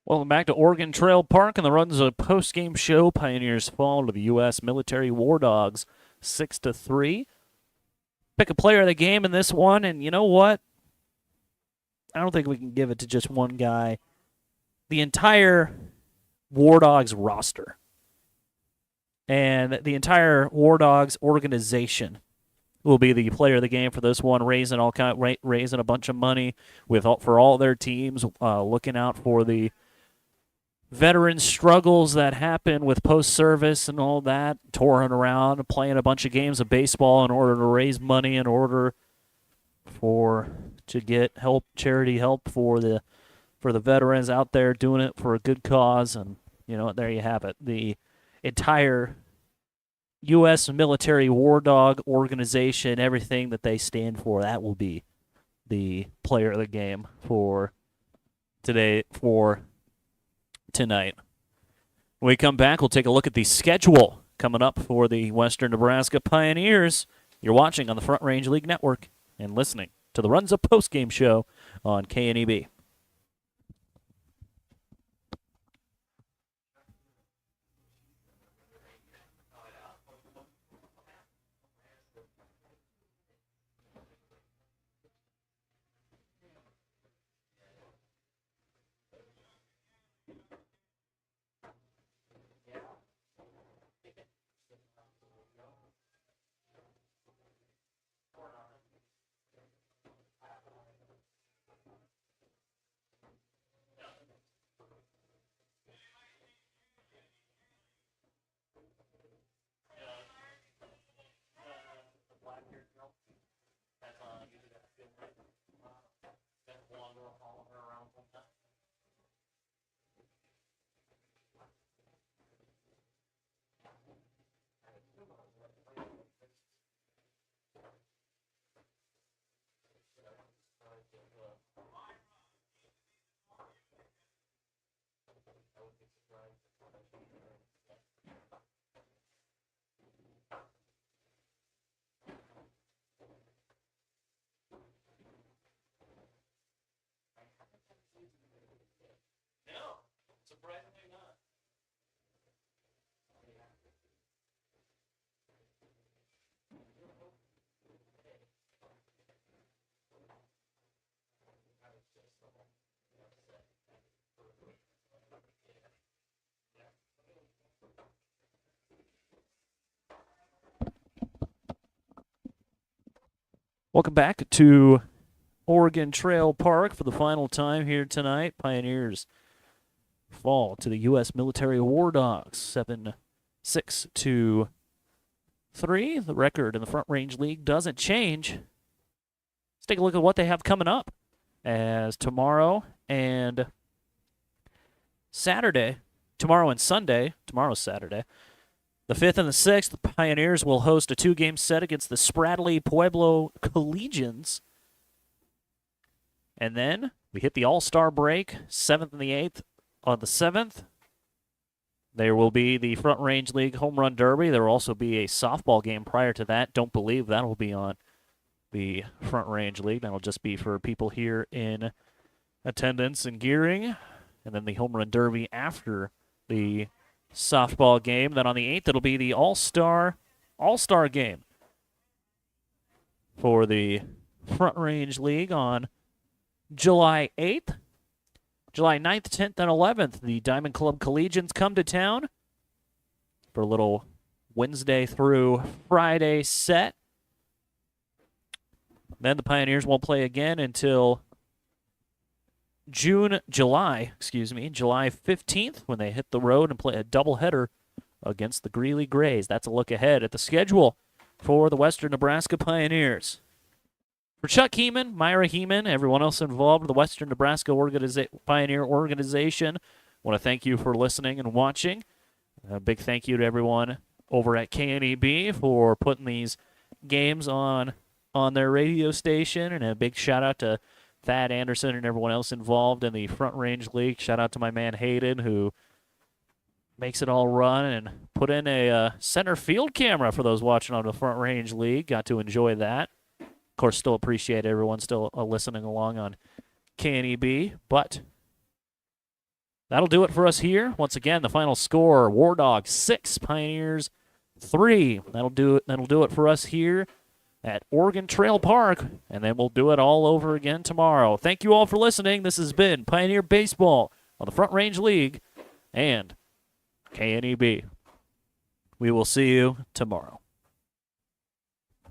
Welcome back to Oregon Trail Park and the Runs of Postgame Show. Pioneers fall to the U.S. Military War Dogs 6-3. Pick a player of the game in this one, and you know what? I don't think we can give it to just one guy. The entire War Dogs roster and the entire War Dogs organization will be the player of the game for this one, raising a bunch of money for all their teams, looking out for the veteran struggles that happen with post-service and all that, touring around, playing a bunch of games of baseball in order to raise money, in order to get charity help for the veterans out there doing it for a good cause. And there you have it. The entire U.S. Military War Dog organization, everything that they stand for, that will be the player of the game for tonight. When we come back, we'll take a look at the schedule coming up for the Western Nebraska Pioneers. You're watching on the Front Range League Network and listening to the Runs Up Postgame Show on KNEB. Surprisingly not. Welcome back to Oregon Trail Park for the final time here tonight. Pioneers fall to the U.S. Military War Dogs 7-6-3. The record in the Front Range League doesn't change. Let's take a look at what they have coming up. As tomorrow and Sunday, tomorrow's Saturday, the 5th and the 6th, the Pioneers will host a 2-game set against the Spradley Pueblo Collegians. And then we hit the All-Star break, 7th and the 8th. On the 7th, there will be the Front Range League Home Run Derby. There will also be a softball game prior to that. Don't believe that will be on the Front Range League. That'll just be for people here in attendance in Gering. And then the Home Run Derby after the softball game. Then on the 8th, it'll be the All-Star game for the Front Range League on July 8th. July 9th, 10th, and 11th, the Diamond Club Collegians come to town for a little Wednesday through Friday set. Then the Pioneers won't play again until July 15th when they hit the road and play a doubleheader against the Greeley Grays. That's a look ahead at the schedule for the Western Nebraska Pioneers. For Chuck Heeman, Myra Heeman, everyone else involved in the Western Nebraska Pioneer Organization, I want to thank you for listening and watching. A big thank you to everyone over at KNEB for putting these games on their radio station, and a big shout out to Thad Anderson and everyone else involved in the Front Range League. Shout out to my man Hayden, who makes it all run and put in a center field camera for those watching on the Front Range League. Got to enjoy that. Of course, still appreciate everyone still listening along on KNEB, but that'll do it for us here. Once again, the final score: War Dogs 6, Pioneers 3. That'll do it for us here at Oregon Trail Park, and then we'll do it all over again tomorrow. Thank you all for listening. This has been Pioneer Baseball on the Front Range League and KNEB. We will see you tomorrow.